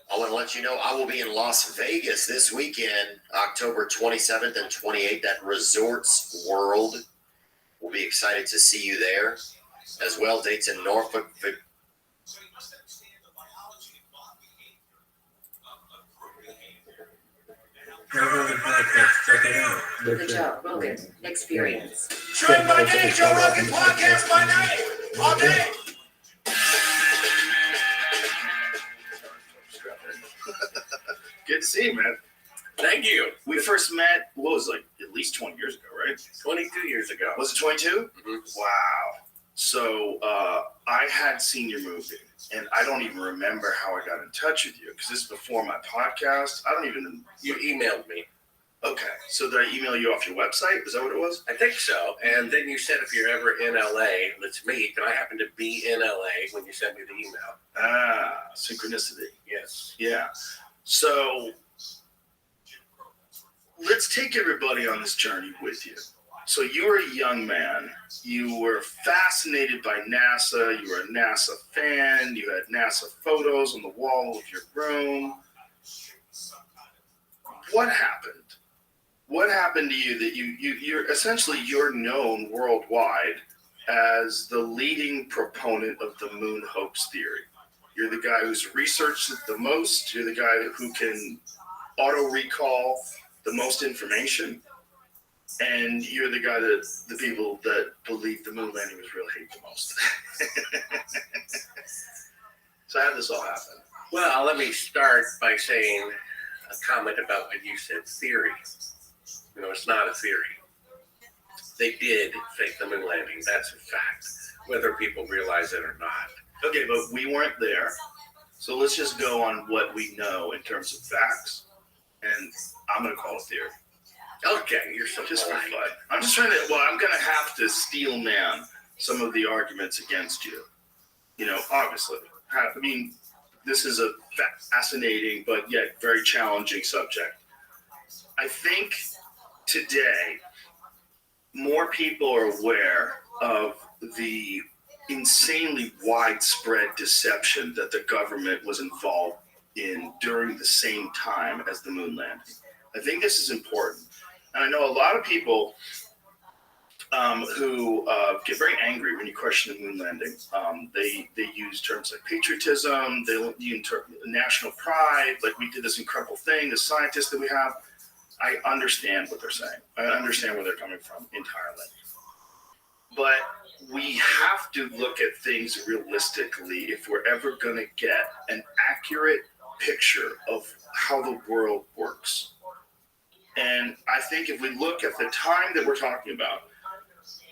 I want to let you know I will be in Las Vegas this weekend, October 27th and 28th at Resorts World. We'll be excited to see you there. As well, dates in Norfolk. Check it out. The Joe Rogan Experience. Trend by day, Joe Rogan podcast by night, all day. Good to see you, man. Thank you. We first met, what was it, like at least 20 years ago, right? 22 years ago. Was it 22? Mm-hmm. Wow. So I had seen your movie, and I don't even remember how I got in touch with you, because this is before my podcast. I don't even... You emailed me. Okay. So did I email you off your website? Is that what it was? I think so. And then you said if you're ever in LA, let's meet. And I happened to be in LA when you sent me the email. Ah, synchronicity. Yes. Yeah. So let's take everybody on this journey with you. So you were a young man. You were fascinated by NASA. You were a NASA fan. You had NASA photos on the wall of your room. What happened? What happened to you that you're known worldwide as the leading proponent of the moon hoax theory? You're the guy who's researched it the most. You're the guy who can auto-recall the most information. And you're the guy that the people that believe the moon landing was real hate the most. So how did this all happen? Well, let me start by saying a comment about what you said, theory. You know, it's not a theory. They did fake the moon landing. That's a fact, whether people realize it or not. Okay, but we weren't there. So let's just go on what we know in terms of facts. And I'm going to call it theory. Okay, you're so Just for polite. fun. I'm just trying to, I'm going to have to steel man some of the arguments against you. You know, obviously. I mean, this is a fascinating but yet very challenging subject. I think today more people are aware of the insanely widespread deception that the government was involved in during the same time as the moon landing. I think this is important. And I know a lot of people who get very angry when you question the moon landing. They use terms like patriotism, they use national pride, like we did this incredible thing, the scientists that we have. I understand what they're saying. I understand where they're coming from entirely. But we have to look at things realistically if we're ever going to get an accurate picture of how the world works. And I think if we look at the time that we're talking about,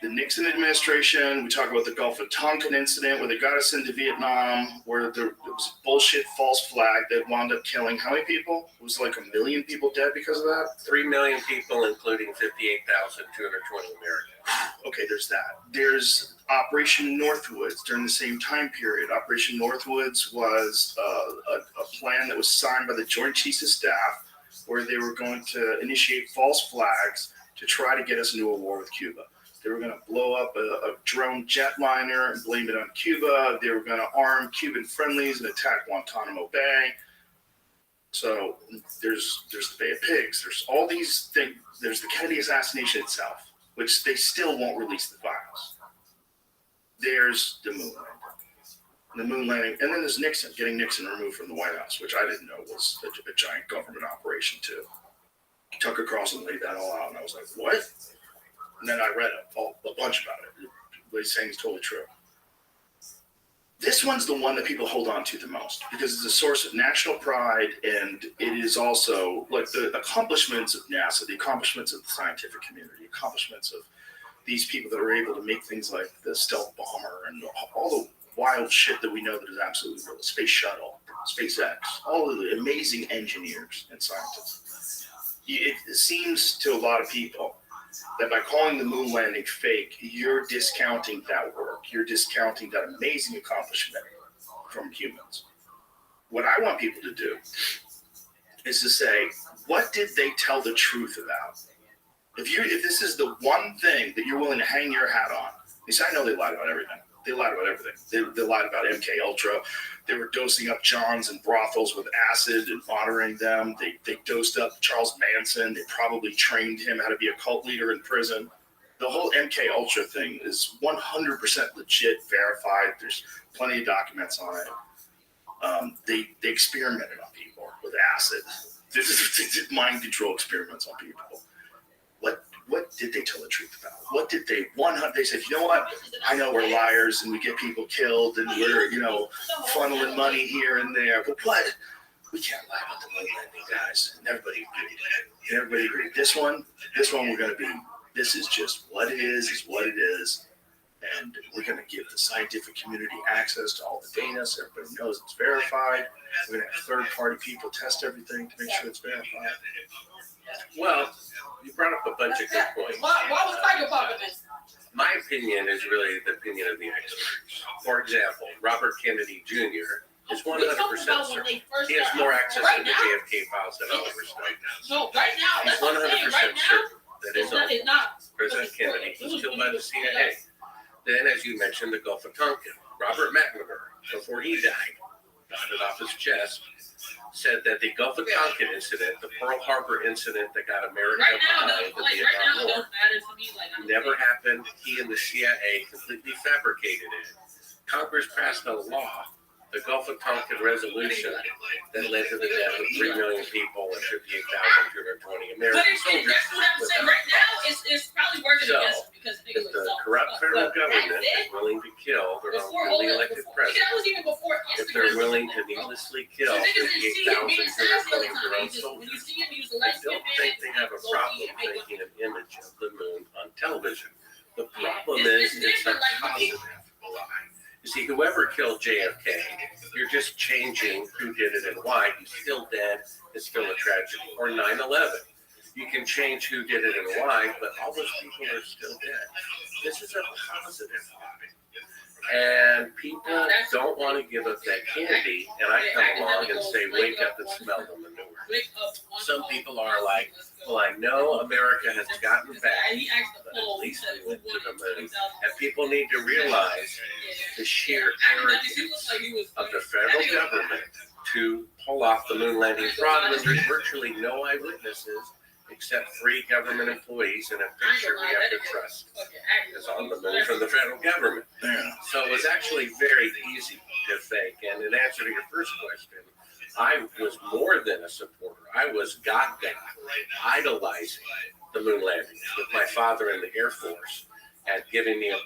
the Nixon administration, we talk about the Gulf of Tonkin incident where they got us into Vietnam, where there was a bullshit false flag that wound up killing how many people? It was like 1 million people dead because of that? 3 million people, including 58,220 Americans. Okay, there's that. There's Operation Northwoods during the same time period. Operation Northwoods was a plan that was signed by the Joint Chiefs of Staff where they were going to initiate false flags to try to get us into a war with Cuba. They were going to blow up a drone jetliner and blame it on Cuba. They were going to arm Cuban friendlies and attack Guantanamo Bay. So there's the Bay of Pigs. There's all these things. There's the Kennedy assassination itself, which they still won't release the files. There's the moon landing. The moon landing, and then there's Nixon, getting Nixon removed from the White House, which I didn't know was a giant government operation too. Tucker Carlson laid that all out, and I was like, what? And then I read a bunch about it. What he's saying is totally true. This one's the one that people hold on to the most because it's a source of national pride, and it is also like the accomplishments of NASA, the accomplishments of the scientific community, the accomplishments of these people that are able to make things like the stealth bomber and all the wild shit that we know that is absolutely real, the space shuttle, SpaceX, all of the amazing engineers and scientists. It seems to a lot of people that by calling the moon landing fake, you're discounting that work. You're discounting that amazing accomplishment from humans. What I want people to do is to say, what did they tell the truth about? If this is the one thing that you're willing to hang your hat on, because I know they lied about everything. They lied about everything. They lied about MK Ultra. They were dosing up Johns and brothels with acid and monitoring them. They dosed up Charles Manson. They probably trained him how to be a cult leader in prison. The whole MK Ultra thing is 100% legit, verified. There's plenty of documents on it. They experimented on people with acid. They did mind control experiments on people. What did they tell the truth about? What did they They said, you know what? I know we're liars and we get people killed and we're, funneling money here and there. But what? We can't lie about the moon landing, guys. And everybody agreed. Everybody agreed. This one we're going to be, this is just what it is what it is. And we're going to give the scientific community access to all the data so everybody knows it's verified. We're going to have third-party people test everything to make sure it's verified. Well, you brought up a bunch of good points. Why was Tiger popping this? My opinion is really the opinion of the experts. For example, Robert Kennedy Jr. is 100% certain. He has more access to the JFK files than Oliver Stone does. No, right now. He's 100% certain that his uncle, President Kennedy, was killed by the CIA. Then, as you mentioned, the Gulf of Tonkin. Robert McNamara, before he died, got it off his chest, said that the Gulf of Tonkin incident, the Pearl Harbor incident that got America behind the Vietnam War, never happened. He and the CIA completely fabricated it. Congress passed a law, the Gulf of Tonkin Resolution, that led to the death of 3 million people and 58,220 American soldiers. That's what I'm saying. Right now, it's probably working against them because If the corrupt federal government is willing to kill their own newly elected president, that was even before if they're willing to needlessly kill 58,220 of their own soldiers, I don't think they have a problem making an image of the moon on television. The problem is it's a positive lie. You see, whoever killed JFK, you're just changing who did it and why. He's still dead. It's still a tragedy. Or 9/11. You can change who did it and why, but all those people are still dead. This is a positive lie. And people don't want to give up that candy, and I come along and say, wake up and smell the manure. Some people are like, well, I know America has gotten back, but at least we went to the moon. And people need to realize the sheer arrogance of the federal government to pull off the moon landing fraud when there's virtually no eyewitnesses except 3 government employees and a picture we have to trust is on the moon from the federal government. So it was actually very easy to fake. And in answer to your first question, I was more than a supporter. I was gaga, idolizing the moon landing with my father in the Air Force and giving me a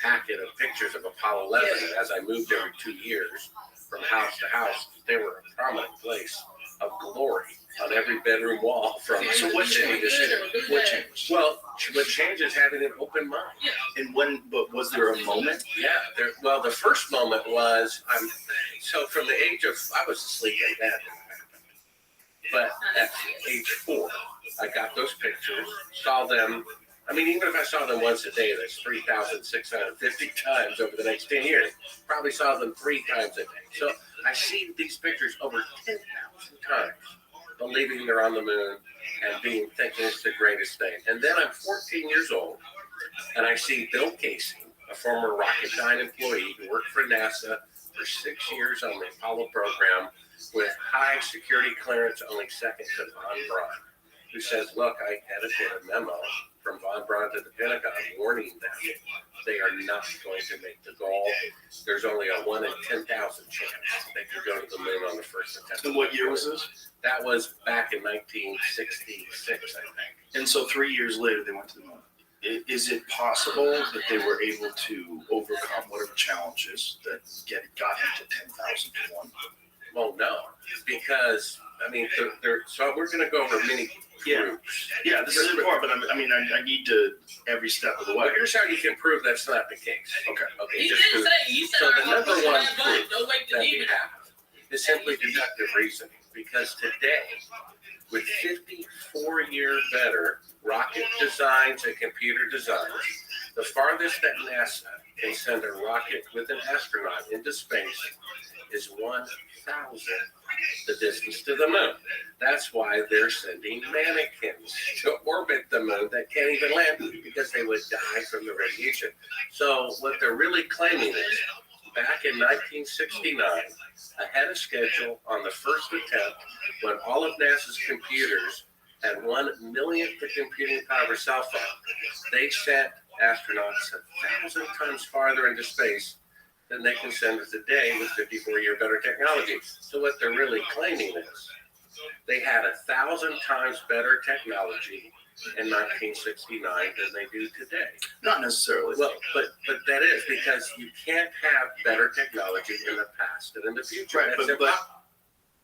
packet of pictures of Apollo 11 as I moved every 2 years from house to house. They were a prominent place of glory on every bedroom wall from So what city to city. What changed? Well, what changed is having an open mind. And but was there a moment? Yeah. Well, the first moment was so from the age of I was asleep in bed, but at age 4, I got those pictures, saw them. I mean, even if I saw them once a day, that's 3,650 times over the next 10 years. Probably saw them 3 times a day. So I see these pictures over 10,000 times, believing they're on the moon and thinking it's the greatest thing. And then I'm 14 years old, and I see Bill Casey, a former Rocketdyne employee who worked for NASA for 6 years on the Apollo program, with high security clearance, only second to Von Braun, who says, look, I edited a memo from Von Braun to the Pentagon warning them they are not going to make the goal. There's only a 1 in 10,000 chance they could go to the moon on the first attempt. And what year was this? That was back in 1966, I think. And so 3 years later, they went to the moon. Is it possible that they were able to overcome whatever challenges that got him to 10,000 to 1? Well, no, because, I mean, so we're going to go over many groups. Yeah, this is important, but I need to every step of the way. But here's how you can prove that's not the case. Okay. He just didn't to- say, he said, So our the number officers one have voted. proof Don't wait to that we leave it. have is simply deductive reasoning. Because today, with 54-year better rocket designs and computer designs, the farthest that NASA can send a rocket with an astronaut into space is 1,000 the distance to the moon. That's why they're sending mannequins to orbit the moon that can't even land because they would die from the radiation. So what they're really claiming is, back in 1969, ahead of schedule on the first attempt, when all of NASA's computers had 1 millionth the computing power of a cell phone, they sent astronauts 1,000 times farther into space than they can send us today with 54-year better technology. So what they're really claiming is they had 1,000 times better technology in 1969 than they do today. Not necessarily. Well, but that is because you can't have better technology in the past and in the future. Right, That's but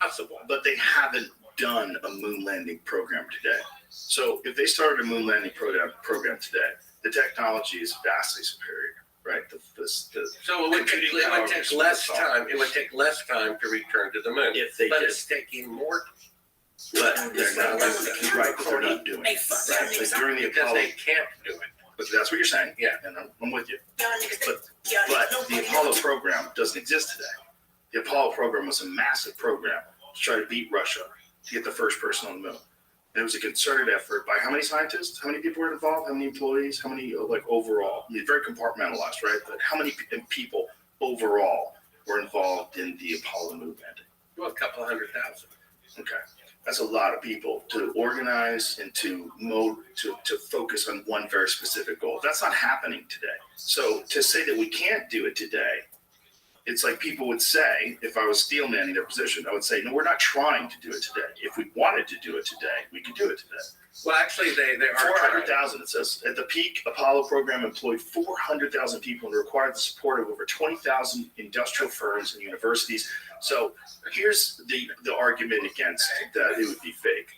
impossible. But they haven't done a moon landing program today. So if they started a moon landing program today, the technology is vastly superior, right? So it would take less time. It would take less time to return to the moon. If they but did. it's taking more But they're not doing it. Right, but they're not doing it. Right? Like during the because Apollo, they can't do it. but that's what you're saying. Yeah. And I'm with you. But the Apollo program doesn't exist today. The Apollo program was a massive program to try to beat Russia, to get the first person on the moon. And it was a concerted effort by how many scientists? How many people were involved? How many employees? How many, overall? I mean, very compartmentalized, right? But how many people overall were involved in the Apollo moon landing? Well, a couple 100,000. Okay. That's a lot of people to organize and to focus on one very specific goal. That's not happening today. So to say that we can't do it today, it's like people would say, if I was steel manning their position, I would say, no, we're not trying to do it today. If we wanted to do it today, we could do it today. Well, actually, they are 400,000, it says. At the peak, Apollo program employed 400,000 people and required the support of over 20,000 industrial firms and universities. So here's the argument against that it would be fake.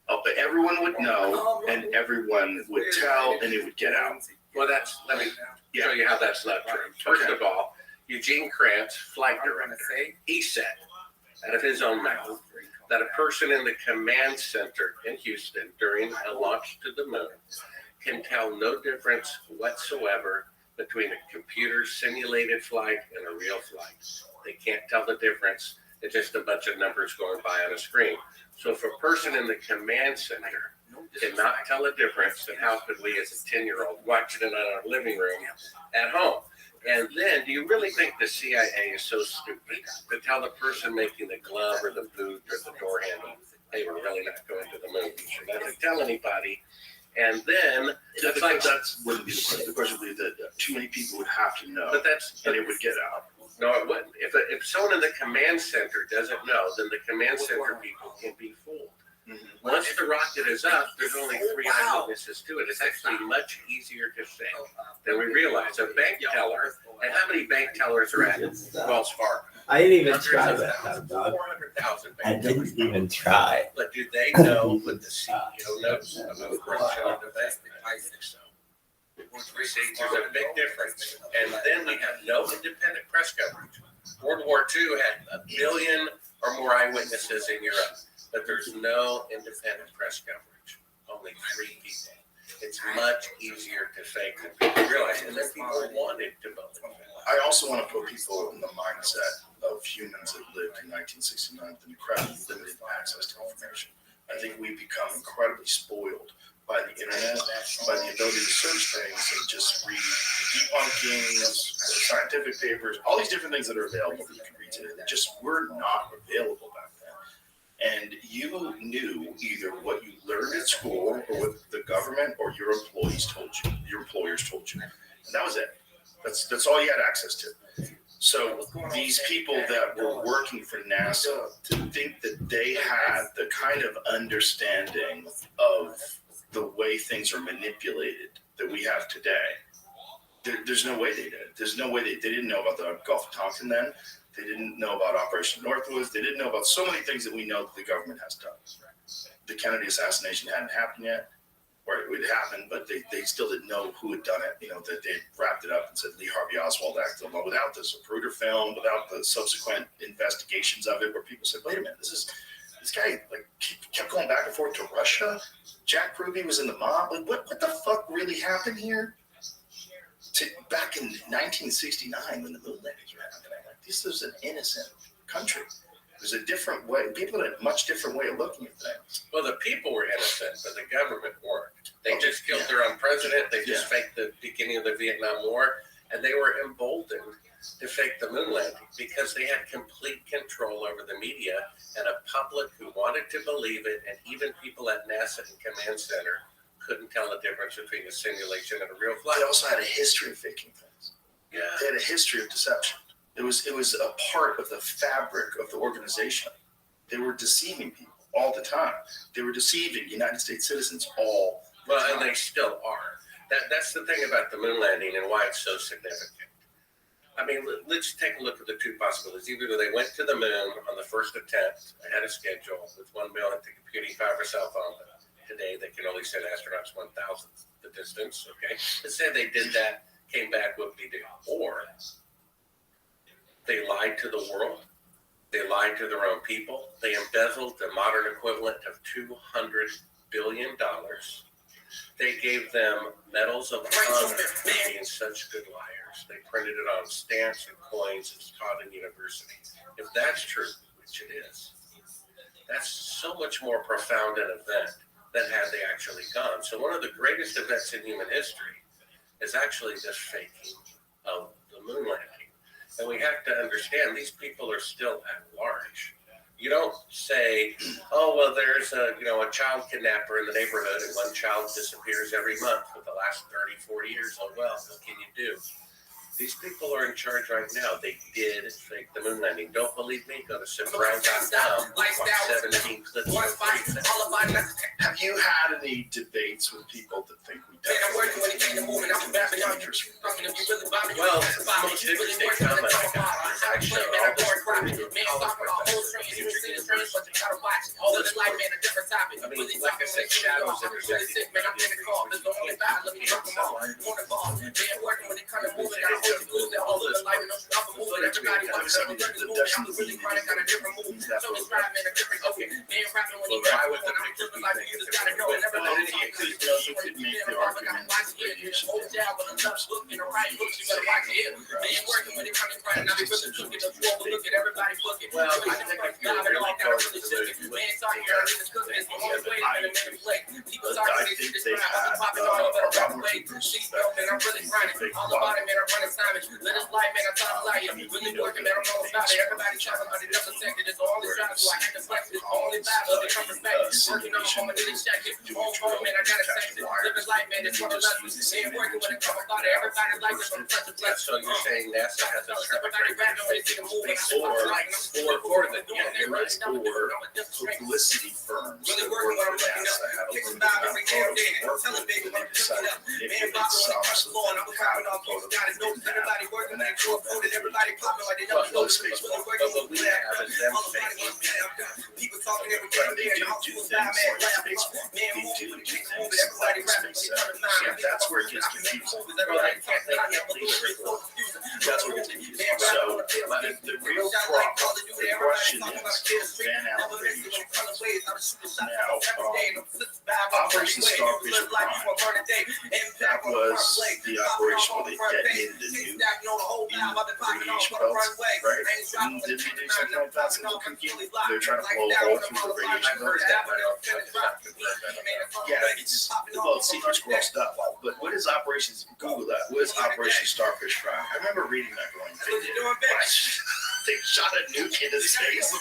But everyone would know, and everyone would tell, and it would get out. Well, let me show you how that's not true. First of all, Eugene Krantz, flight director, he said out of his own mouth that a person in the command center in Houston during a launch to the moon can tell no difference whatsoever between a computer simulated flight and a real flight. They can't tell the difference. It's just a bunch of numbers going by on a screen. So if a person in the command center cannot tell a difference, then how could we as a 10-year-old watching it on our living room at home? And then, do you really think the CIA is so stupid to tell the person making the glove or the boot or the door handle, hey, we're really not going to the moon? You should not tell anybody. And then, it's like that wouldn't be the question. The question would be that too many people would have to know, but that's and it would get out. no, it wouldn't. If someone in the command center doesn't know, then the command center people can be fooled. Once the rocket is up, there's only 3 eyewitnesses to it. It's actually much easier to fake than we realize. A bank teller, and how many bank tellers are at Wells Fargo? I didn't even try that, dog. 400,000 I bank tellers. didn't even try. But do they know what the CEO knows about Rothschild and that? I think so. See, there's a big difference. And then we have no independent press coverage. World War II had 1 million or more eyewitnesses in Europe, but there's no independent press coverage. Only 3 people. It's much easier to fake than people realize, and then people wanted to believe it. I also want to put people in the mindset of humans that lived in 1969 with incredibly limited access to information. I think we become incredibly spoiled by the internet, by the ability to search things and just read debunkings, scientific papers, all these different things that are available that you can read today that just were not available back then. And you knew either what you learned at school or what the government or your employees told you, your employers told you. And that was it. That's all you had access to. So these people that were working for NASA, to think that they had the kind of understanding of the way things are manipulated that we have today, there's no way they did. There's no way they didn't know about the Gulf of Tonkin then. They didn't know about Operation Northwoods. They didn't know about so many things that we know that the government has done. The Kennedy assassination hadn't happened yet, or it would happen, but they still didn't know who had done it. That they wrapped it up and said Lee Harvey Oswald acted alone without the Zapruder film, without the subsequent investigations of it, where people said, wait a minute, this guy kept going back and forth to Russia. Jack Ruby was in the mob. Like, what the fuck really happened here? Back in 1969 when the moon landings were happening, like, this is an innocent country. There's a different way. People had a much different way of looking at things. Well, the people were innocent, but the government weren't. They just killed their own president. They just faked the beginning of the Vietnam War, and they were emboldened to fake the moon landing because they had complete control over the media and a public who wanted to believe it, and even people at NASA and Command Center couldn't tell the difference between a simulation and a real flight. They also had a history of faking things. Yeah. They had a history of deception. It was a part of the fabric of the organization. They were deceiving people all the time. They were deceiving United States citizens all the time. And they still are. That's the thing about the moon landing and why it's so significant. I mean, let's take a look at the two possibilities. Either they went to the moon on the first attempt ahead of schedule with 1 million computing power for cell phone. Today, they can only send astronauts 1,000th the distance, okay? Let's say they did that, came back, whoop-de-doo. Or they lied to the world. They lied to their own people. They embezzled the modern equivalent of $200 billion. They gave them medals of honor for being such good liars. They printed it on stamps and coins and taught in universities. If that's true, which it is, that's so much more profound an event than had they actually gone. So one of the greatest events in human history is actually this faking of the moon landing. And we have to understand these people are still at large. You don't say, oh, well, there's a child kidnapper in the neighborhood and one child disappears every month for the last 30, 40 years. Oh, well, what can you do? These people are in charge right now. They did fake the moon landing. Don't believe me? Go to SimBrown.com. Watch 17 clips. Have you had any debates with people that think we definitely dangerous? Well, the most interesting comment I got is actually all this college professors. I mean, like I said, shadows intersecting. So you're saying NASA has a or the publicity firms that work for NASA have a little bit of maybe they saw something that's where it gets confusing. That's where it gets confusing. So the real problem, the question is Van Allen radiation. Now, Operation Starfish Prime, that was the operation where they detonated the nuke in the radiation belts, right? And did they do something like that? They're trying to blow a hole through the radiation belts. Yeah, it's well, secret squirrel stuff. But what is Operation? Google that. What is Operation Starfish Fry? I remember reading that going. They shot a nuke into space.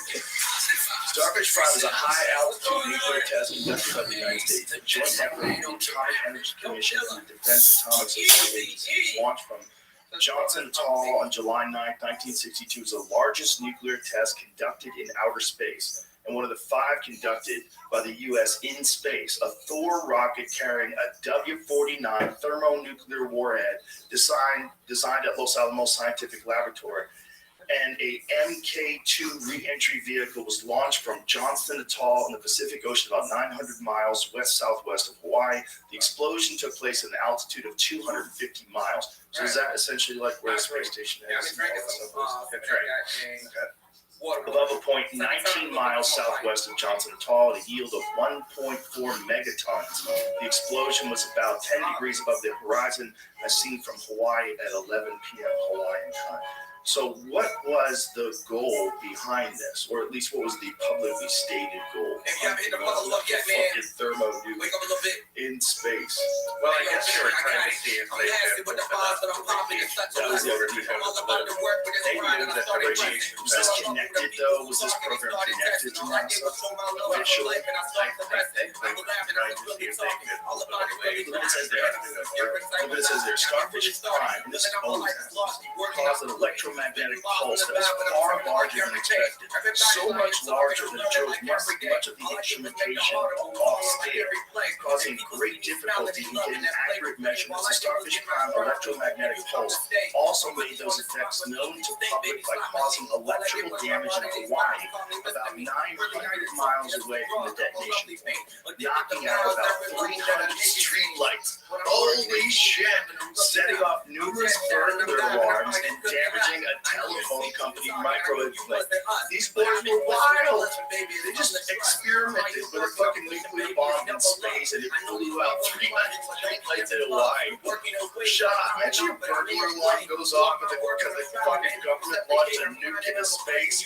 Starfish Fry was a high-altitude nuclear test conducted by the United States. A joint effort of the Atomic Energy Commission and the Defense Atomic Security Agency was launched from Johnson Atoll on July 9, 1962. It was the largest nuclear test conducted in outer space, and one of the 5 conducted by the U.S. in space. A Thor rocket carrying a W-49 thermonuclear warhead designed at Los Alamos Scientific Laboratory, and a Mk-2 re-entry vehicle was launched from Johnston Atoll in the Pacific Ocean, about 900 miles west-southwest of Hawaii. The explosion took place at an altitude of 250 miles. So is that essentially like where the space station is? That's right. Okay. Above a point 19 miles southwest of Johnson Atoll, at a yield of 1.4 megatons. The explosion was about 10 degrees above the horizon, as seen from Hawaii at 11 p.m. Hawaiian time. So what was the goal behind this, or at least what was the publicly stated goal? Fucking thermonuke in space. Well, I guess they were trying to see if they could That was the idea. They knew that the radiation Was this connected though? Was this program connected to NASA officially? I think they were trying to see if they could. Look what it says there. Look what it says there. Starfish Prime, and this is always caused an electromagnetic pulse that was far larger than expected. So much larger that it drove much of the instrumentation off scale, causing great difficulty in getting accurate measurements. The Starfish Prime electromagnetic pulse also made those effects known to public by causing electrical damage in Hawaii, about 900 miles away from the detonation point, knocking out about 300 street lights. Holy shit! Setting off numerous burglar alarms and damaging a telephone company microwave plant. These boys were wild. They just experimented with a fucking nuclear bomb in space, and it blew out 300 street lights in Hawaii. Shut up! Imagine a burglar alarm goes off because the fucking government launched a nuke into space.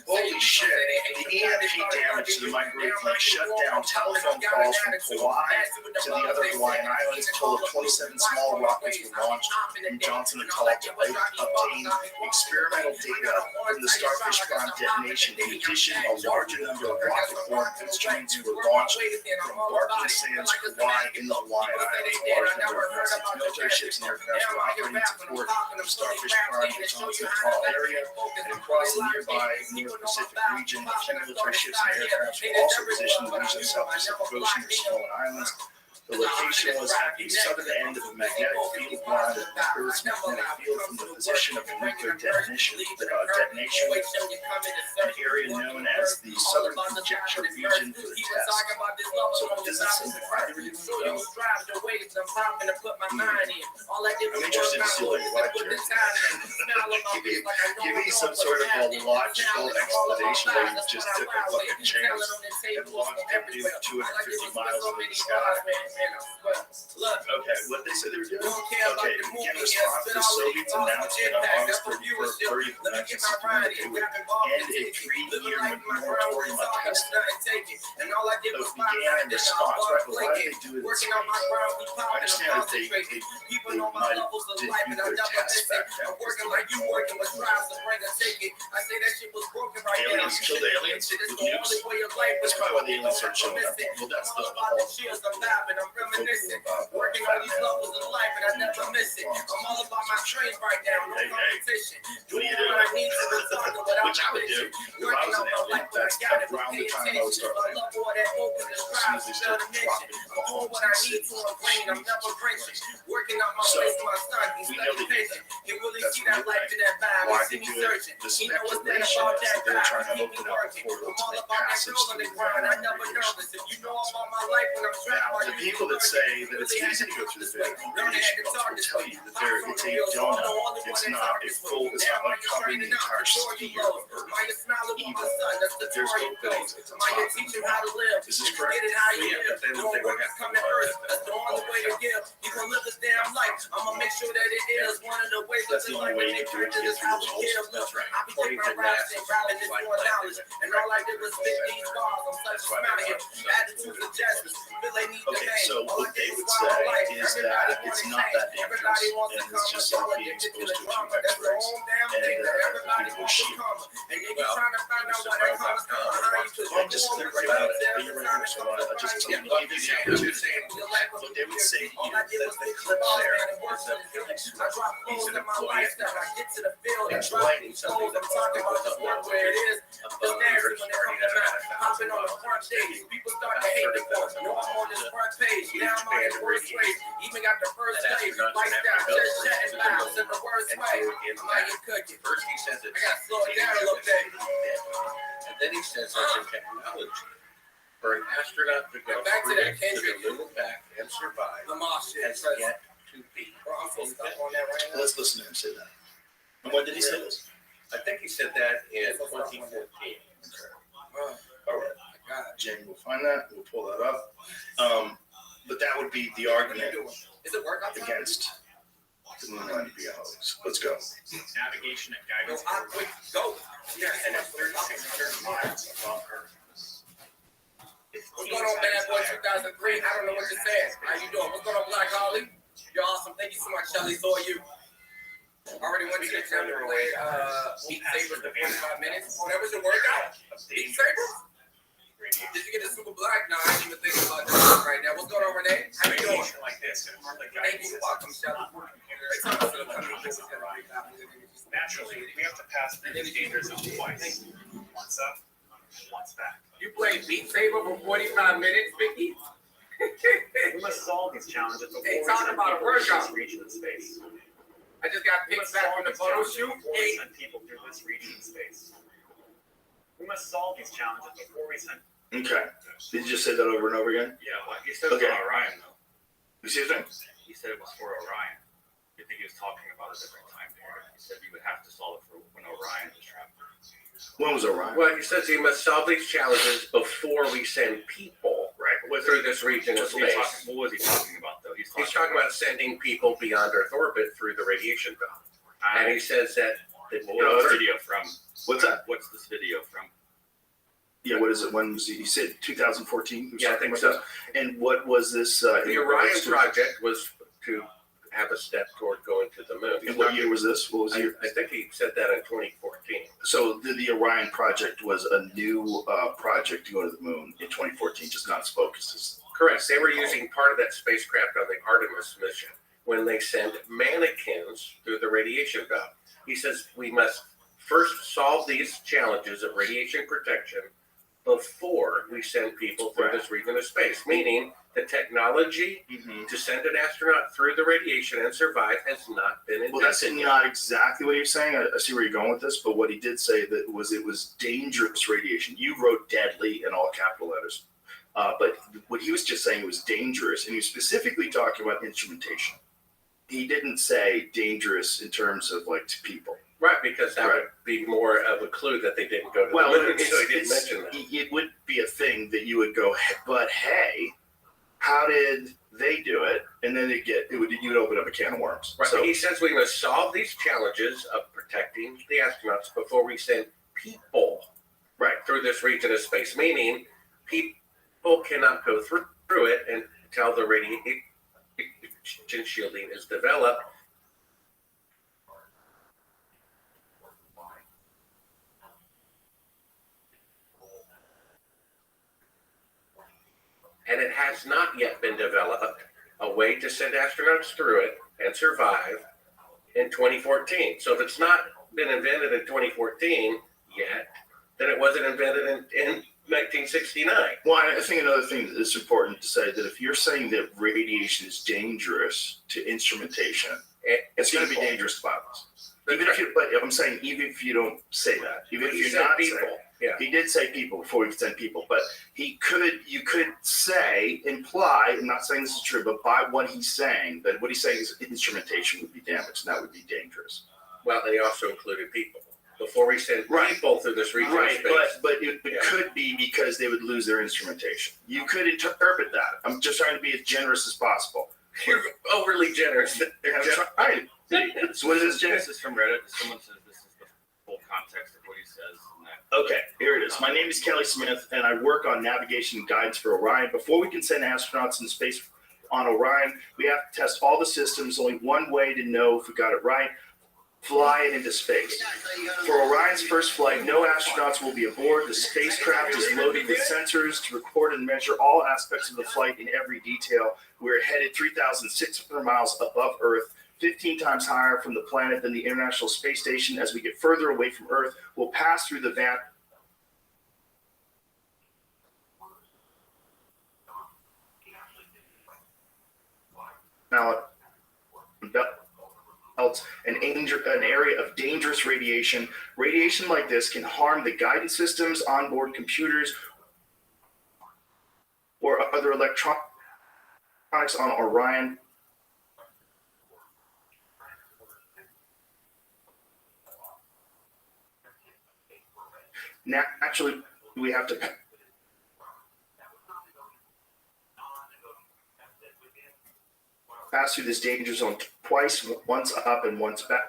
Holy shit! The EMP damage to the microwave plant shut down telephone calls from Hawaii to the other Hawaiian islands. A total of 27 small rockets were launched from Johnson Atoll to obtain experimental data from the Starfish Prime detonation. In addition, a larger number of rocket-borne instruments were launched from Barking Sands, Hawaii, in the Hawaiian Islands. A large number of military ships and aircraft were operating in support of Starfish Prime in the Johnson Atoll area and across the nearby North Pacific region. A few military ships and aircraft were also positioned in the region of South Pacific Ocean and Solomon Islands. The location was at the southern end of the magnetic field line of the Earth's magnetic field from the position of the nuclear detonation, an area known as the Southern Conjecture region for the test. So does that seem like they were doing well? I'm interested to see like what give me some sort of a logical explanation where you just took a fucking chance and launched a dude 250 miles into the sky. Okay, what they said they were doing? Okay, in response to the Soviets' announcement on August 31st, 30th, 1961, they would end a 3-year moratorium on testing. Those began in response, right? But why did they do it in space? I understand that they might have did nuclear tests back then. Aliens killed aliens with nukes. That's probably why the aliens started showing up. Well, that's the whole working on these levels of life, and I never miss it. I'm all about my trains right now, no competition. What do you do? Which I would do. If I was an alien, that's around the time I would start playing. As soon as they start dropping bombs and cities. So, we know that's what why they do it. The speculation is that they're trying to open up a portal to make passage to the ground. Now, the people that say that it's easy to go through the radiation belts will tell you that it's a donut. It's not a full, it's not like covering the entire sphere of Earth. Even there's openings at the top of the wall. Is this correct? Yeah, they were coming Earth. That's the only way to give. You can live this damn life. I'ma make sure that it is one of the ways That's the only way you can do it to get through the results. That's right. I became my raps and rapping this more knowledge. And all I did was spit these bars. I'm such a smile here. Attitudes, adjustments. Feel they need the Okay, name. so All I what did they was would wild say life. is Everybody that it's wanna not change. that dangerous, Everybody wants to and come. it's just So like being addicted to exposed the to a few drama. That's the drinks. whole damn And thing that everybody people wants to shoot. come. And you be Well, trying to find out what that comes from behind you. I'm just clear about it. But you're right, so I just told you, I'm give just you saying, the I'm just saying. What they would say to all you, I did that was the fix clip the ball, there man, and work is to of the field. Felix I drop He's flows an in my employee at the lifestyle. I time. get to the field and drop Explaining these something flows. I'm that talking about the was sport where it is. The above stairs your when they come to mouth, hopping on the front stage. People start to hate the coach. No, I'm on this front page. Now I'm on the worst place. Even got the first place. Lifestyle, just chatting vibes in the worst And way. so in I'm like, that, you cooking. first he says I it's gotta slow it down a little bit. and then he says it's a technology for an astronaut to go Back to that, to Kendrick. the moon back and survive Lamar shit. has yet to be. Bro, I'm so stuck on that right now. Let's listen to him say that. And when did he say this? I think he said that in 2014. All right, God. Jamie will find that, we'll pull that up. But that would be the What are you argument doing? Is it work outside? against the moon landing being a hoax. Let's go. Navigation and No, guidance. I quit. Go. Yeah, And it's 3,600 miles above Earth. What's going on, Bad Boy 2003? I don't know what you're saying. How you doing? What's going on, Black Holly? You're awesome. Thank you so much, Shelly. So are you. Already went to the gym to play Beat Sabers for 45 minutes. Oh, that was your workout? Beat Sabers? Did you get a super black? No, I ain't even thinking about that right now. What's going on, Renee? How you doing? Radiation like this can hardly guide Thank you. Welcome, Shelly. Naturally, we have to pass through the danger zone twice. Once up, once back. You played Beat Saber for 45 minutes, Vicky? We must solve these challenges before Hey, we talk send about a people to workout. this region of space. I just got We picked must back solve from the these photo challenges shoot. before we Hey, send people through this region of space. We must solve these challenges before we send. Okay. Did you just say that over and over again? Yeah, well, he said Okay. it was Orion though. You see what I'm saying? He said it was for Orion. I think he was talking about a different time period. He said you would have to solve it for when Orion was trapped. When was Orion? Well, he says he must solve these challenges before we send people through this region of space. What was he talking about though? He's talking about sending people beyond Earth orbit through the radiation belt. And he says that, What was this video from? What's that? What's this video from? Yeah, what is it? When was he said 2014? He was Yeah, I talking think about so. that? And what was this? The Orion project was to have a step toward going to the moon. And what year was this? What was the year? I think he said that in 2014. So the Orion project was a new project to go to the moon in 2014, just not as focused as. Correct. They were using part of that spacecraft on the Artemis mission when they send mannequins through the radiation belt. He says we must first solve these challenges of radiation protection before we send people through this region of space, meaning the technology to send an astronaut through the radiation and survive has not been Well, that's invented yet. not exactly what you're saying. I see where you're going with this, but what he did say that was it was dangerous radiation. You wrote deadly in all capital letters, but what he was just saying it was dangerous, and he was specifically talking about instrumentation. He didn't say dangerous in terms of like to people. Right, because that would be more of a clue that they didn't go to the moon, so he didn't mention that. It would be a thing that you would go, but hey, how did they do it? And then you would open up a can of worms. Right, So he says we must solve these challenges of protecting the astronauts before we send people through this region of space, meaning people cannot go through it until the radiation shielding is developed. And it has not yet been developed a way to send astronauts through it and survive in 2014. So if it's not been invented in 2014 yet, then it wasn't invented in 1969. Well, I think another thing that's important to say that if you're saying that radiation is dangerous to instrumentation, it's going to be dangerous to pilots. Even if but I'm saying even if you don't say that, even if you're not people, saying, he did say people before he said people, but you could say, imply, I'm not saying this is true, but by what he's saying, that what he's saying is instrumentation would be damaged, and that would be dangerous. Well, they also included people. Before we send people through this region of space. But it could be because they would lose their instrumentation. You could interpret that. I'm just trying to be as generous as possible. You're overly generous. Right. So what is this, Jess? This is from Reddit. Someone says this is the full context of what he says. And that, Okay, here it is. My name is Kelly Smith, and I work on navigation and guidance for Orion. Before we can send astronauts into space on Orion, we have to test all the systems. Only one way to know if we got it right: fly it into space. For Orion's first flight, no astronauts will be aboard. The spacecraft is loaded with sensors to record and measure all aspects of the flight in every detail. We're headed 3,600 miles above Earth, 15 times higher from the planet than the International Space Station. As we get further away from Earth, we'll pass through the Van belts, an area of dangerous radiation. Radiation like this can harm the guidance systems, onboard computers, or other electronics on Orion. Naturally, we have to pass through this danger zone twice, once up and once back.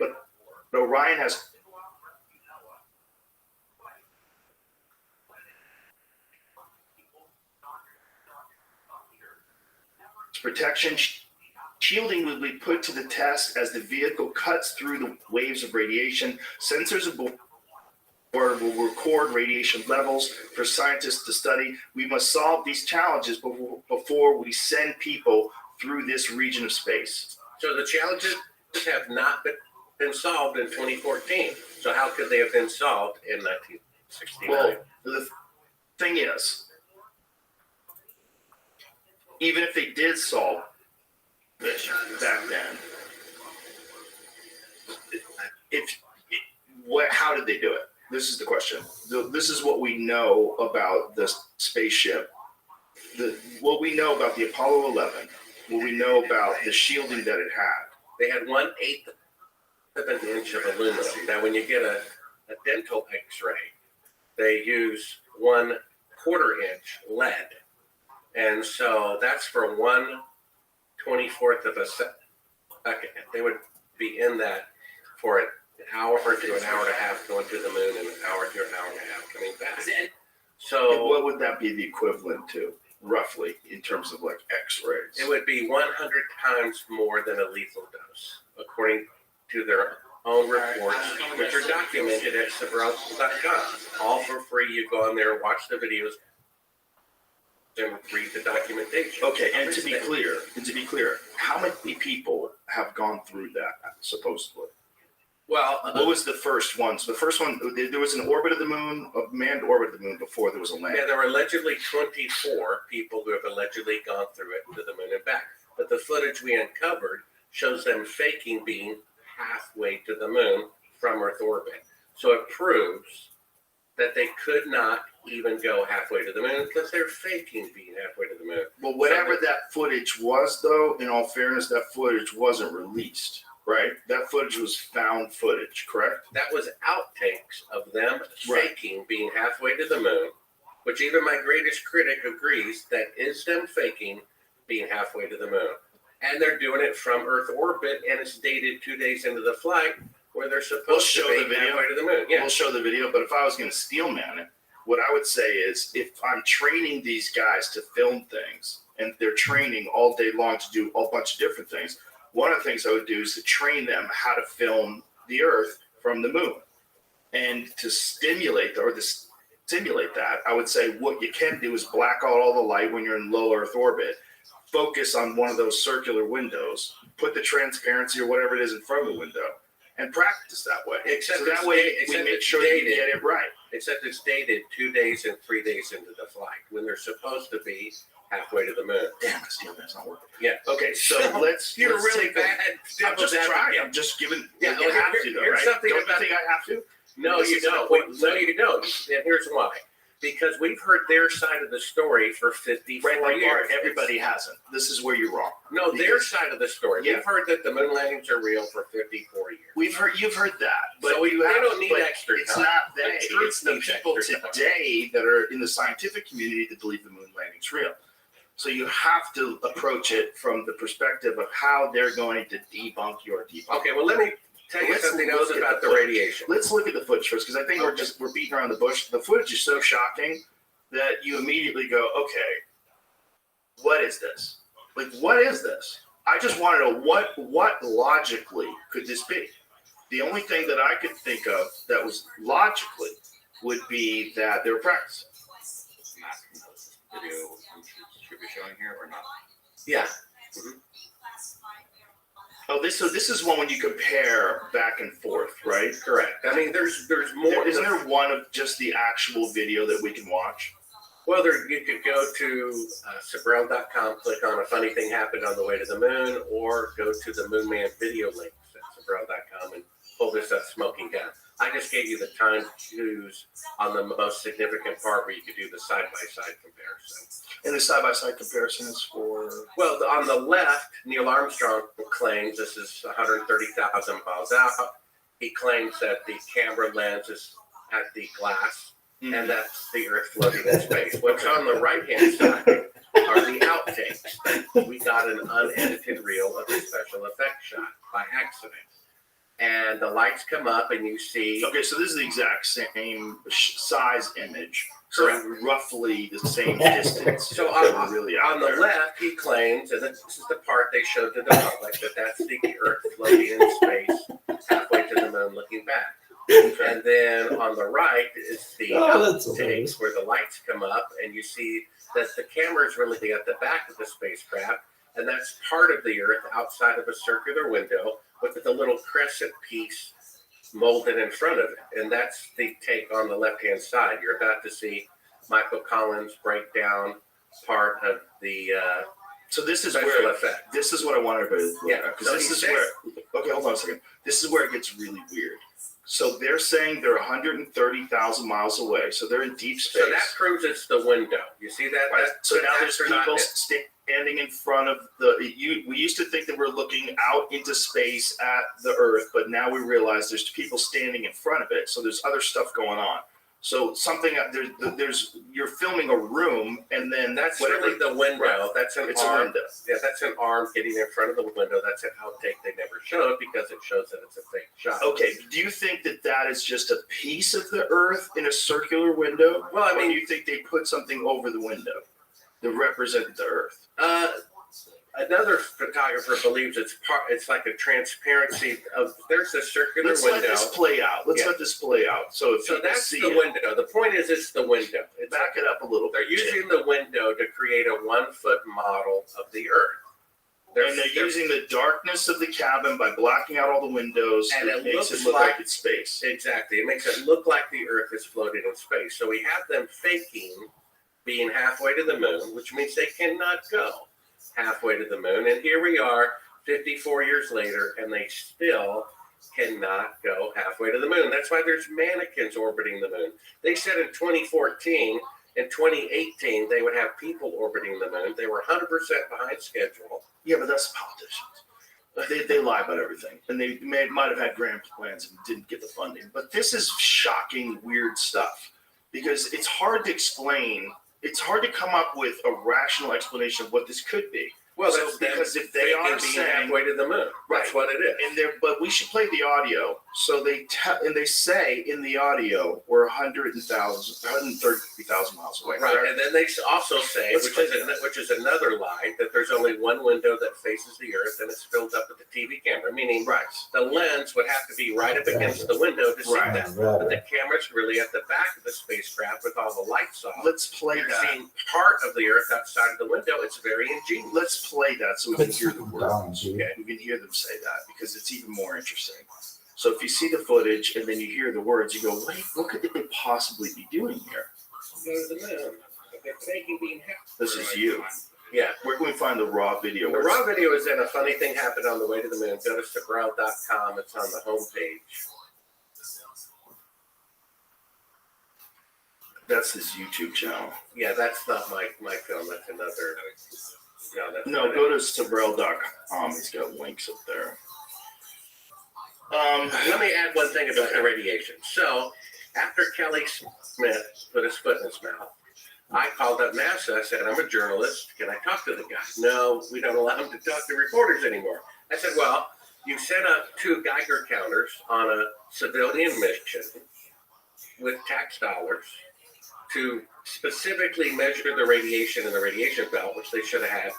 But Orion has protection. Shielding will be put to the test as the vehicle cuts through the waves of radiation. Sensors aboard will record radiation levels for scientists to study. We must solve these challenges before we send people through this region of space. So the challenges have not been solved in 2014. So how could they have been solved in 1969? Well, the thing is, even if they did solve it back then, how did they do it? This is the question. This is what we know about the spaceship. What we know about the Apollo 11, what we know about the shielding that it had. They had 1/8 of an inch of aluminum. Now, when you get a dental X-ray, they use 1/4 inch lead. And so that's for 1/24 of a second. They would be in that for an hour to an hour and a half going to the moon, and an hour to an hour and a half coming back. And So what would that be the equivalent to, roughly, in terms of like X-rays? it would be 100 times more than a lethal dose, according to their own reports, which are documented at Sabro.com. All for free. You go on there, watch the videos, and read the documentation. Okay, and to be clear, how many people have gone through that, supposedly? Well, What was the first one? So the first one, there was an orbit of the moon, a manned orbit of the moon before there was a land. yeah, there were allegedly 24 people who have allegedly gone through it to the moon and back. But the footage we uncovered shows them faking being halfway to the moon from Earth orbit. So it proves that they could not even go halfway to the moon because they're faking being halfway to the moon. Well, whatever that footage was, though, in all fairness, that footage wasn't released, right? That footage was found footage, correct? That was outtakes of them faking being halfway to the moon, which even my greatest critic agrees that is them faking being halfway to the moon. And they're doing it from Earth orbit, and it's dated 2 days into the flight where they're supposed to be halfway to the moon. Yeah. We'll show the video, but if I was going to steel man it, what I would say is if I'm training these guys to film things, and they're training all day long to do a bunch of different things, one of the things I would do is to train them how to film the Earth from the moon. And to simulate that, I would say what you can do is black out all the light when you're in low Earth orbit, focus on one of those circular windows, put the transparency or whatever it is in front of the window, and practice that way. Except so that way we make sure you get it right. Except it's dated 2 days and 3 days into the flight when they're supposed to be halfway to the moon. Damn, the steel man's not working. Yeah. Okay, so let's really take bad. I'm just trying. I'm just giving. Yeah, you have to, though, here's right? something Don't about- you think I have to? No, This you is don't. important. No, you don't. And here's why. Because we've heard their side of the story for 54 Right, like years. everybody hasn't. This is where you're wrong. No, their Because- side of the story. Yeah. We've heard that the moon landings are real for 54 years. You've heard that, but So they don't need but extra it's time. not they. The truth It's the needs people extra time. today that are in the scientific community that believe the moon landing's real. So you have to approach it from the perspective of how they're going to debunk your debunk. Okay, well, let me tell you Let's something else look at about the the footage. radiation. Let's look at the footage first, because I think we're beating around the bush. The footage is so shocking that you immediately go, okay, what is this? Like, what is this? I just want to know what logically could this be? The only thing that I could think of that was logically would be that they're practicing. Video should be showing here or not? Yeah. Oh, this is one when you compare back and forth, right? Correct. I mean, there's more. Isn't there one of just the actual video that we can watch? Well, you could go to Sabrel.com, click on a funny thing happened on the way to the moon, or go to the Moon Man video links at Sabrel.com and pull this up smoking gun. I just gave you the time to choose on the most significant part where you could do the side-by-side comparison. And the side-by-side comparison is for... Well, on the left, Neil Armstrong claims this is 130,000 miles out. He claims that the camera lens is at the glass, and that's the Earth floating in space. What's on the right-hand side are the outtakes. We got an unedited reel of a special effects shot by accident. And the lights come up and you see... Okay, so this is the exact same size image. Correct. So roughly the same distance. So on the left, he claims, and this is the part they showed to the public, that that's the Earth floating in space halfway to the moon looking back. And then on the right is the outtakes where the lights come up and you see that the camera is really at the back of the spacecraft, and that's part of the Earth outside of a circular window with the little crescent piece molded in front of it. And that's the take on the left-hand side. You're about to see Michael Collins break down part of the so this is special where effect. this is what I want everybody to look at, because So this he is says- where okay, hold on a second. This is where it gets really weird. So they're saying they're 130,000 miles away. So they're in deep space. So that proves it's the window. You see that? Right. So now there's astronaut- people standing in front of we used to think that we're looking out into space at the Earth, but now we realize there's people standing in front of it. So there's other stuff going on. So something there's you're filming a room, and then That's whatever. really the window. Right. That's an It's a arm. window. Yeah, that's an arm getting in front of the window. That's an outtake they never showed because it shows that it's a fake shot. Okay, do you think that is just a piece of the Earth in a circular window? Well, I Or mean- do you think they put something over the window to represent the Earth? Another photographer believes it's like a transparency of there's a circular Let's let window. this play out. Let's Yeah. let this play out. So if So you can that's see the it, window. The point is it's the window. It's back it up a little They're bit. using the window to create a 1-foot model of the Earth. And they're using the darkness of the cabin by blacking out all the windows, And and it it makes looks it look like- like it's space. Exactly. It makes it look like the Earth is floating in space. So we have them faking being halfway to the moon, which means they cannot go halfway to the moon. And here we are 54 years later, and they still cannot go halfway to the moon. That's why there's mannequins orbiting the moon. They said in 2014, in 2018, they would have people orbiting the moon. They were 100% behind schedule. Yeah, but that's politicians. They lie about everything, and they might have had grand plans and didn't get the funding. But this is shocking, weird stuff because it's hard to explain. It's hard to come up with a rational explanation of what this could be. Well, So, that's them because if they faking are being saying halfway to the moon. That's Right. what it is. but we should play the audio. So they say in the audio we're 130,000 miles away. Right, and then they also say, Let's play which is another lie, that there's only one window that faces the Earth and it's filled up with the TV camera, meaning Right. the lens would have to be right up against the window to see Right. that. But the camera's really at the back of the spacecraft with all the lights off. Let's play You're that. seeing part of the Earth outside of the window. It's very ingenious. Let's play that so we can hear the words. Yeah. Okay, we can hear them say that because it's even more interesting. So if you see the footage and then you hear the words, you go, wait, what could they possibly be doing here? Go to the moon. But they're faking being halfway. This is you. Yeah. Where can we find the raw video? The raw video is in A Funny Thing Happened on the Way to the Moon. Go to Sabrel.com. It's on the homepage. That's his YouTube channel. Yeah, that's not my film. That's another. No, that's No, not go it. to Sabrel.com. He's got links up there. Let me add one thing about the radiation. So, after Kelly Smith put his foot in his mouth, I called up NASA. I said, I'm a journalist. Can I talk to the guy? No, we don't allow him to talk to reporters anymore. I said, well, you set up 2 Geiger counters on a civilian mission with tax dollars to specifically measure the radiation in the radiation belt, which they should have had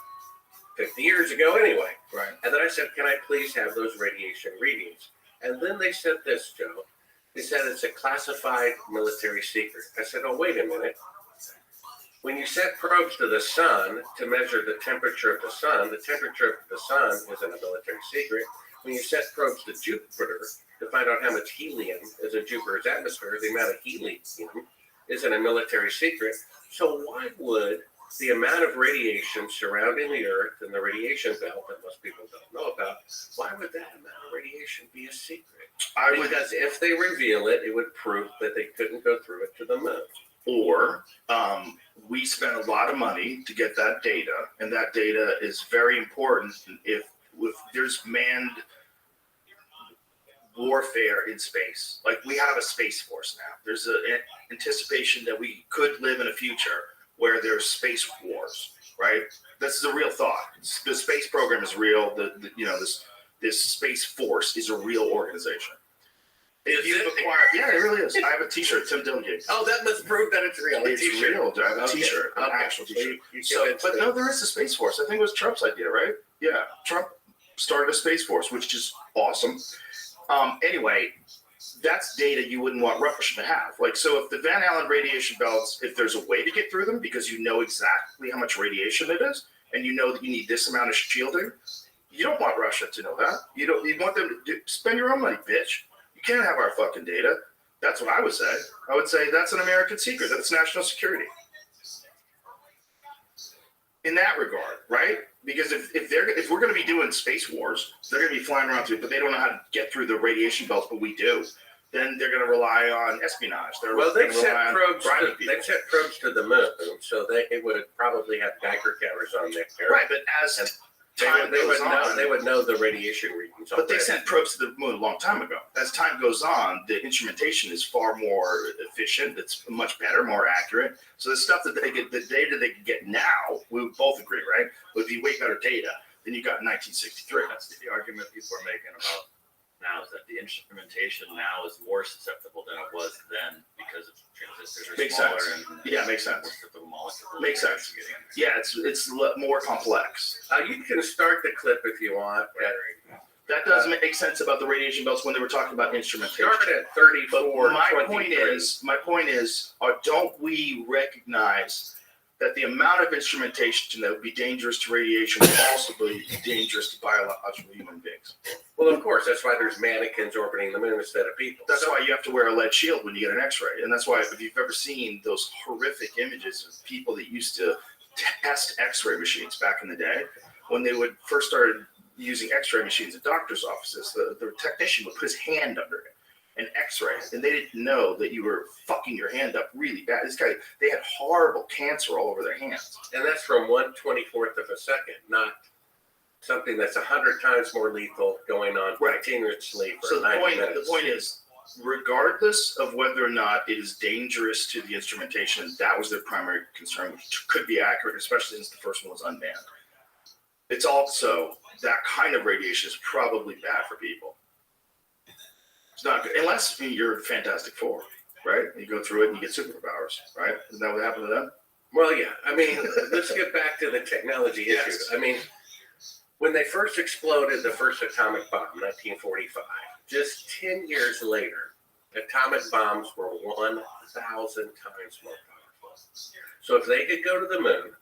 50 years ago anyway. Right. And then I said, can I please have those radiation readings? And then they said this, Joe. They said it's a classified military secret. I said, oh, wait a minute. When you set probes to the sun to measure the temperature of the sun isn't a military secret. When you set probes to Jupiter to find out how much helium is in Jupiter's atmosphere, the amount of helium isn't a military secret. So why would the amount of radiation surrounding the Earth and the radiation belt that most people don't know about, why would that amount of radiation be a secret? Because if they reveal it, it would prove that they couldn't go through it to the moon. Or we spend a lot of money to get that data, and that data is very important if there's manned warfare in space. Like, we have a space force now. There's an anticipation that we could live in a future where there's space wars, right? This is a real thought. The space program is real. This space force is a real organization. If you've acquired, yeah, it really is. I have a T-shirt, Tim Dillgate. Oh, that must prove that it's real. It's real. I have a Okay. T-shirt, an Okay. actual T-shirt. So, But no, there is a space force. I think it was Trump's idea, right? Yeah, Trump started a space force, which is awesome. Anyway, that's data you wouldn't want Russia to have. Like, so if the Van Allen radiation belts, if there's a way to get through them because you know exactly how much radiation it is, and you know that you need this amount of shielding, you don't want Russia to know that. You want them to spend your own money, bitch. You can't have our fucking data. That's what I would say. I would say that's an American secret. That's national security. In that regard, right? Because if we're going to be doing space wars, they're going to be flying around through, but they don't know how to get through the radiation belts, but we do. Then they're going to rely on espionage. they've set probes to the moon, so they would probably have Geiger counters on there. Right, but as time goes on, they would know the radiation readings. but they sent probes to the moon a long time ago. As time goes on, the instrumentation is far more efficient. It's much better, more accurate. So the stuff that they get, the data they can get now, we would both agree, right, would be way better data than you got in 1963. That's the argument people are making about now, is that the instrumentation now is more susceptible than it was then because of transistors are Makes smaller sense. and Yeah, makes sense. most of the molecules Makes are sense. getting in. Yeah, it's more complex. You can start the clip if you want. That does make sense about the radiation belts when they were talking about instrumentation. Start at 34. But my point is, don't we recognize that the amount of instrumentation that would be dangerous to radiation would also be dangerous to biological human beings? Well, of course, that's why there's mannequins orbiting the moon instead of people. That's why you have to wear a lead shield when you get an X-ray, and that's why if you've ever seen those horrific images of people that used to test X-ray machines back in the day, when they would first started using X-ray machines at doctors' offices, the technician would put his hand under it and X-ray, and they didn't know that you were fucking your hand up really bad. They had horrible cancer all over their hands. And that's from 1/24th of a second, not something that's 100 times more lethal going on continuously for So 90 minutes. the point is, regardless of whether or not it is dangerous to the instrumentation, that was their primary concern, which could be accurate, especially since the first one was unmanned. It's also that kind of radiation is probably bad for people. It's not good, unless you're Fantastic Four, right? You go through it and you get superpowers, right? Isn't that what happened to them? Well, yeah. I mean, let's get back to the technology Yes. issues. I mean, when they first exploded the first atomic bomb in 1945, just 10 years later, atomic bombs were 1,000 times more powerful. So if they could go to the moon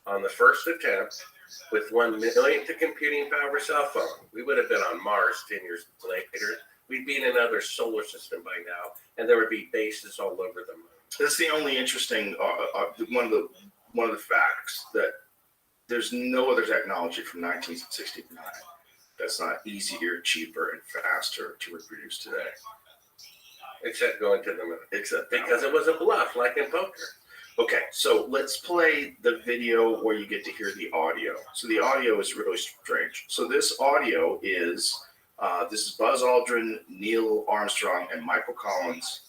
on the first attempt with 1 millionth computing power cell phone, we would have been on Mars 10 years later. We'd be in another solar system by now, and there would be bases all over the moon. That's the only interesting one of the facts, that there's no other technology from 1969 that's not easier, cheaper, and faster to reproduce today. Except going to the moon. Except Because it was a bluff, like in poker. Okay, so let's play the video where you get to hear the audio. So the audio is really strange. So this audio is This is Buzz Aldrin, Neil Armstrong, and Michael Collins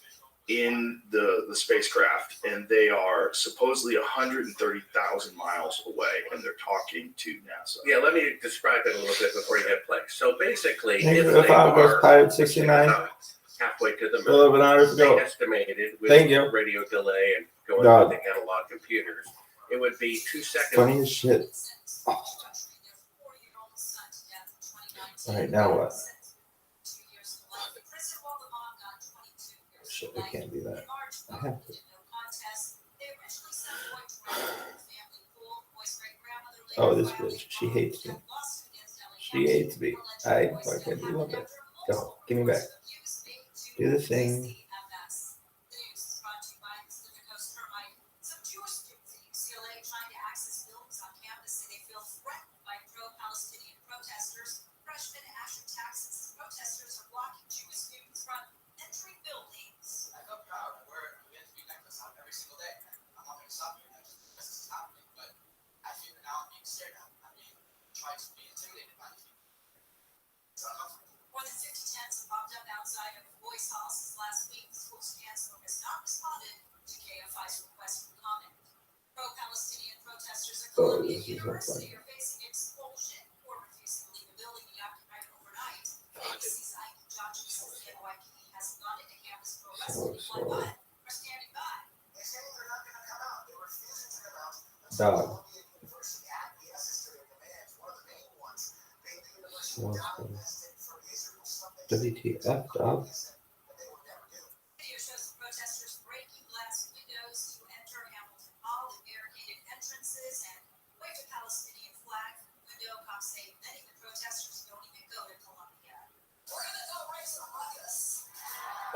in the spacecraft, and they are supposedly 130,000 miles away, and they're talking to NASA. Yeah, let me describe it a little bit before you hit play. So basically, Thank if you. they If I was are Pirate 69, halfway to the moon, 11 hours they ago. estimated with Thank you. radio delay and going God. with the analog computers, it would be 2 seconds. Funny as shit. Oh. All right, now what? Shit, I can't do that. I have to. Oh, this bitch. She hates me. She hates me. I fucking love it. Go. Give me back. Do the thing. Oh, this is so funny. So. Dog. So WTF, dog?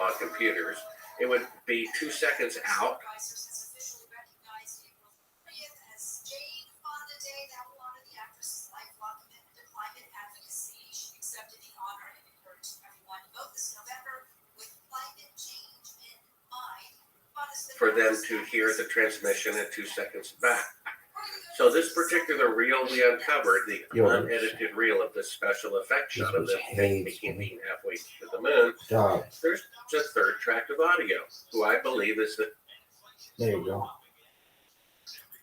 On computers, it would be 2 seconds out. For them to hear the transmission and 2 seconds back. So this particular reel we uncovered, the unedited reel of this special effect shot of them being halfway to the moon. Dog. There's a third track of audio, who I believe is the. There you go.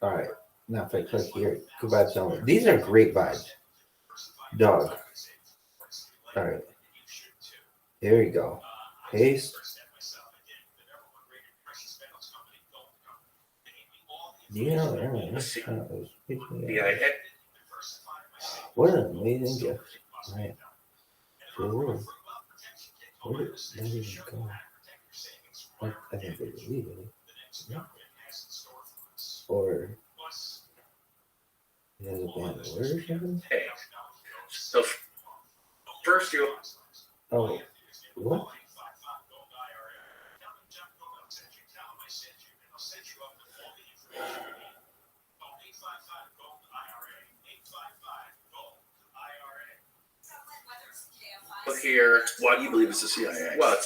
All right. Now if I click here, goodbye zone. These are great vibes. Dog. All right. There you go. Paste. Yeah, what an amazing gift. Right. Sure. Where did that even go? I think they deleted it. Yeah. Or it has a bad word or something? Hey. So first you. Oh, what? Here, Why do you believe it's the CIA? well,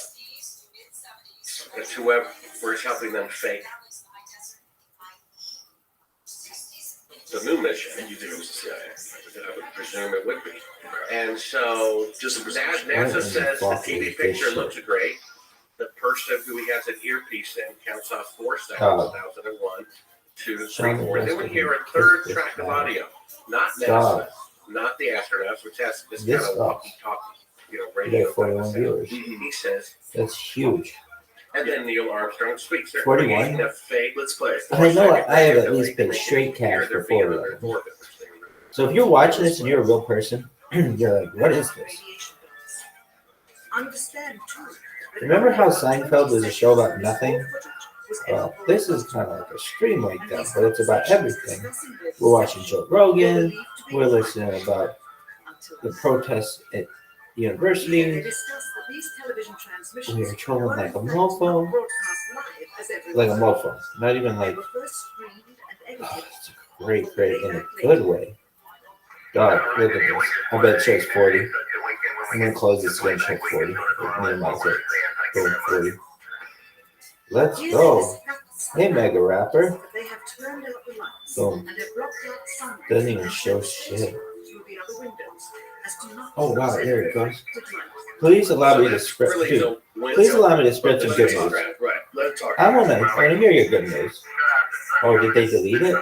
it's whoever's helping them fake the moon mission. And you think it was the CIA? I would presume it would be. And so, Just a NASA says the TV picture looks great. The person who he has an earpiece in counts off 4 seconds, 1001, 2, 3, 4. Then we hear a third track of audio. Not NASA, not the astronauts, which has this kind of walkie-talkie, radio. 41 viewers. He says, That's huge. and then Neil Armstrong speaks. They're 41? creating a fake. Let's play it. I know I have at least paid straight cash for 41. So if you're watching this and you're a real person, you're like, what is this? Remember how Seinfeld was a show about nothing? Well, this is kind of like a stream like that, but it's about everything. We're watching Joe Rogan. We're listening about the protests at university. We're trolling like a mofo. Like a mofo. Not even like... Oh, it's great, in a good way. Dog, look at this. I bet it shows 40. I'm going to close this again, check 40. Minimize it. Boom, 40. Let's go. Hey, Mega Rapper. Boom. Doesn't even show shit. Oh, wow, there it goes. Please allow me to spread. Really Dude, the wind. please allow me to spread some good news. Right. Let it talk. I want to hear your good news. Oh, did they delete it?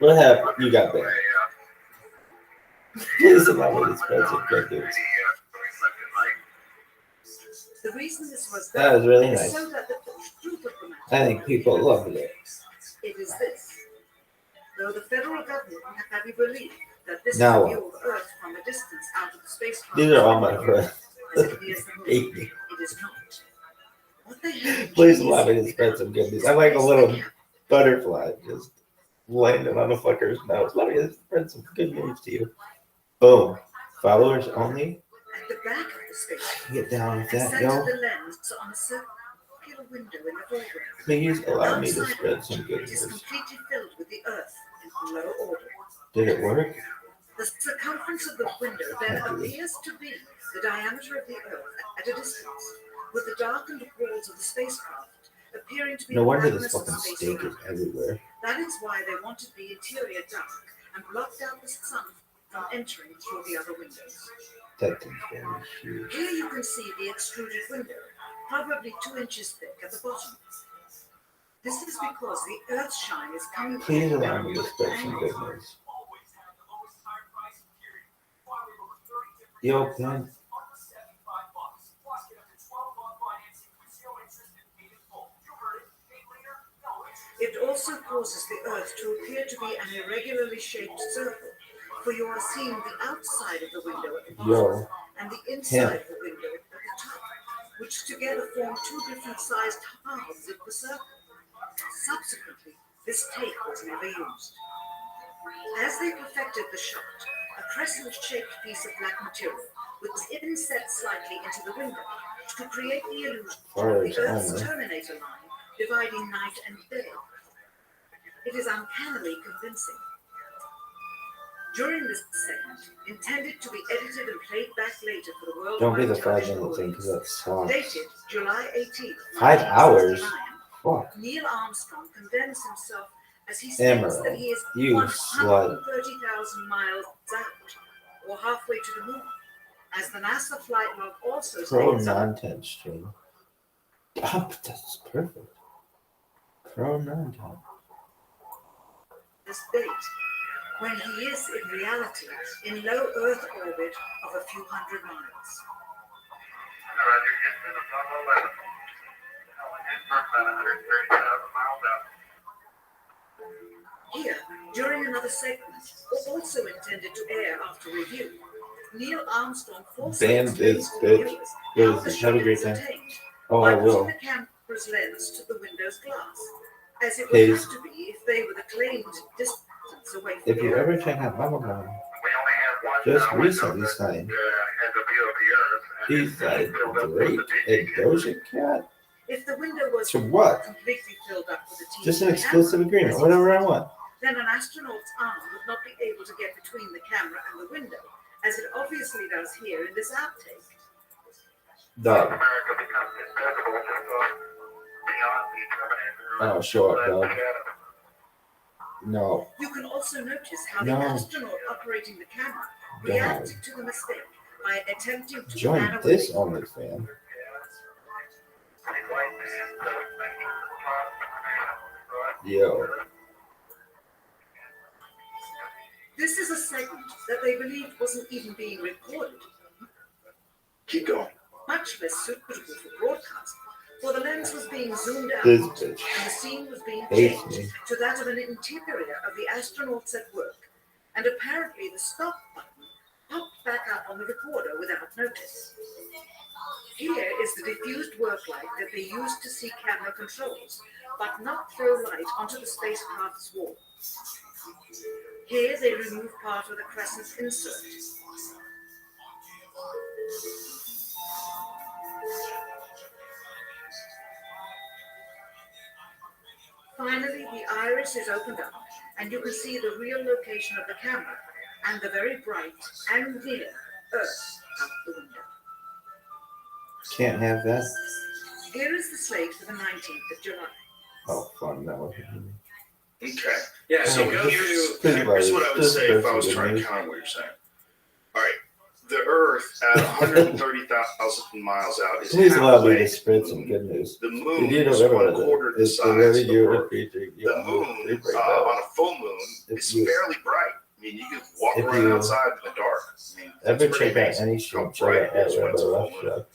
What happened? You got banned. Please allow me to spread some good news. The reason this was That was really is nice. so that the truth of the matter I think people loved it. it is this. Though the federal government have you believe that this Now view of Earth from a distance out of the spacecraft These are all my friends. as it nears the moon, Hate me. it is not. What they have Please allow me to spread some good news. I'm like a little butterfly just landing on a fucker's nose. Let me spread some good news to you. Boom. Followers only. at the back of the spacecraft Get down with and that, centered yo. the lens on a circular window in the foreground. Please allow me to Outside spread some good it is news. completely filled with the Earth in low orbit. Did it work? The circumference of the window then appears to be the diameter of the Earth at a distance, with the darkened walls of the spacecraft appearing to be No the wonder this blackness of fucking space steak is around. everywhere. That is why they wanted the interior dark and blocked out the sun from entering through the other windows. That thing's very huge. Here you can see the extruded window, probably 2 inches thick at the bottom. This is because the Earth's shine is coming Please through allow me to with spread an some angle. good news. Yo, man. It also causes the Earth to appear to be an irregularly shaped circle, for you are seeing the outside of the window at the bottom Yo. and the inside of the window at the top, which together form 2 different sized halves of the circle. Subsequently, this take was never used. As they perfected the shot, a crescent-shaped piece of black material was inset slightly into the window to create the illusion of the Earth's terminator line dividing night and day. It is uncannily convincing. During this segment, intended to be edited and played back later for the world. Don't be the 5-minute thing because that sucks. Dated July 18th. 5 hours? 1969, Fuck. Neil Armstrong condemns himself as he states that he is you 130,000 miles out, or halfway to the moon. As the NASA flight log also Pro states, non-10 stream. Oh, that's perfect. Pro non-10. this date, when he is in reality in low Earth orbit of a few hundred miles. Here, during another segment, also intended to air after review, Neil Armstrong forcibly Ban explains this to bitch. viewers What how is the this? Have a shot great is time. attained Oh, by I putting will. the camera's lens to the window's glass, as it would Please. have to be if they were the claimed distance away from If the you Earth. ever check out Mama just recently signed, he's like Drake and Doja Cat. If the window was To what? completely filled up with a TV Just an camera, exclusive agreement, whatever I want. then an astronaut's arm would not be able to get between the camera and the window, as it obviously does here in this outtake. Dog. Oh, show up, dog. No. You can also notice how No. the astronaut operating the camera God. reacted to the mistake by attempting to Join pan this away. OnlyFans. Yo. This is a segment that they believed wasn't even being recorded, Keep going. much less suitable for broadcast, for the lens was being zoomed out This and bitch the scene was being hates changed me. to that of an interior of the astronauts at work, and apparently the stop button popped back up on the recorder without notice. Here is the diffused work light that they used to see camera controls, but not throw light onto the spacecraft's wall. Here they remove part of the crescent insert. Finally, the iris is opened up, and you can see the real location of the camera and the very bright and near Earth out the window. Can't have that. Here is the slate for the 19th of July. Oh, fun. That was Okay. Yeah, So so go here's, to here's what I would Just say if I was person trying to good counter what you're saying. All right. the Earth at 130,000 miles out is Please allow me halfway to to spread the some moon. good news. The If moon you don't is remember 1/4 the it's the size really of the you Earth. creature. The moon on a full moon is fairly bright. I mean, you can walk If around you outside in the dark. I mean, ever it's pretty check out amazing any how show, check bright out it is when Rabbi it's a full moon. Rothschild.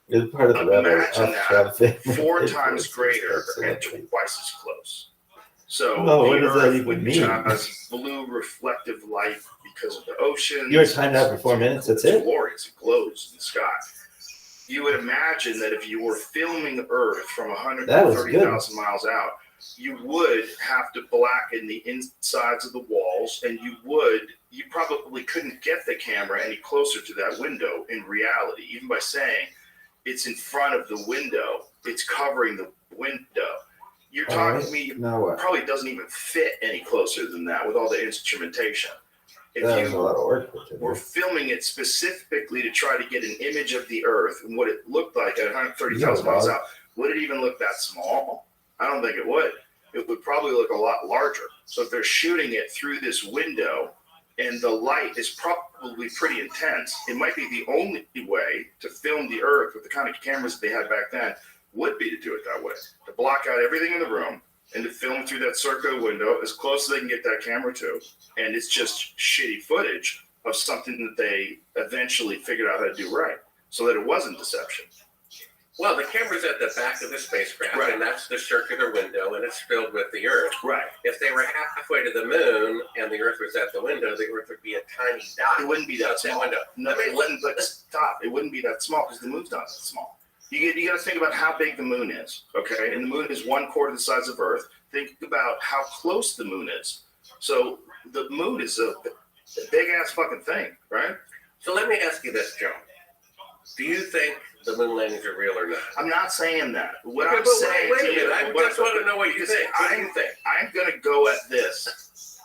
It's part of the Rabbi Imagine Rothschild that family. 4 times greater and twice as close. So No, what the does that Earth, even which mean? has blue reflective light because of the oceans. You were timed out for 4 minutes. That's it's it. glorious. It glows in the sky. You would imagine that if you were filming Earth from 130,000 miles out, you would have to blacken the insides of the walls, and you probably couldn't get the camera any closer to that window in reality, even by saying it's in front of the window, it's covering the window. You're talking to me, probably doesn't even fit any closer than that with all the instrumentation. If That was a you lot of work. were filming it specifically to try to get an image of the Earth and what it looked like at 130,000 miles out, would it even look that small? I don't think it would. It would probably look a lot larger. So if they're shooting it through this window and the light is probably pretty intense, it might be the only way to film the Earth with the kind of cameras that they had back then would be to do it that way, to block out everything in the room and to film through that circular window as close as they can get that camera to. And it's just shitty footage of something that they eventually figured out how to do right, so that it wasn't deception. Well, the camera's at the back of the spacecraft, Right. and that's the circular window, and it's filled with the Earth. Right. If they were halfway to the moon and the Earth was at the window, the Earth would be a tiny dot. It wouldn't be that small. window. No, it wouldn't. But stop. It wouldn't be that small because the moon's not that small. You got to think about how big the moon is. Okay, and the moon is 1/4 the size of Earth. Think about how close the moon is. So the moon is a big ass fucking thing, right? So let me ask you this, Joe. Do you think the moon landings are real or not? I'm not saying that. What Okay, I'm but saying wait a to you, minute. I just want to know what you because think. What do you think? I'm going to go at this.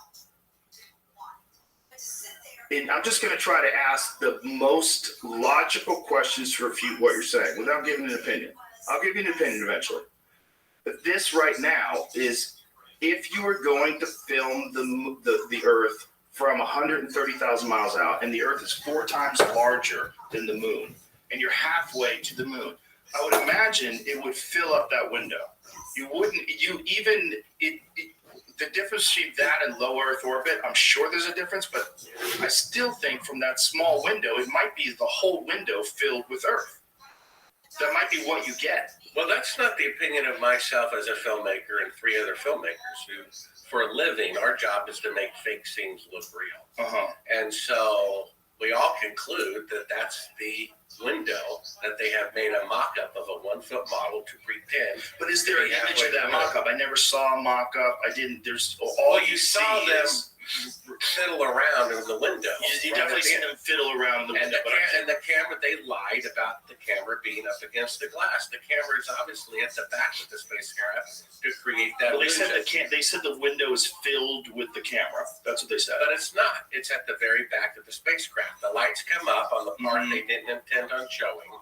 And I'm just going to try to ask the most logical questions to refute what you're saying without giving an opinion. I'll give you an opinion eventually. But this right now is, if you were going to film the Earth from 130,000 miles out, and the Earth is 4 times larger than the moon, and you're halfway to the moon, I would imagine it would fill up that window. The difference between that and low Earth orbit, I'm sure there's a difference, but I still think from that small window, it might be the whole window filled with Earth. That might be what you get. Well, that's not the opinion of myself as a filmmaker and 3 other filmmakers who, for a living, our job is to make fake scenes look real. And so we all conclude that that's the window that they have made a mock-up of a 1-foot model to pretend. But is there an image of that mock-up? I never saw a mock-up. I didn't. There's all well, you saw them fiddle around in the window. You definitely see them fiddle around in the window. And the camera, they lied about the camera being up against the glass. The camera is obviously at the back of the spacecraft to create that. Well, they said the window is filled with the camera. That's what they said. But it's not. It's at the very back of the spacecraft. The lights come up on the part they didn't intend on showing,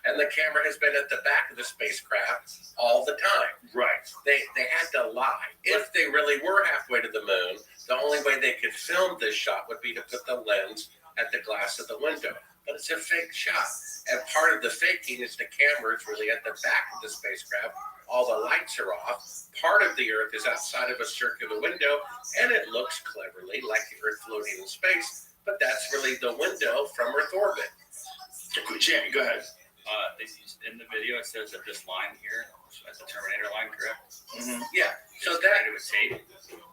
and the camera has been at the back of the spacecraft all the time. Right. They had to lie. If they really were halfway to the moon, the only way they could film this shot would be to put the lens at the glass of the window. But it's a fake shot. And part of the faking is the camera is really at the back of the spacecraft. All the lights are off. Part of the Earth is outside of a circular window, and it looks cleverly like the Earth floating in space. But that's really the window from Earth orbit. Jamie, go ahead. In the video, it says that this line here, that's the Terminator line, correct? Yeah. So that it was tape.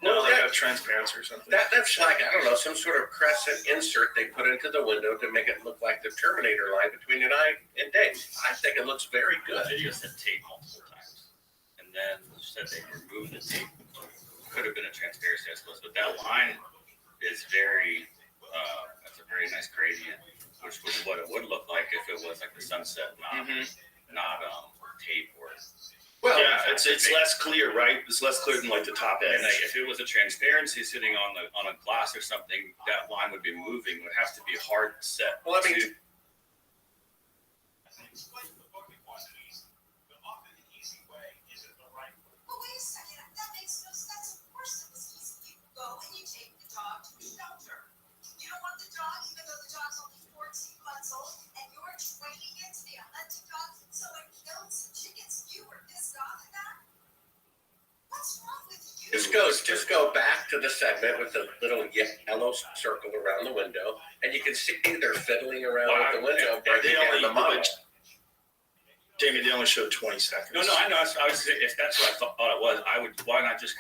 No, they have transparency or something. That's like, I don't know, some sort of crescent insert they put into the window to make it look like the Terminator line between an eye and Dave. I think it looks very good. The video said tape multiple times, and then said they removed the tape. Could have been a transparency, I suppose, but that line is very. That's a very nice gradient, which was what it would look like if it was like the sunset, not tape or. Well, yeah, it's less clear, right? It's less clear than like the top edge. And if it was a transparency sitting on a glass or something, that line would be moving. It would have to be hard set. Well, I mean. Just go back to the segment with the little yellow circle around the window, and you can see they're fiddling around with the window, breaking down the model. Jamie, they only showed 20 seconds. No, I know. I was if that's what I thought it was, why not just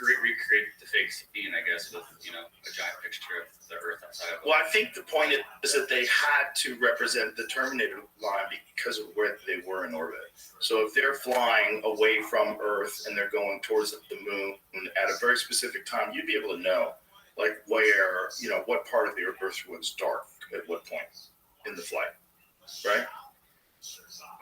recreate the fake scene, I guess, with a giant picture of the Earth outside of it. Well, I think the point is that they had to represent the Terminator line because of where they were in orbit. So if they're flying away from Earth and they're going towards the moon at a very specific time, you'd be able to know, like, where, what part of the Earth was dark at what point in the flight, right?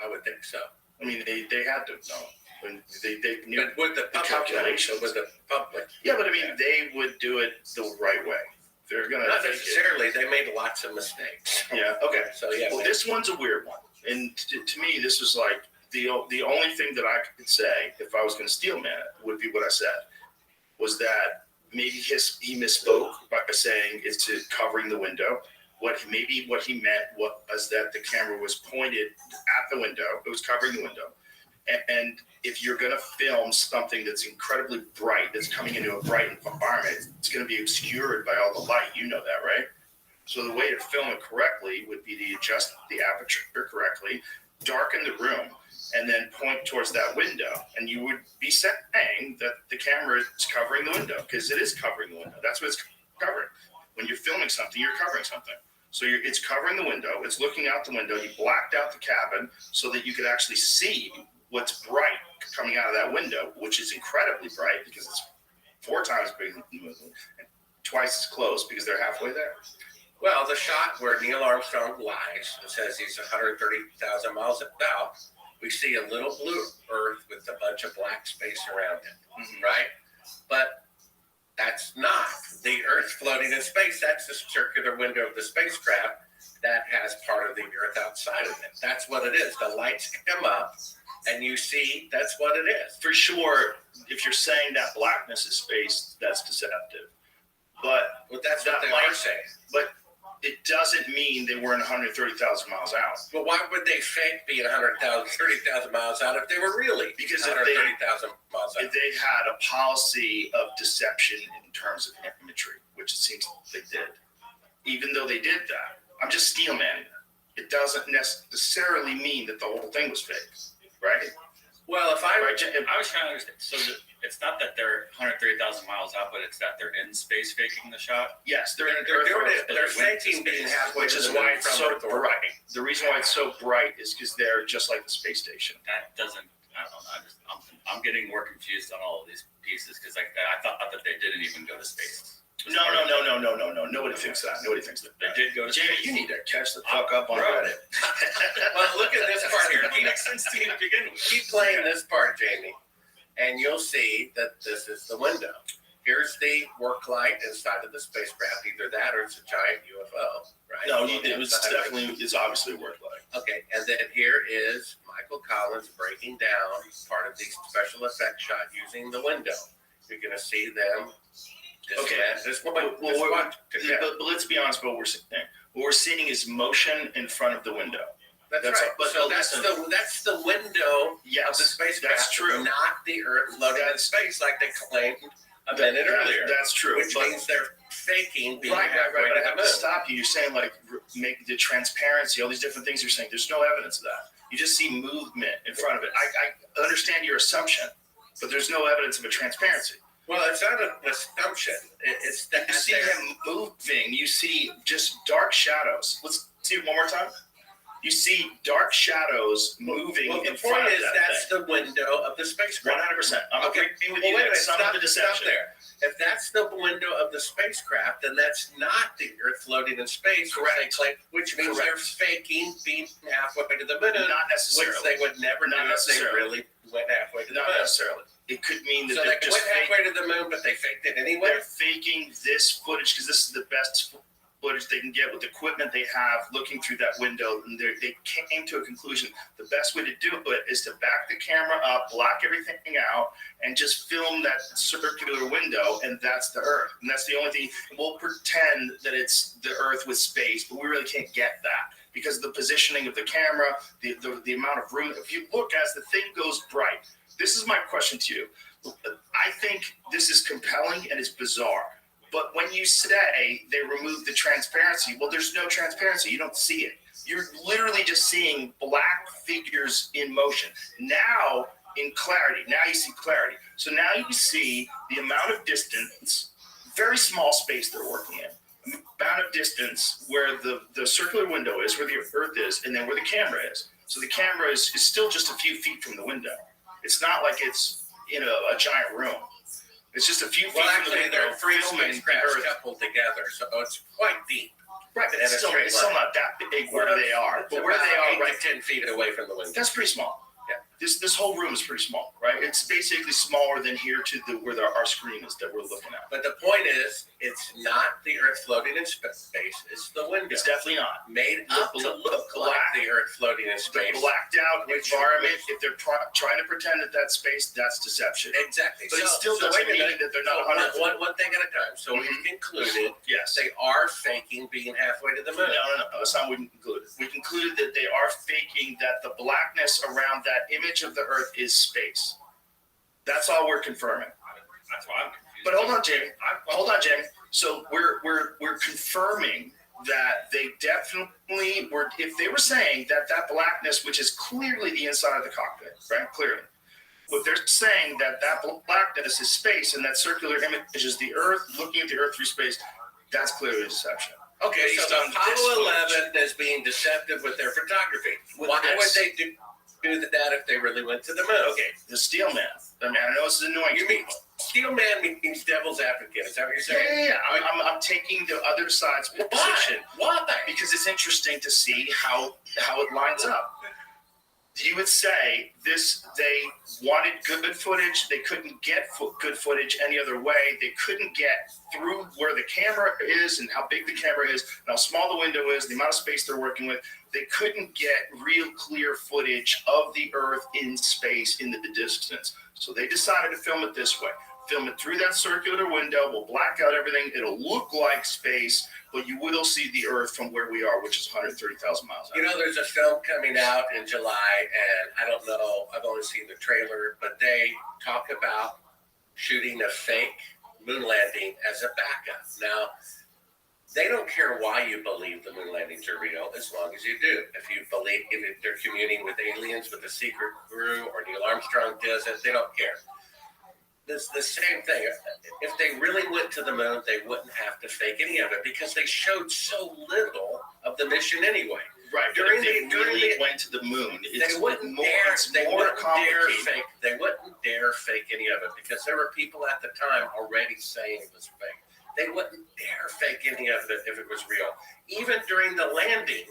I would think so. I mean, they had to know. When they knew But with the calculations. with the public. Yeah, but I mean, they would do it the right way. They're gonna Not fake it. necessarily. They made lots of mistakes. Yeah. Okay. So yeah. Well, this one's a weird one, and to me, this is like the only thing that I could say if I was going to steel man it would be what I said, was that maybe he misspoke by saying it's covering the window. What he meant was that the camera was pointed at the window. It was covering the window. And if you're going to film something that's incredibly bright, that's coming into a bright environment, it's going to be obscured by all the light. You know that, right? So the way to film it correctly would be to adjust the aperture correctly, darken the room, and then point towards that window. And you would be saying that the camera is covering the window, because it is covering the window. That's what it's covering. When you're filming something, you're covering something. So it's covering the window. It's looking out the window. You blacked out the cabin so that you could actually see what's bright coming out of that window, which is incredibly bright because it's 4 times bigger than the moon and twice as close because they're halfway there. Well, the shot where Neil Armstrong lies and says he's 130,000 miles out, we see a little blue Earth with a bunch of black space around it, right? But that's not the Earth floating in space. That's the circular window of the spacecraft that has part of the Earth outside of it. That's what it is. The lights come up, and you see that's what it is. For sure, if you're saying that blackness is space, that's deceptive. But that's what they are saying. But it doesn't mean they weren't 130,000 miles out. But why would they fake being 30,000 miles out if they were really because 130,000 miles out? If they had a policy of deception in terms of imagery, which it seems they did. Even though they did that, I'm just steel manning it. It doesn't necessarily mean that the whole thing was fake, right? Well, if I was trying to understand. So it's not that they're 130,000 miles out, but it's that they're in space faking the shot. Yes, they're doing it. They're faking being halfway, which is why it's so bright. The reason why it's so bright is because they're just like the space station. That doesn't. I don't know. I'm getting more confused on all of these pieces because I thought that they didn't even go to space. No. Nobody thinks that. Nobody thinks that. They did go to Jamie, space. you need to catch the fuck up on Reddit. Well, look at this part here. It makes sense to you to begin with. Keep playing this part, Jamie, and you'll see that this is the window. Here's the work light inside of the spacecraft. Either that or it's a giant UFO, right? No, it's obviously a work light. Okay, and then here is Michael Collins breaking down part of the special effect shot using the window. You're going to see them. But let's be honest about what we're seeing. What we're seeing is motion in front of the window. That's right. But so that's the window of the spacecraft. That's true. Not the Earth floating in space like they claimed a minute earlier. That's true. Which means they're faking being halfway But I to have the to moon. stop you. You're saying like make the transparency, all these different things you're saying. There's no evidence of that. You just see movement in front of it. I understand your assumption, but there's no evidence of a transparency. Well, it's not an assumption. It's that you see him moving. You see just dark shadows. Let's see it one more time. You see dark shadows moving in front of that. The point is that's the window of the spacecraft. 100%. I'm agreeing with you. Wait a minute. Some of the deception. Stop there. If that's the window of the spacecraft, then that's not the Earth floating in space. Correct. Which means they're faking being halfway to the moon. Not necessarily. Which they would never do if they really went halfway to the moon. Not necessarily. It could mean that so they're they just went halfway to the moon, but they faked it anyway. They're faking this footage because this is the best footage they can get with the equipment they have looking through that window. And they came to a conclusion. The best way to do it is to back the camera up, block everything out, and just film that circular window, and that's the Earth. And that's the only thing. We'll pretend that it's the Earth with space, but we really can't get that because of the positioning of the camera, the amount of room. If you look as the thing goes bright, this is my question to you. I think this is compelling and it's bizarre. But when you say they removed the transparency, well, there's no transparency. You don't see it. You're literally just seeing black figures in motion. Now in clarity. Now you see clarity. So now you see the amount of distance, very small space they're working in, amount of distance where the circular window is, where the earth is, and then where the camera is. So the camera is still just a few feet from the window. It's not like it's in a giant room. It's just a few feet Well, from the actually, window. there are three filming the spacecrafts Earth. coupled together, so it's quite deep. Right, but And it's a straight still line. not that big where they are. It's But where they about are, 8 right, to 10 feet away from the window. that's pretty small. Yeah. This whole room is pretty small, right? It's basically smaller than here to where our screen is that we're looking at. But the point is, it's not the Earth floating in space; it's the window. It's definitely not. Made up to look like the Earth floating in The space. blacked out Which- environment, if they're trying to pretend that that's space, that's deception. Exactly. But it still doesn't mean that they're not 100%. One thing at a time. So we've concluded Yes. they are faking being halfway to the moon. No. That's not what we concluded. We concluded that they are faking that the blackness around that image of the Earth is space. That's all we're confirming. That's why I'm confused. But hold on, Jamie. So we're confirming that they definitely were. If they were saying that blackness, which is clearly the inside of the cockpit, right? Clearly, what they're saying that blackness is space, and that circular image is the Earth looking at the Earth through space. That's clearly a deception. Okay, Based so on Apollo this 11 is being deceptive with their photography. With Why this. would they do that if they really went to the moon? Okay, the steel man. I mean, I know this is annoying. You mean steel man means devil's advocate? Is that what you're saying? Yeah. I'm taking the other side's position. Why? Because it's interesting to see how it lines up. You would say they wanted good footage. They couldn't get good footage any other way. They couldn't get through where the camera is and how big the camera is and how small the window is, the amount of space they're working with. They couldn't get real clear footage of the Earth in space in the distance. So they decided to film it this way. Film it through that circular window. We'll black out everything. It'll look like space, but you will see the Earth from where we are, which is 130,000 miles out. You know, there's a film coming out in July, and I don't know, I've only seen the trailer, but they talk about shooting a fake moon landing as a backup. Now, they don't care why you believe the moon landings are real, as long as you do. If you believe if they're communing with aliens, with a secret crew, or Neil Armstrong does it, they don't care. It's the same thing. If they really went to the moon, they wouldn't have to fake any of it because they showed so little of the mission anyway. Right, but if they really went to the moon, it's They wouldn't more, dare. it's They more wouldn't dare complicated. fake. They wouldn't dare fake any of it because there were people at the time already saying it was fake. They wouldn't dare fake any of it if it was real. Even during the landing,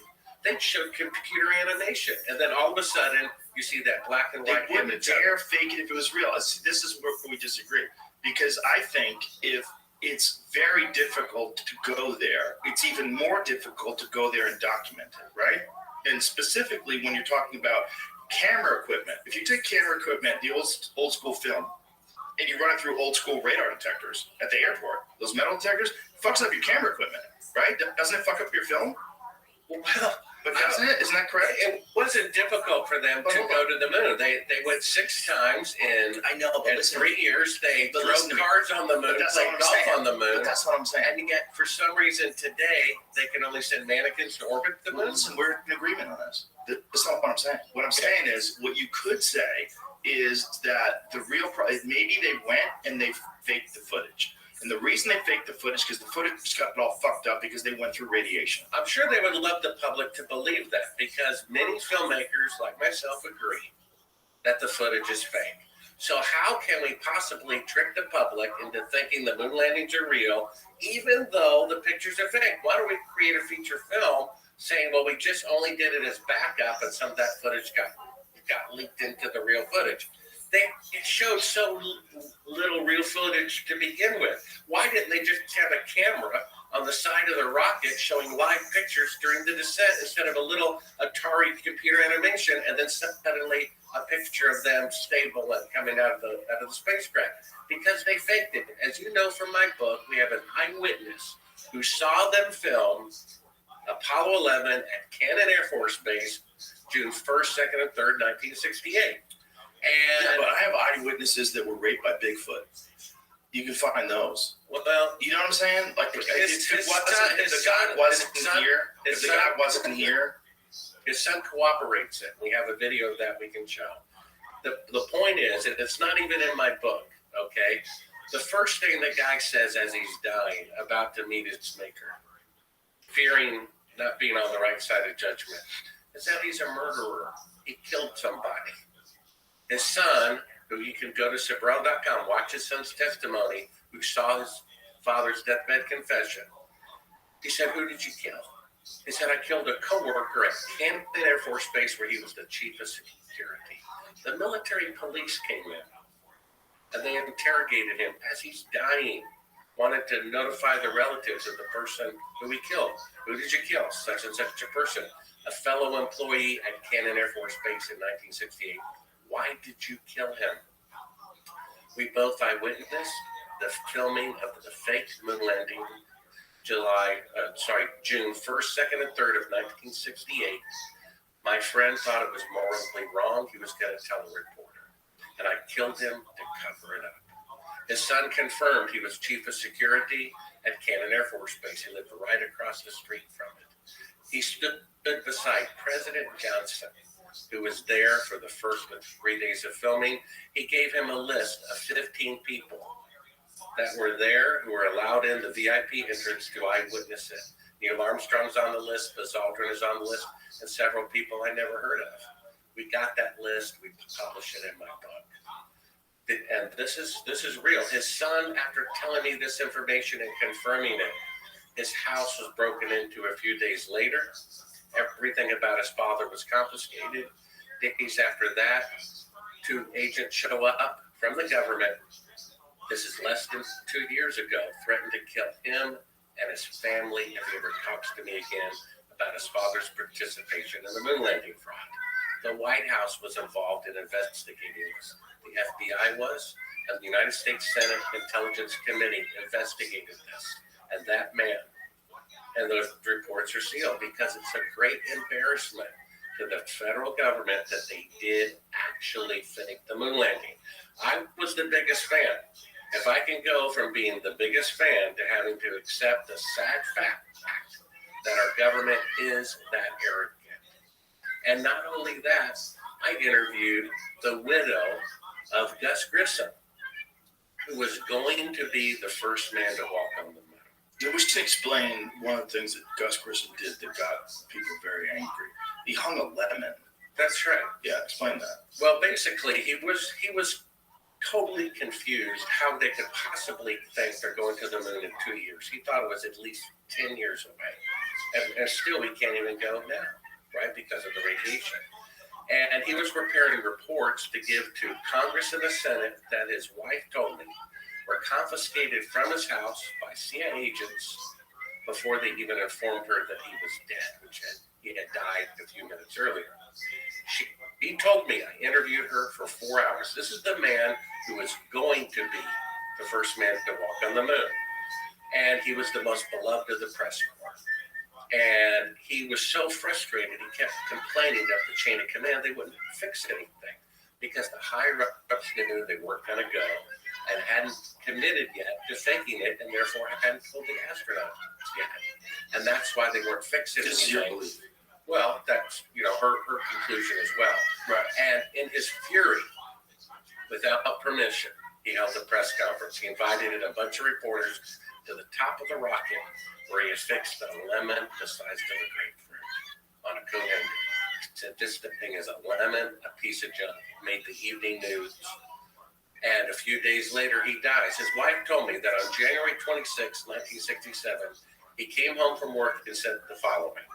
they showed computer animation, and then all of a sudden, you see that black and They white wouldn't image. dare fake it if it was real. This is where we disagree. Because I think if it's very difficult to go there, it's even more difficult to go there and document it, right? And specifically when you're talking about camera equipment. If you take camera equipment, the old school film, and you run it through old school radar detectors at the airport, those metal detectors, fucks up your camera equipment, right? Doesn't it fuck up your film? Well, But doesn't it? Isn't that correct? it wasn't difficult for them to go to the moon. They went 6 times in I know, but 3 years. They But drove listen to me. cars on the moon, But that's played what I'm golf saying. on the moon. But that's what I'm saying. And yet, for some reason, today, they can only send mannequins to orbit the moon. Listen, we're in agreement on this. That's not what I'm saying. What I'm saying is, what you could say is that the real maybe they went and they faked the footage. And the reason they faked the footage because the footage got all fucked up because they went through radiation. I'm sure they would love the public to believe that because many filmmakers like myself agree that the footage is fake. So how can we possibly trick the public into thinking the moon landings are real, even though the pictures are fake? Why don't we create a feature film saying, well, we just only did it as backup and some of that footage got leaked into the real footage? It showed so little real footage to begin with. Why didn't they just have a camera on the side of the rocket showing live pictures during the descent instead of a little Atari computer animation and then suddenly a picture of them stable and coming out of the spacecraft? Because they faked it. As you know from my book, we have an eyewitness who saw them film Apollo 11 at Cannon Air Force Base, June 1st, 2nd, and 3rd, 1968. Yeah, And but I have eyewitnesses that were raped by Bigfoot. You can find those. well, You know what I'm saying? Like, if his the guy wasn't here, his son cooperates it. We have a video of that we can show. The point is, it's not even in my book, okay? The first thing the guy says as he's dying, about to meet his maker, fearing not being on the right side of judgment, is that he's a murderer. He killed somebody. His son, who you can go to Sabrell.com, watch his son's testimony, who saw his father's deathbed confession. He said, "Who did you kill?" He said, "I killed a coworker at Camden Air Force Base where he was the chief of security." The military police came in and they interrogated him as he's dying, wanted to notify the relatives of the person who he killed. "Who did you kill?" "Such and such a person, a fellow employee at Camden Air Force Base in 1968. "Why did you kill him?" We both eyewitnessed the filming of the fake moon landing June 1st, 2nd, and 3rd of 1968. My friend thought it was morally wrong. He was going to tell a reporter, and I killed him to cover it up. His son confirmed he was chief of security at Camden Air Force Base. He lived right across the street from it. He stood beside President Johnson, who was there for the first 3 days of filming. He gave him a list of 15 people that were there who were allowed in the VIP entrance to eyewitness it. Neil Armstrong's on the list, Buzz Aldrin is on the list, and several people I never heard of. We got that list. We published it in my book. And this is real. His son, after telling me this information and confirming it, his house was broken into a few days later. Everything about his father was confiscated. Days after that, 2 agents show up from the government. This is less than 2 years ago, threatened to kill him and his family if he ever talks to me again about his father's participation in the moon landing fraud. The White House was involved in investigating this. The FBI was, and the United States Senate Intelligence Committee investigated this. And that man, and those reports are sealed because it's a great embarrassment to the federal government that they did actually fake the moon landing. I was the biggest fan. If I can go from being the biggest fan to having to accept the sad fact that our government is that arrogant. And not only that, I interviewed the widow of Gus Grissom, who was going to be the first man to walk on the moon. I wish to explain one of the things that Gus Grissom did that got people very angry. He hung a lemon. That's right. Yeah, explain that. Well, basically, he was totally confused how they could possibly think they're going to the moon in 2 years. He thought it was at least 10 years away. And still, we can't even go now, right, because of the radiation. And he was preparing reports to give to Congress and the Senate that his wife told me were confiscated from his house by CIA agents before they even informed her that he was dead, he had died a few minutes earlier. He told me, I interviewed her for 4 hours. This is the man who was going to be the first man to walk on the moon. And he was the most beloved of the press corps. And he was so frustrated, he kept complaining up the chain of command they wouldn't fix anything because the higher-ups knew they weren't going to go and hadn't committed yet to faking it, and therefore hadn't told the astronauts yet. And that's why they weren't fixing anything. Well, that's her conclusion as well. Right. And in his fury, without permission, he held a press conference. He invited a bunch of reporters to the top of the rocket where he affixed a lemon the size of a grapefruit on a coon hanger. He said, "This thing is a lemon, a piece of junk." Made the evening news. And a few days later, he dies. His wife told me that on January 26, 1967, he came home from work and said the following: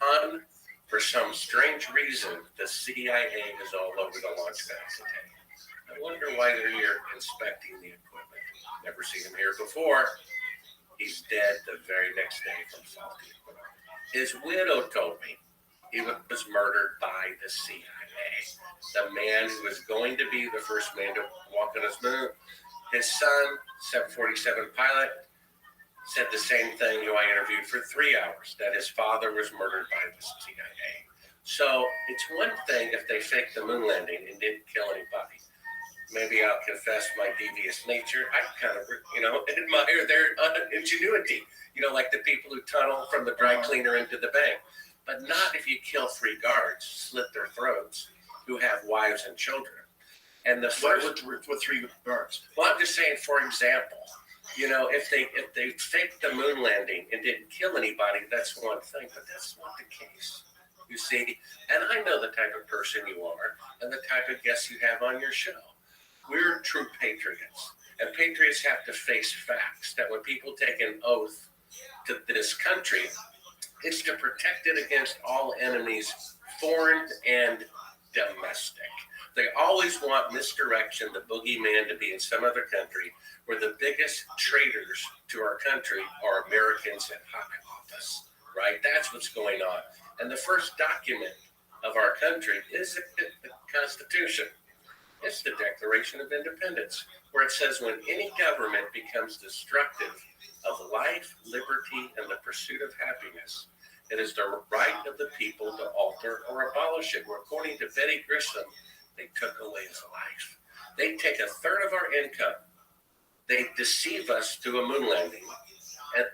"Hon, for some strange reason, the CIA is all over the launch pad today. I wonder why they're here inspecting the equipment. Never seen him here before." He's dead the very next day from faulty equipment. His widow told me he was murdered by the CIA. The man who was going to be the first man to walk on his moon. His son, 747 pilot, said the same thing, who I interviewed for 3 hours, that his father was murdered by the CIA. So it's one thing if they faked the moon landing and didn't kill anybody. Maybe I'll confess my devious nature. I kind of, admire their ingenuity. Like the people who tunnel from the dry cleaner into the bank. But not if you kill 3 guards, slit their throats, who have wives and children. And the first, What 3 guards? well, I'm just saying, for example, if they faked the moon landing and didn't kill anybody, that's one thing, but that's not the case. You see, and I know the type of person you are and the type of guests you have on your show. We're true patriots, and patriots have to face facts that when people take an oath to this country, it's to protect it against all enemies, foreign and domestic. They always want misdirection, the boogeyman, to be in some other country where the biggest traitors to our country are Americans in high office, right? That's what's going on. And the first document of our country is the Constitution. It's the Declaration of Independence, where it says when any government becomes destructive of life, liberty, and the pursuit of happiness, it is the right of the people to alter or abolish it. Where according to Betty Grissom, they took away his life. They take a third of our income. They deceive us to a moon landing.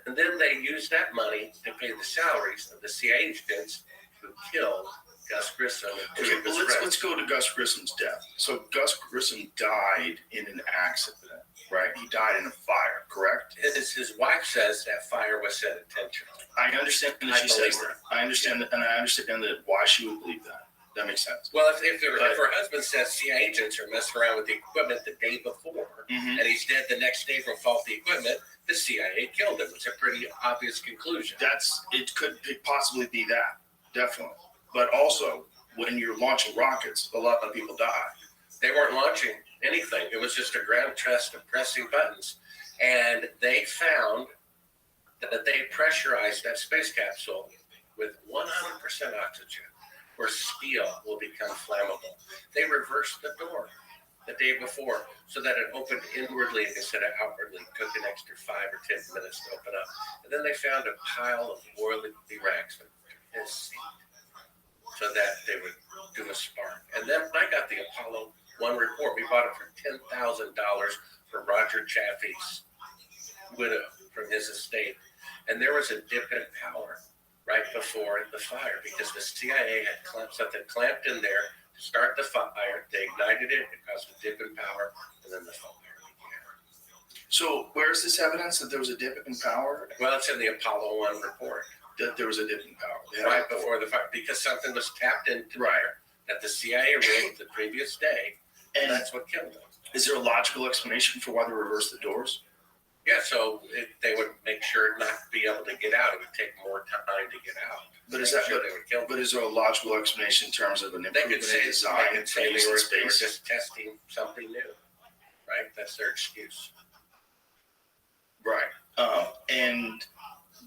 And then they use that money to pay the salaries of the CIA agents who killed Gus Grissom. Okay, but let's go to Gus Grissom's death. So Gus Grissom died in an accident, right? He died in a fire, correct? His wife says that fire was set intentionally. I understand that she says that. I understand that, and I understand that why she would believe that. That makes sense. Well, if her husband says CIA agents are messing around with the equipment the day before, and he's dead the next day from faulty equipment, the CIA killed him. It's a pretty obvious conclusion. It could possibly be that, definitely. But also, when you're launching rockets, a lot of people die. They weren't launching anything. It was just a ground test of pressing buttons. And they found that they pressurized that space capsule with 100% oxygen, where steel will become flammable. They reversed the door the day before so that it opened inwardly instead of outwardly. It took an extra 5 or 10 minutes to open up. And then they found a pile of oily rags from his seat so that they would do a spark. And then I got the Apollo 1 report. We bought it for $10,000 for Roger Chaffee's widow from his estate. And there was a dip in power right before the fire because the CIA had something clamped in there to start the fire. They ignited it. It caused a dip in power, and then the fire began. So where's this evidence that there was a dip in power? Well, it's in the Apollo 1 report. That there was a dip in power. Right before the fire, because something was tapped into fire that the CIA rigged the previous day, and that's what killed them. Is there a logical explanation for why they reversed the doors? Yeah, so they would make sure not to be able to get out. It would take more time to get out. But is there a logical explanation in terms of an improvement in design and they space? were just testing something new, right? That's their excuse. Right. And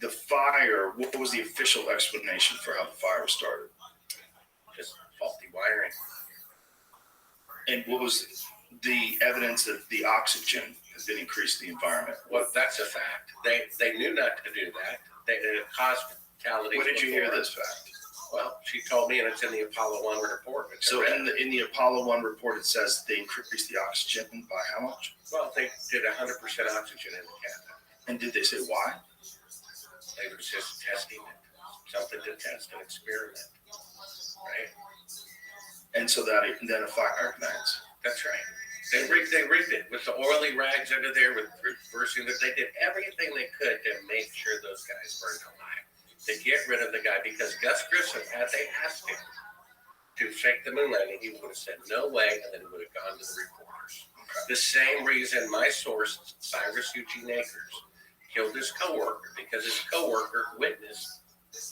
the fire, what was the official explanation for how the fire started? Just faulty wiring. And what was the evidence that the oxygen has been increased in the environment? Well, that's a fact. They knew not to do that. It caused fatalities. Where did you hear this fact? Well, she told me, and it's in the Apollo 1 report. So in the Apollo 1 report, it says they increased the oxygen by how much? Well, they did 100% oxygen in the cabin. And did they say why? They were just testing it, something to test and experiment, right? And so then a fire ignites. That's right. They rigged it with the oily rags under there, with reversing it. They did everything they could to make sure those guys burned alive, to get rid of the guy, because Gus Grissom, had they asked him to fake the moon landing, he would have said no way, and then he would have gone to the reporters. The same reason my source, Cyrus Eugene Akers, killed his coworker, because his coworker witnessed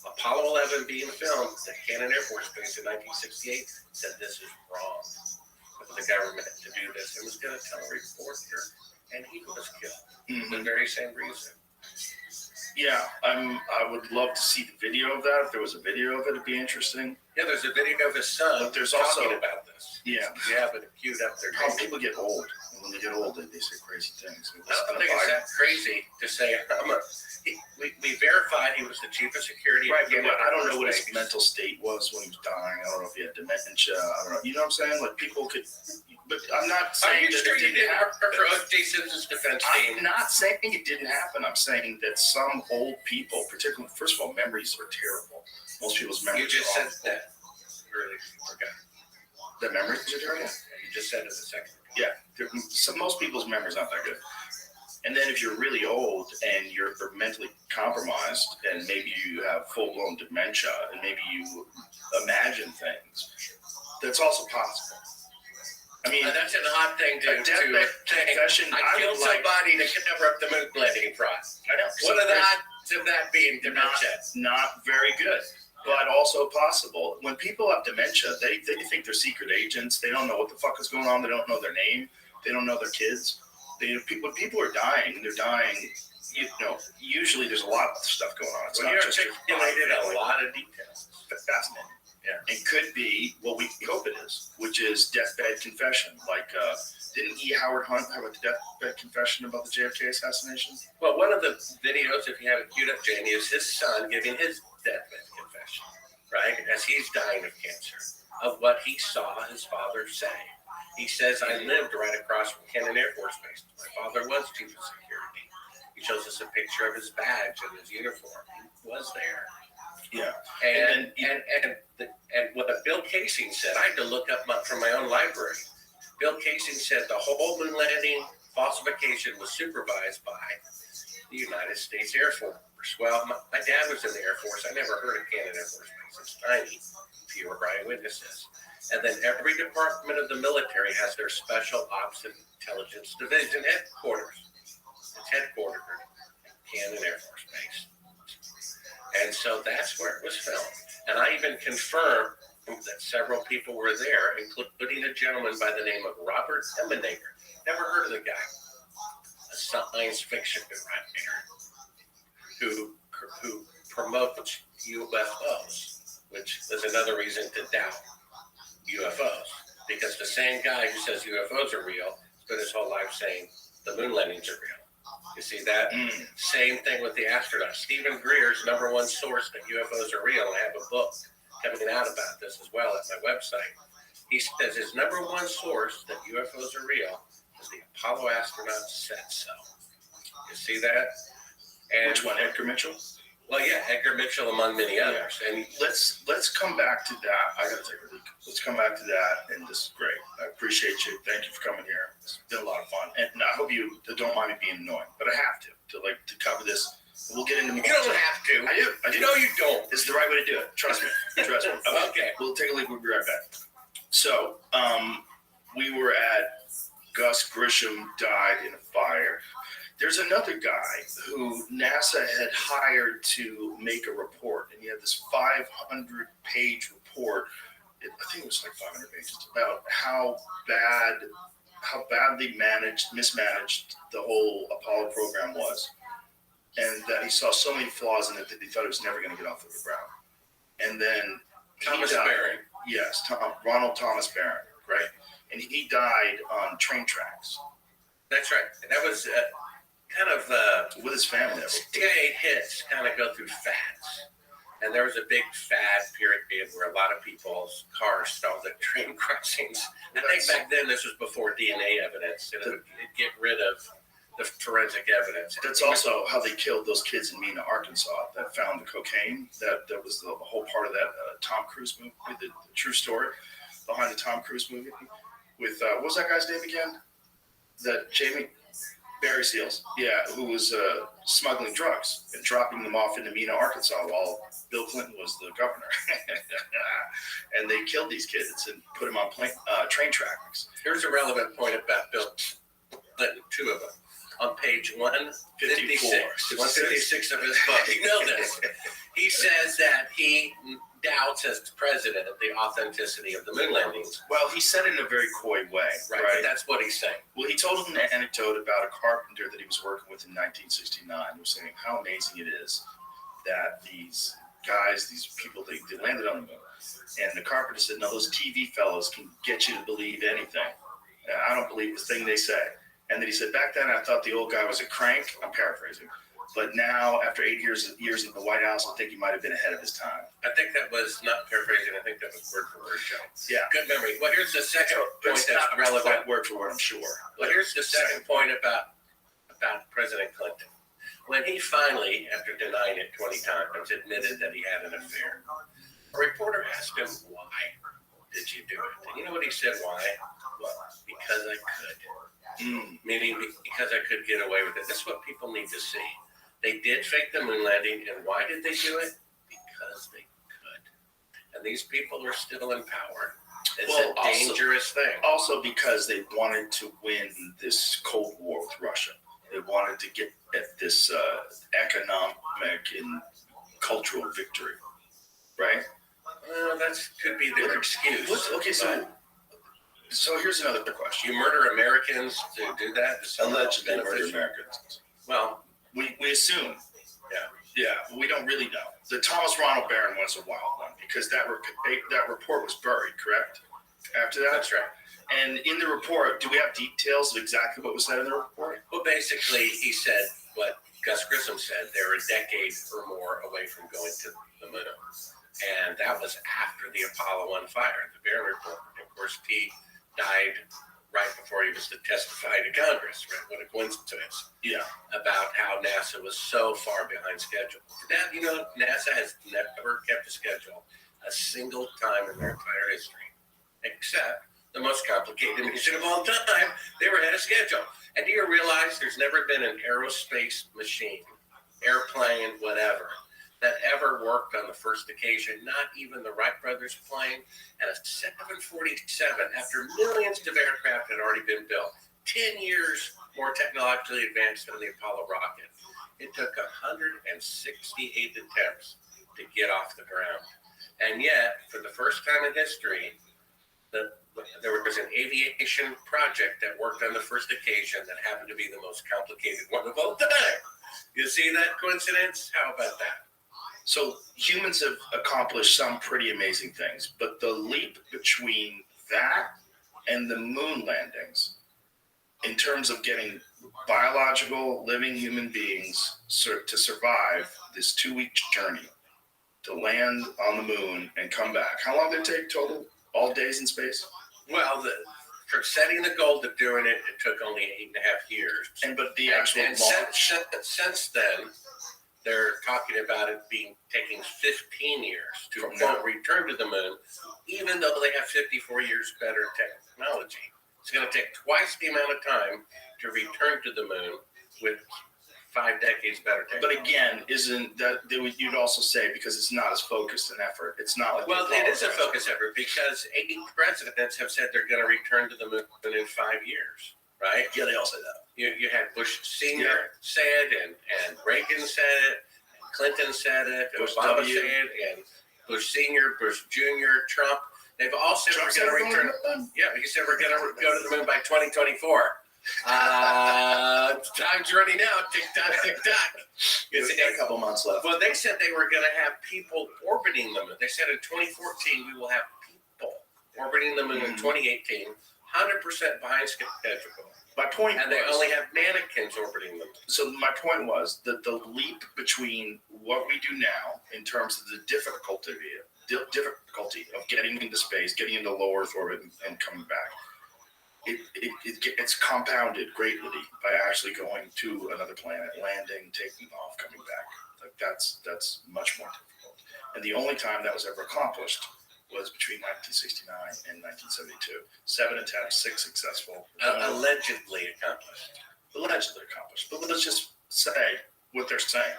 Apollo 11 being filmed at Cannon Air Force Base in 1968, said this is wrong for the government to do this, and was going to tell a reporter, and he was killed. The very same reason. Yeah, I would love to see the video of that. If there was a video of it, it'd be interesting. Yeah, there's a video of his son. But there's talking also about this. Yeah, but it queued up there. How people get old. When they get old, they say crazy things. I don't think it's that crazy to say we verified he was the chief of security. Right, but I don't know what his mental state was when he was dying. I don't know if he had dementia. I don't know. You know what I'm saying? Like people could, but I'm not Are saying you that sure it you didn't didn't happen. for O.J. Simpson's defense team? I'm not saying it didn't happen. I'm saying that some old people, particularly, first of all, memories are terrible. Most people's You memories just are said that. Really forgot. The memories are terrible. You just said it a second. Yeah, most people's memories aren't that good. And then if you're really old and you're mentally compromised and maybe you have full-blown dementia and maybe you imagine things, that's also possible. I mean, That's an odd thing a to deathbed confession, I killed would like, somebody to cover up the moon landing fraud. I know, What are the odds of that being dementia? not very good, but also possible. When people have dementia, they think they're secret agents. They don't know what the fuck is going on. They don't know their name. They don't know their kids. When people are dying, they're dying. You know, usually there's a lot of stuff going on. It's Well, not you just articulated a lot of details. fascinating. Yeah. It could be what we hope it is, which is deathbed confession. Like, didn't E. Howard Hunt have a deathbed confession about the JFK assassination? Well, one of the videos, if you have it queued up, Jamie, is his son giving his deathbed confession, right? As he's dying of cancer, of what he saw his father say. He says, I lived right across from Cannon Air Force Base. My father was chief of security. He shows us a picture of his badge and his uniform. He was there. Yeah. And what Bill Casing said, I had to look up from my own library. Bill Casing said the whole moon landing falsification was supervised by the United States Air Force. Well, my dad was in the Air Force. I never heard of Cannon Air Force Base. It's tiny, fewer eyewitnesses. And then every department of the military has their Special Ops and Intelligence Division headquarters. It's headquartered at Cannon Air Force Base. And so that's where it was filmed. And I even confirmed that several people were there, including a gentleman by the name of Robert Emenager. Never heard of the guy. A science fiction writer who promotes UFOs, which is another reason to doubt UFOs. Because the same guy who says UFOs are real spent his whole life saying the moon landings are real. You see that? Same thing with the astronauts. Stephen Greer's number one source that UFOs are real. I have a book coming out about this as well at my website. He says his number one source that UFOs are real is the Apollo astronauts said so. You see that? And Which one, Edgar Mitchell? Well, yeah, Edgar Mitchell among many others. And Let's come back to that. I gotta take a leak. Let's come back to that, and this is great. I appreciate you. Thank you for coming here. It's been a lot of fun, and I hope you don't mind me being annoying, but I have to cover this. We'll get into more. you don't have to. I do. No, you don't. This is the right way to do it. Trust me. Trust me. Okay. We'll take a leak. We'll be right back. So, we were at Gus Grisham died in a fire. There's another guy who NASA had hired to make a report, and he had this 500-page report. I think it was like 500 pages about how badly mismanaged the whole Apollo program was, and that he saw so many flaws in it that he thought it was never going to get off the ground. And then Thomas Barron. Yes, Ronald Thomas Barron, right? And he died on train tracks. That's right. And that was kind of with his family. CIA hits kind of go through fads. And there was a big fad period where a lot of people's cars stalled at train crossings. I think back then this was before DNA evidence, and it'd get rid of the forensic evidence. That's also how they killed those kids in Mena, Arkansas, that found the cocaine. That was the whole part of that Tom Cruise movie, the true story behind the Tom Cruise movie. With what was that guy's name again? That Jamie Barry Seals, yeah, who was smuggling drugs and dropping them off into Mena, Arkansas, while Bill Clinton was the governor. And they killed these kids and put them on train tracks. Here's a relevant point about Bill Clinton, two of them. On page 156 of his book, you know this. He says that he doubts as president of the authenticity of the moon landings. Well, he said it in a very coy way, right? But that's what he's saying. Well, he told an anecdote about a carpenter that he was working with in 1969. He was saying how amazing it is that these guys, these people, they landed on the moon. And the carpenter said, no, those TV fellows can get you to believe anything. I don't believe the thing they say. And then he said, back then I thought the old guy was a crank. I'm paraphrasing. But now, after 8 years in the White House, I think he might have been ahead of his time. I think that was not paraphrasing. I think that was word for word, Joe. Yeah. Good memory. Well, here's the second But point it's that's not relevant. word for word, I'm sure. Well, here's the second point about President Clinton. When he finally, after denying it 20 times, admitted that he had an affair, a reporter asked him, why did you do it? And you know what he said, why? Well, because I could. Meaning because I could get away with it. That's what people need to see. They did fake the moon landing, and why did they do it? Because they could. And these people are still in power. It's a dangerous thing. Also because they wanted to win this Cold War with Russia. They wanted to get at this economic and cultural victory, right? Well, that could be their excuse. Okay, so here's another question. You murder Americans to do that? Allegedly murder Americans. Well, we assume. Yeah. Yeah, we don't really know. The Thomas Ronald Barron was a wild one because that report was buried, correct? After that? That's right. And in the report, do we have details of exactly what was said in the report? Well, basically, he said what Gus Grissom said. They were a decade or more away from going to the moon. And that was after the Apollo 1 fire, the Barron report. Of course, T died right before he was to testify to Congress. Right? What a coincidence. Yeah. About how NASA was so far behind schedule. That, you know, NASA has never kept a schedule a single time in their entire history, except the most complicated mission of all time. They were ahead of schedule. And do you realize there's never been an aerospace machine, airplane, whatever, that ever worked on the first occasion, not even the Wright brothers plane, and a 747 after millions of aircraft had already been built, 10 years more technologically advanced than the Apollo rocket. It took 168 attempts to get off the ground. And yet, for the first time in history, there was an aviation project that worked on the first occasion that happened to be the most complicated one of all time. You see that coincidence? How about that? So humans have accomplished some pretty amazing things, but the leap between that and the moon landings, in terms of getting biological living human beings to survive this 2-week journey, to land on the moon and come back, how long did it take total? All days in space? Well, for setting the goal to doing it, it took only 8.5 years. But the actual launch. Since then, they're talking about it taking 15 years to return to the moon, even though they have 54 years better technology. It's going to take twice the amount of time to return to the moon with 5 decades better technology. But again, isn't that you'd also say because it's not as focused an effort? It's not like it is a focus effort because 8 presidents have said they're going to return to the moon in 5 years, right? Yeah, they all say that. You had Bush Sr. said, and Reagan said it, and Clinton said it, and Obama said it, and Bush Sr., Bush Jr., Trump. They've all said we're going to return. Yeah, he said we're going to go to the moon by 2024. Time's running out. Tick tock, tick tock. We got a couple months left. Well, they said they were going to have people orbiting the moon. They said in 2014 we will have people orbiting the moon in 2018, 100% behind schedule. My point and they only have mannequins orbiting them. So my point was that the leap between what we do now in terms of the difficulty of getting into space, getting into low Earth orbit and coming back, it's compounded greatly by actually going to another planet, landing, taking off, coming back. Like that's much more difficult. And the only time that was ever accomplished was between 1969 and 1972. 7 attempts, 6 successful. Allegedly accomplished. But let's just say what they're saying.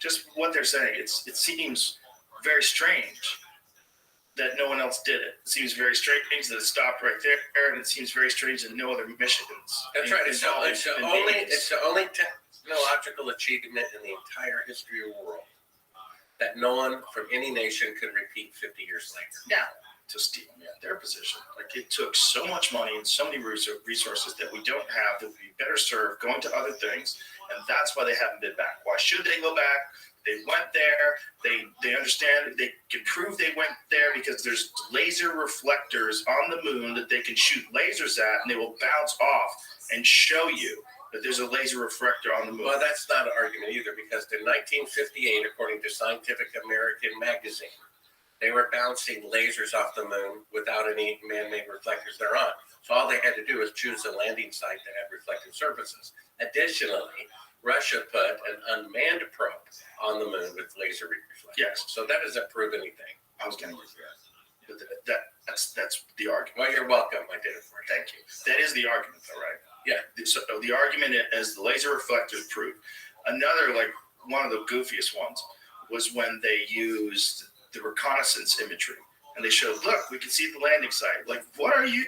Just what they're saying. It seems very strange that no one else did it. It seems very strange that it stopped right there, and it seems very strange that no other missions. That's right. It's the only technological achievement in the entire history of the world that no one from any nation could repeat 50 years later. Now, to steel man their position. Like it took so much money and so many resources that we don't have that would be better served going to other things, and that's why they haven't been back. Why should they go back? They went there. They understand. They can prove they went there because there's laser reflectors on the moon that they can shoot lasers at, and they will bounce off and show you that there's a laser reflector on the moon. Well, that's not an argument either, because in 1958, according to Scientific American magazine, they were bouncing lasers off the moon without any man-made reflectors thereon. So all they had to do was choose a landing site that had reflective surfaces. Additionally, Russia put an unmanned probe on the moon with laser reflectors. Yes. So that doesn't prove anything. I was going to use that. But that's the argument. Well, you're welcome. I did it for you. Thank you. That is the argument, though, right? Yeah. So the argument is the laser reflectors prove. Another, like one of the goofiest ones, was when they used the reconnaissance imagery. And they showed, look, we can see the landing site. Like, what are you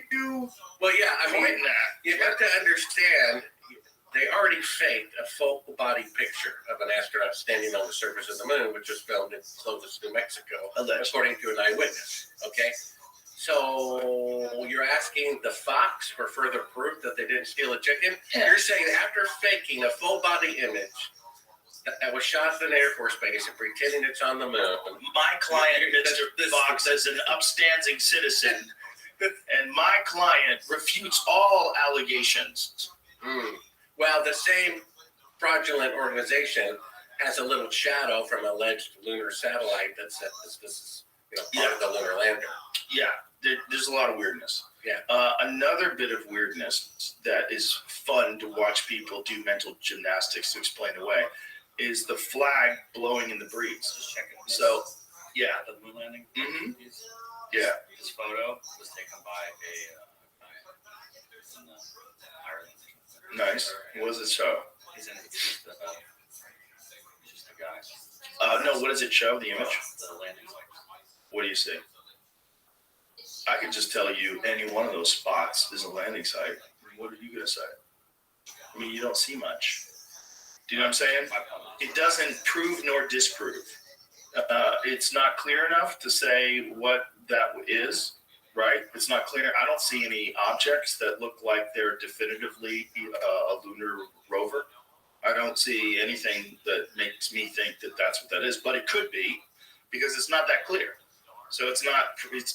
Well, yeah, I mean, pointing at? you have to understand, they already faked a full body picture of an astronaut standing on the surface of the moon, which was filmed in Clovis, New Mexico, according to an eyewitness. Okay, so you're asking the Fox for further proof that they didn't steal a chicken? Yeah. You're saying after faking a full body image that was shot in an Air Force base and pretending it's on the moon. My client, Mr. Fox, is an upstanding citizen, and my client refutes all allegations. Well, the same fraudulent organization has a little shadow from alleged lunar satellite that said this is part of the lunar lander. Yeah, there's a lot of weirdness. Yeah. Another bit of weirdness that is fun to watch people do mental gymnastics to explain away is the flag blowing in the breeze. Just checking. So, yeah. The moon landing. Mm-hmm. Piece. Yeah. This photo was taken by a guy in Ireland. Nice. What does it show? He's just a guy. No, what does it show, the image? The landing site. What do you see? I can just tell you any one of those spots is a landing site. What are you going to say? I mean, you don't see much. Do you know what I'm saying? It doesn't prove nor disprove. It's not clear enough to say what that is, right? It's not clear. I don't see any objects that look like they're definitively a lunar rover. I don't see anything that makes me think that that's what that is, but it could be because it's not that clear. So it's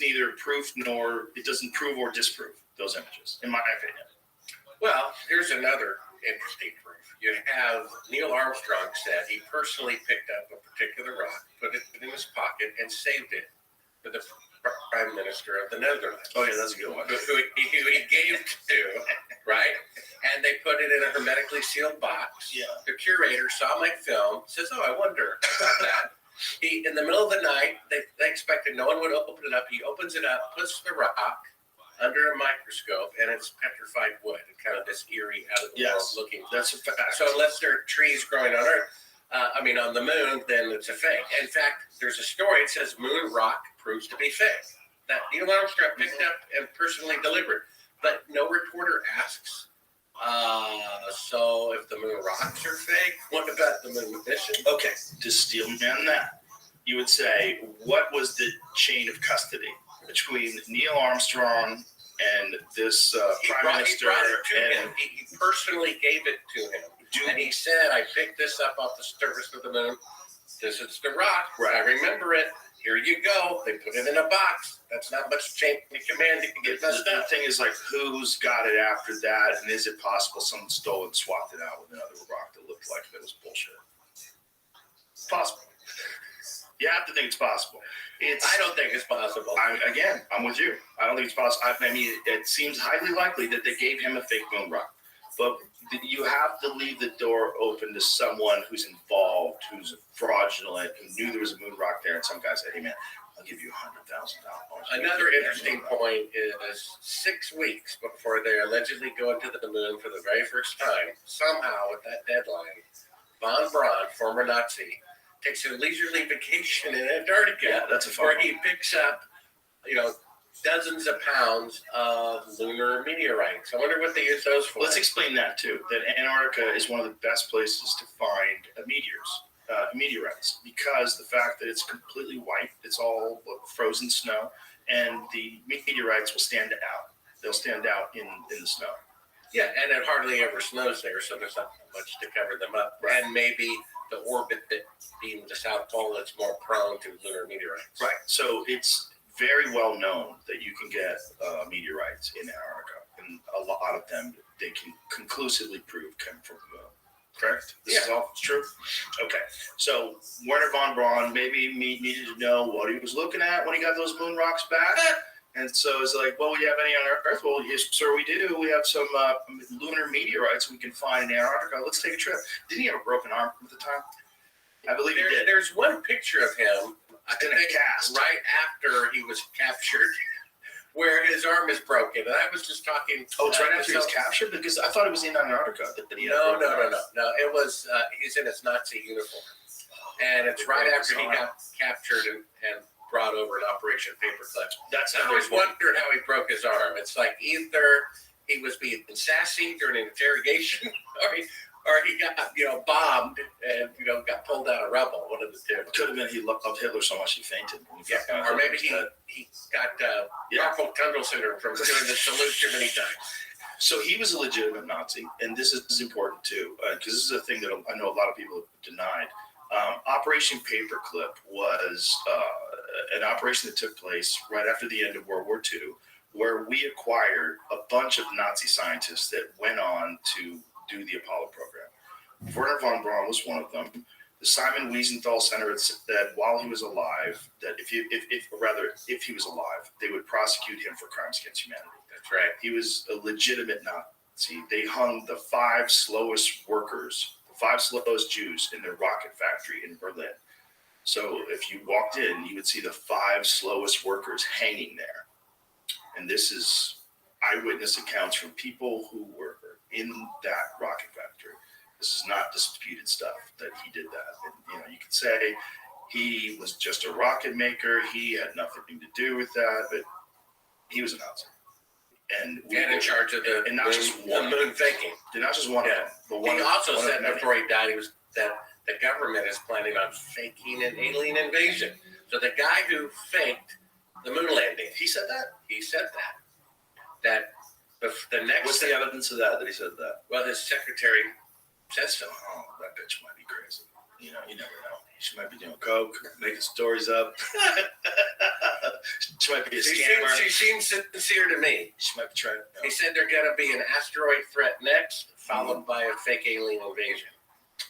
neither proof nor, it doesn't prove or disprove those images, in my opinion. Well, here's another interesting proof. You have Neil Armstrong said he personally picked up a particular rock, put it in his pocket, and saved it for the Prime Minister of the Netherlands. Oh, yeah, that's a good one. Who he gave to, right? And they put it in a hermetically sealed box. Yeah. The curator saw my film, says, oh, I wonder about that. He, in the middle of the night, they expected no one would open it up. He opens it up, puts the rock under a microscope, and it's petrified wood, and kind of this eerie, out of the world looking. That's a fact. So unless there are trees growing on Earth, on the moon, then it's a fake. In fact, there's a story that says moon rock proves to be fake. That Neil Armstrong picked up and personally delivered, but no reporter asks. So if the moon rocks are fake, what about the moon mission? Okay, to steel man that, you would say, what was the chain of custody between Neil Armstrong and this Prime Minister? He personally gave it to him. And he said, I picked this up off the surface of the moon. This is the rock. Right. I remember it. Here you go. They put it in a box. That's not much chain of command. You can get messed The up. thing is, like, who's got it after that, and is it possible someone stole and swapped it out with another rock that looked like it was bullshit? It's possible. You have to think it's possible. I don't think it's possible. I'm with you. I don't think it's possible. I mean, it seems highly likely that they gave him a fake moon rock. But you have to leave the door open to someone who's involved, who's fraudulent, who knew there was a moon rock there, and some guy said, hey, man, I'll give you $100,000. Another interesting point is 6 weeks before they allegedly go into the moon for the very first time, somehow at that deadline, von Braun, former Nazi, takes a leisurely vacation in Antarctica. Yeah, that's a fun where one. he picks up, dozens of pounds of lunar meteorites. I wonder what they use those for. Let's explain that too. That Antarctica is one of the best places to find meteorites, because the fact that it's completely white, it's all frozen snow, and the meteorites will stand out. They'll stand out in the snow. Yeah, and it hardly ever snows there, so there's not much to cover them up. Right. And maybe the orbit that being the South Pole, it's more prone to lunar meteorites. Right. So it's very well known that you can get meteorites in Antarctica, and a lot of them they can conclusively prove come from the moon. Correct? This is all true? Okay. So Werner von Braun maybe needed to know what he was looking at when he got those moon rocks back. And so it's like, well, we have any on Earth? Well, yes, sir, we do. We have some lunar meteorites we can find in Antarctica. Let's take a trip. Didn't he have a broken arm at the time? I believe he did. There's one picture of him, I In a think, cast. right after he was captured, where his arm is broken. And I was just talking. Oh, it's right after he was captured? Because I thought it was in Antarctica. No. It was, he's in his Nazi uniform. And it's right after he got captured and brought over an Operation Paperclip. I always wondered how he broke his arm. It's like either he was being sassy during an interrogation, or he got bombed and got pulled out of rubble. One of the two. It could have been he loved Hitler so much he fainted. Yeah, or maybe he got carpal tunnel syndrome from doing the salute too many times. So he was a legitimate Nazi, and this is important too, because this is a thing that I know a lot of people have denied. Operation Paperclip was an operation that took place right after the end of World War II, where we acquired a bunch of Nazi scientists that went on to do the Apollo program. Werner von Braun was one of them. The Simon Wiesenthal Center had said that while he was alive, that if he was alive, they would prosecute him for crimes against humanity. That's right. He was a legitimate Nazi. They hung the 5 slowest workers, the 5 slowest Jews in their rocket factory in Berlin. So if you walked in, you would see the 5 slowest workers hanging there. And this is eyewitness accounts from people who were in that rocket factory. This is not disputed stuff that he did that. And, you could say he was just a rocket maker. He had nothing to do with that, but he was a Nazi. And in charge of the moon thinking. Not just one of them. But he also said before he died, that the government is planning on faking an alien invasion. So the guy who faked the moon landing, he said that? He said that. The next. What's the evidence of that he said that? Well, his secretary said so. Oh, that bitch might be crazy. You never know. She might be doing coke, making stories up. She might be a scammer. She seems sincere to me. She might be trying. He said there's going to be an asteroid threat next, followed by a fake alien invasion.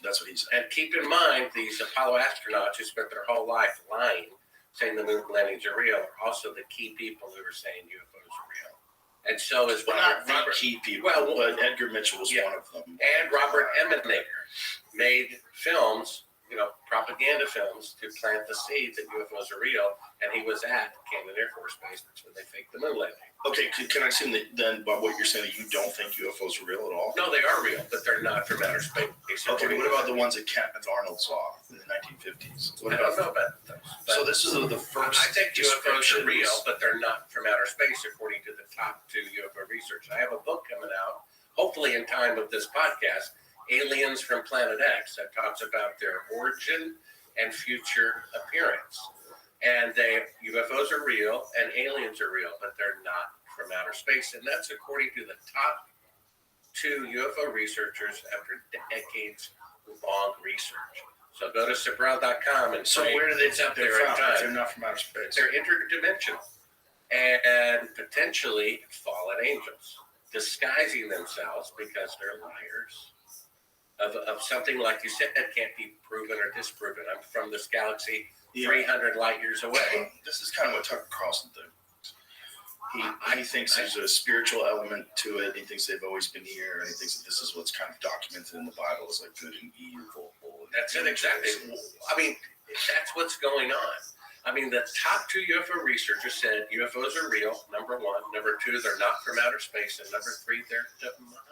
That's what he said. And keep in mind, these Apollo astronauts who spent their whole life lying, saying the moon landings are real, are also the key people who are saying UFOs are real. And so is not key people, but Edgar Mitchell was one of them. And Robert Emmenmaker made films, propaganda films to plant the seed that UFOs are real. And he was at Camden Air Force Base. That's when they faked the moon landing. Okay, can I assume that then by what you're saying that you don't think UFOs are real at all? No, they are real, but they're not from outer space. Okay, what about the ones that Kenneth Arnold saw in the 1950s? I don't know about those. So this is the first. I think UFOs are real, but they're not from outer space, according to the top 2 UFO researchers. I have a book coming out, hopefully in time with this podcast, Aliens from Planet X, that talks about their origin and future appearance. And UFOs are real and aliens are real, but they're not from outer space. And that's according to the top 2 UFO researchers after decades-long research. So go to Sabral.com and so where do they think they're from? They're not from outer space. They're interdimensional and potentially fallen angels, disguising themselves because they're liars of something, like you said, can't be proven or disproven. I'm from this galaxy 300 light years away. This is kind of what Tucker Carlson thinks. He thinks there's a spiritual element to it. He thinks they've always been here. And he thinks that this is what's kind of documented in the Bible as like good and evil. That's it, exactly. I mean, that's what's going on. I mean, the top 2 UFO researchers said UFOs are real, number 1. Number 2, they're not from outer space. And number 3, they're demonic.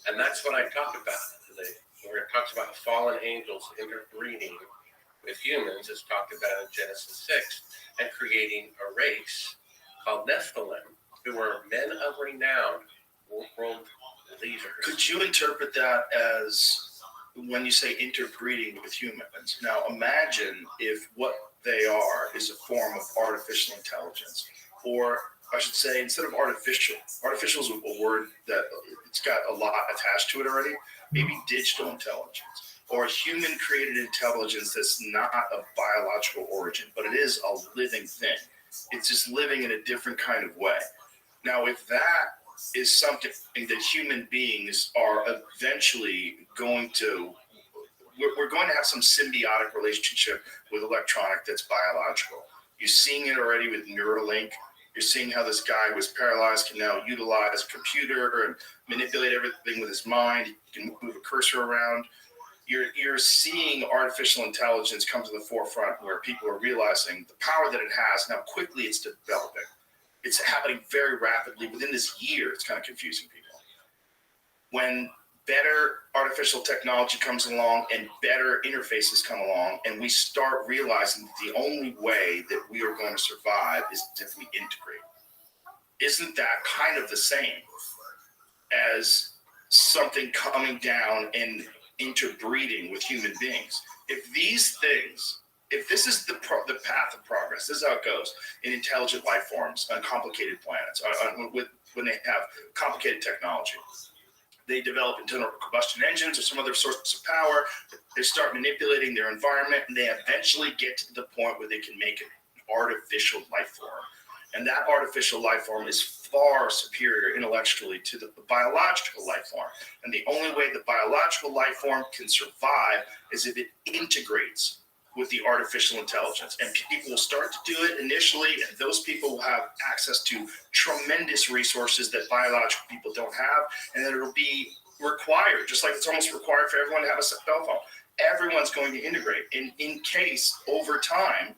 And that's what I talk about. Where it talks about fallen angels interbreeding with humans, is talked about in Genesis 6, and creating a race called Nephilim, who were men of renown, world leaders. Could you interpret that as when you say interbreeding with humans. Now imagine if what they are is a form of artificial intelligence, or I should say, instead of artificial is a word that it's got a lot attached to it already, maybe digital intelligence, or human created intelligence that's not of biological origin, but it is a living thing. It's just living in a different kind of way. Now, if that is something that human beings are eventually going to, we're going to have some symbiotic relationship with electronic that's biological. You're seeing it already with Neuralink. You're seeing how this guy who was paralyzed can now utilize a computer and manipulate everything with his mind. He can move a cursor around. You're seeing artificial intelligence come to the forefront where people are realizing the power that it has and how quickly it's developing. It's happening very rapidly. Within this year, it's kind of confusing people. When better artificial technology comes along and better interfaces come along, and we start realizing that the only way that we are going to survive is if we integrate. Isn't that kind of the same as something coming down and interbreeding with human beings? If these things, if this is the path of progress, this is how it goes in intelligent life forms on complicated planets, when they have complicated technology. They develop internal combustion engines or some other source of power. They start manipulating their environment, and they eventually get to the point where they can make an artificial life form. And that artificial life form is far superior intellectually to the biological life form. And the only way the biological life form can survive is if it integrates with the artificial intelligence. And people will start to do it initially, and those people will have access to tremendous resources that biological people don't have, and then it'll be required, just like it's almost required for everyone to have a cell phone. Everyone's going to integrate. And in case, over time,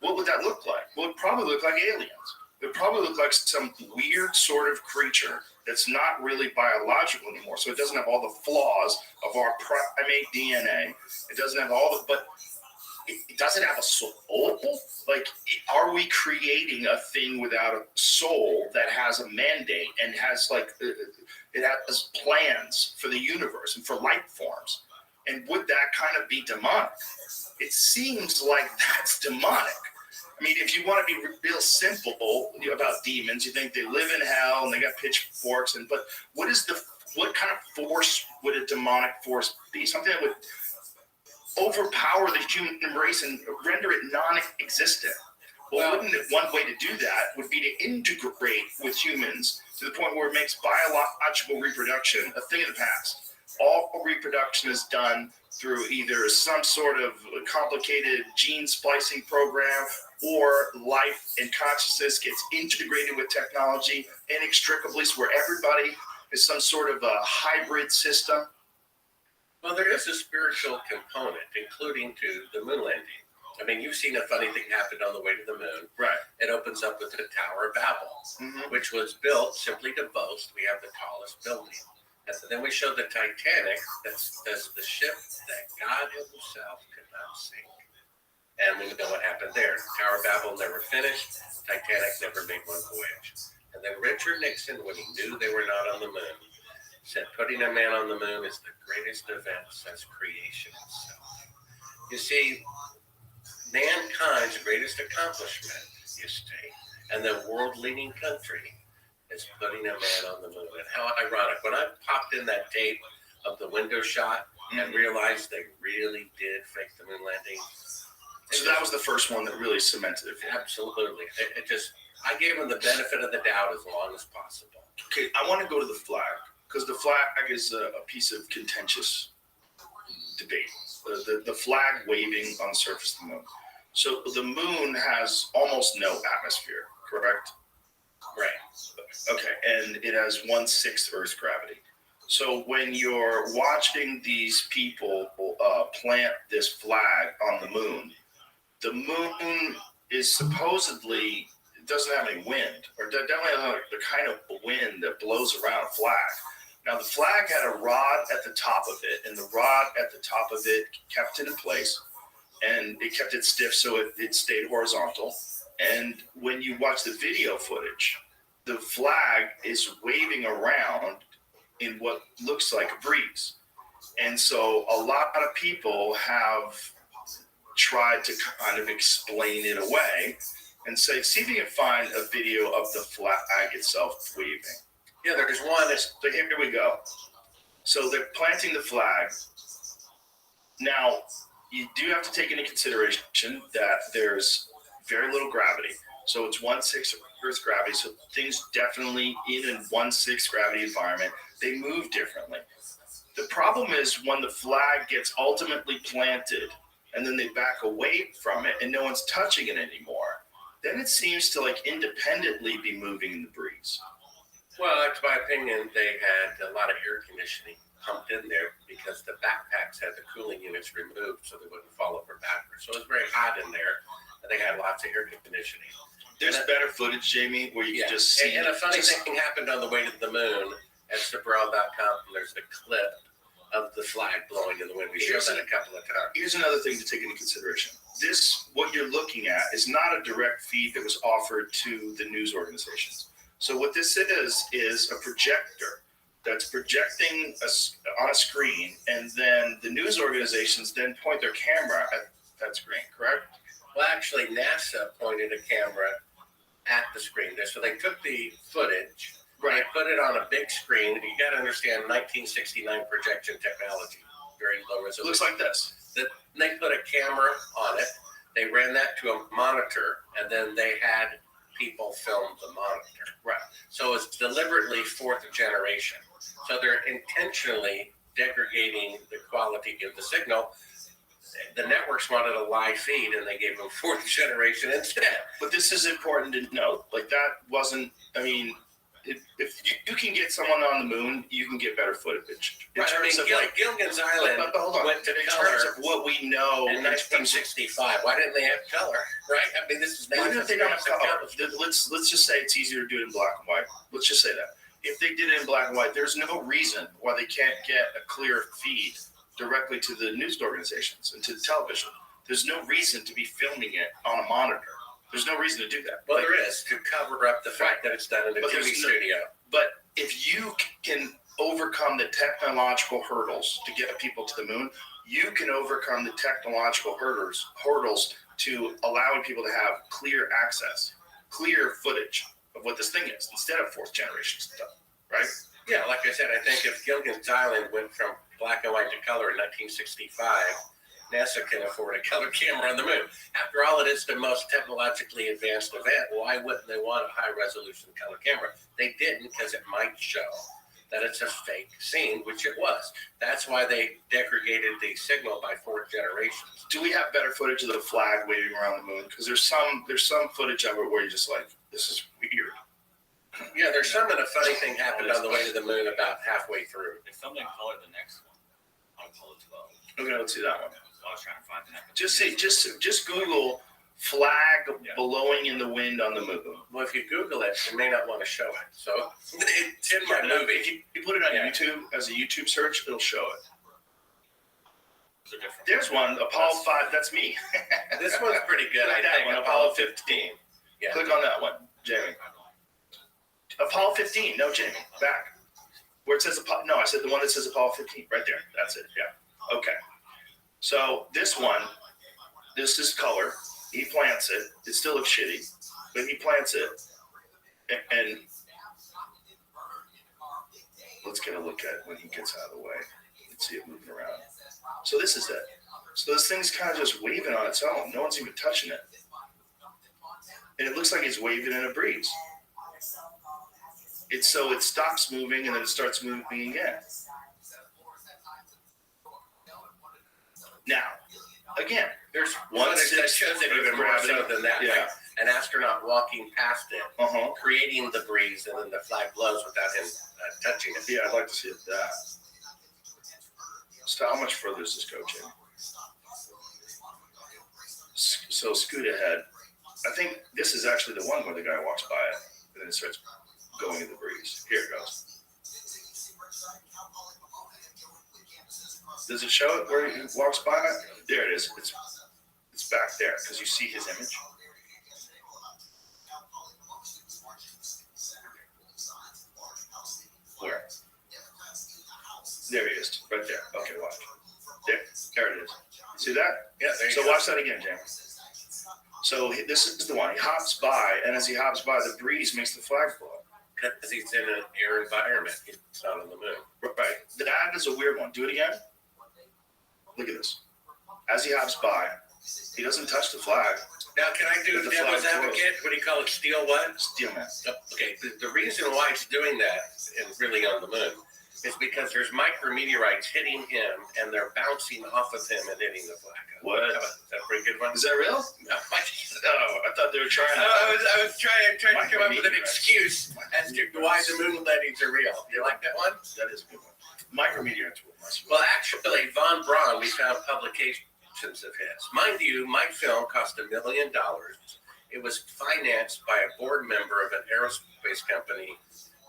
what would that look like? Well, it would probably look like aliens. It would probably look like some weird sort of creature that's not really biological anymore. So it doesn't have all the flaws of our primate DNA. It doesn't have all the, but it doesn't have a soul. Like, are we creating a thing without a soul that has a mandate and has it has plans for the universe and for life forms? And would that kind of be demonic? It seems like that's demonic. I mean, if you want to be real simple about demons, you think they live in hell and they got pitchforks, but what kind of force would a demonic force be? Something that would overpower the human race and render it non-existent. Well, wouldn't it, one way to do that would be to integrate with humans to the point where it makes biological reproduction a thing of the past. All reproduction is done through either some sort of complicated gene splicing program, or life and consciousness gets integrated with technology inextricably, so where everybody is some sort of a hybrid system. Well, there is a spiritual component, including to the moon landing. I mean, you've seen a funny thing happen on the way to the moon. Right. It opens up with the Tower of Babel, which was built simply to boast we have the tallest building. And then we showed the Titanic, that's the ship that God himself could not sink. And we know what happened there. Tower of Babel never finished. Titanic never made one voyage. And then Richard Nixon, when he knew they were not on the moon, said putting a man on the moon is the greatest event since creation itself. You see, mankind's greatest accomplishment, you say, and the world-leading country is putting a man on the moon. And how ironic. When I popped in that tape of the window shot and realized they really did fake the moon landing. So that was the first one that really cemented it for me. Absolutely. I gave them the benefit of the doubt as long as possible. Okay, I want to go to the flag, because the flag is a piece of contentious debate. The flag waving on the surface of the moon. So the moon has almost no atmosphere, correct? Right. Okay, and it has 1/6 Earth's gravity. So when you're watching these people plant this flag on the moon is supposedly, it doesn't have any wind, or definitely not the kind of wind that blows around a flag. Now the flag had a rod at the top of it, and the rod at the top of it kept it in place, and it kept it stiff so it stayed horizontal. And when you watch the video footage, the flag is waving around in what looks like a breeze. And so a lot of people have tried to kind of explain it away and say, see if you can find a video of the flag itself waving. Yeah, there's one. So here we go. So they're planting the flag. Now, you do have to take into consideration that there's very little gravity. So it's 1/6 Earth gravity. So things definitely in a 1/6 gravity environment, they move differently. The problem is when the flag gets ultimately planted and then they back away from it and no one's touching it anymore, then it seems to like independently be moving in the breeze. Well, that's my opinion. They had a lot of air conditioning pumped in there because the backpacks had the cooling units removed so they wouldn't fall over backwards. So it was very hot in there, and they had lots of air conditioning. There's better footage, Jamie, where you can just see. And a funny thing happened on the way to the moon at Sabral.com. There's a clip of the flag blowing in the wind. We showed that a couple of times. Here's another thing to take into consideration. This, what you're looking at, is not a direct feed that was offered to the news organizations. So what this is a projector that's projecting on a screen, and then the news organizations then point their camera at that screen, correct? Well, actually, NASA pointed a camera at the screen there. So they took the footage, Right. they put it on a big screen. You got to understand 1969 projection technology, very low resolution. Looks like this. They put a camera on it. They ran that to a monitor, and then they had people film the monitor. Right. So it's deliberately fourth generation. So they're intentionally degrading the quality of the signal. The networks wanted a live feed, and they gave them fourth generation instead. But this is important to note. Like that wasn't, I mean, if you can get someone on the moon, you can get better footage. In Right, I mean, terms of like, Gilligan's Island but hold on. went to In color terms of what we know, in 1965. Why didn't they have color? Right? I mean, this is even if they don't have massive color, accomplishment. let's just say it's easier to do it in black and white. Let's just say that. If they did it in black and white, there's no reason why they can't get a clear feed directly to the news organizations and to the television. There's no reason to be filming it on a monitor. There's no reason to do that. Well, Like, there is, to cover up the fact that it's done in a But TV there's no- studio. But if you can overcome the technological hurdles to get people to the moon, you can overcome the technological hurdles to allowing people to have clear access, clear footage of what this thing is instead of fourth generation stuff, right? Yeah, like I said, I think if Gilligan's Island went from black and white to color in 1965, NASA can afford a color camera on the moon. After all, it is the most technologically advanced event. Why wouldn't they want a high-resolution color camera? They didn't because it might show that it's a fake scene, which it was. That's why they degraded the signal by fourth generations. Do we have better footage of the flag waving around the moon? Because there's some footage of it where you're just like, this is weird. Yeah, there's some, and a funny thing happened on the way to the moon about halfway through. If something colored the next one, I'll color 12. Okay, let's see that one. So I was trying to find the next. Just Google flag Yeah. blowing in the wind on the moon. Well, if you Google it, you may not want to show it. So it's in my movie. If you put it on Yeah. YouTube as a YouTube search, it'll show it. It's a different. There's one, Apollo 5. That's me. This one's pretty good, I That think. one, Apollo 15. Yeah. Click on that one, Jamie. Apollo 15. No, Jamie. Back. Where it says Apollo. No, I said the one that says Apollo 15. Right there. That's it. Yeah. Okay. So this one, this is color. He plants it. It still looks shitty, but he plants it. And let's get a look at when he gets out of the way. Let's see it moving around. So this is it. So this thing's kind of just waving on its own. No one's even touching it. And it looks like it's waving in a breeze. It's so it stops moving and then it starts moving again. Now, again, There's One one that sixth shows it of even more so gravity. than that. Yeah. Like an astronaut walking past it, creating the breeze, and then the flag blows without him touching it. Yeah, I'd like to see that. So how much further does this go, Jim? So scoot ahead. I think this is actually the one where the guy walks by it and then it starts going in the breeze. Here it goes. Does it show it where he walks by it? There it is. It's back there because you see his image. Where? There he is, right there. Okay, watch. There it is. See that? Yeah, there you So go. watch that again, James. So this is the one. He hops by, and as he hops by, the breeze makes the flag float. Because he's in an air environment. He's not on the moon. Right. That is a weird one. Do it again. Look at this. As he hops by, he doesn't touch the flag. Now, can I do The devil's flag advocate? What do you call it? Steal what? Steelman. Okay, the reason why it's doing that and really on the moon is because there's micrometeorites hitting him and they're bouncing off of him and hitting the flag. What? Is that a pretty good one? Is that real? No, Oh, I thought they were trying to. I was trying to come up with an Micrometeorites. excuse as to why the moon landings are real. You like that one? That is a good one. Micrometeorites will mess with Well, actually, Von Braun, we found publications of his. Mind you, my film cost $1 million. It was financed by a board member of an aerospace company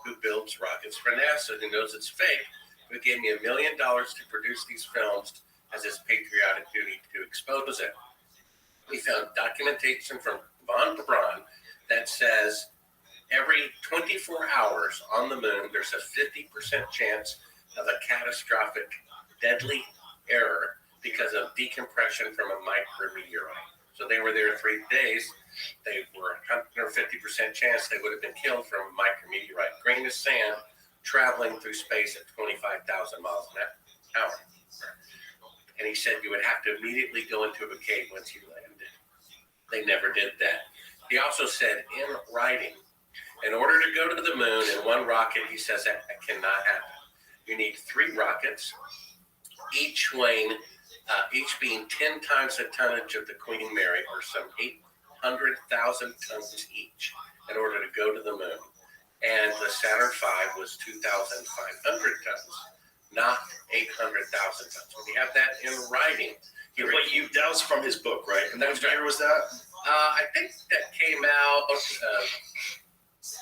who builds rockets for NASA, who knows it's fake, who gave me $1 million to produce these films as his patriotic duty to expose it. We found documentation from Von Braun that says every 24 hours on the moon, there's a 50% chance of a catastrophic, deadly error because of decompression from a micrometeorite. So they were there 3 days. They were 150% chance they would have been killed from a micrometeorite. Grain of sand traveling through space at 25,000 miles an hour. And he said you would have to immediately go into a cave once you landed. They never did that. He also said in writing, in order to go to the moon in one rocket, he says that cannot happen. You need 3 rockets, each weighing, each being 10 times the tonnage of the Queen Mary, or some 800,000 tons each, in order to go to the moon. And the Saturn V was 2,500 tons, not 800,000 tons. We have that in writing. That was from his book, right? And That's what year was that? I think that came out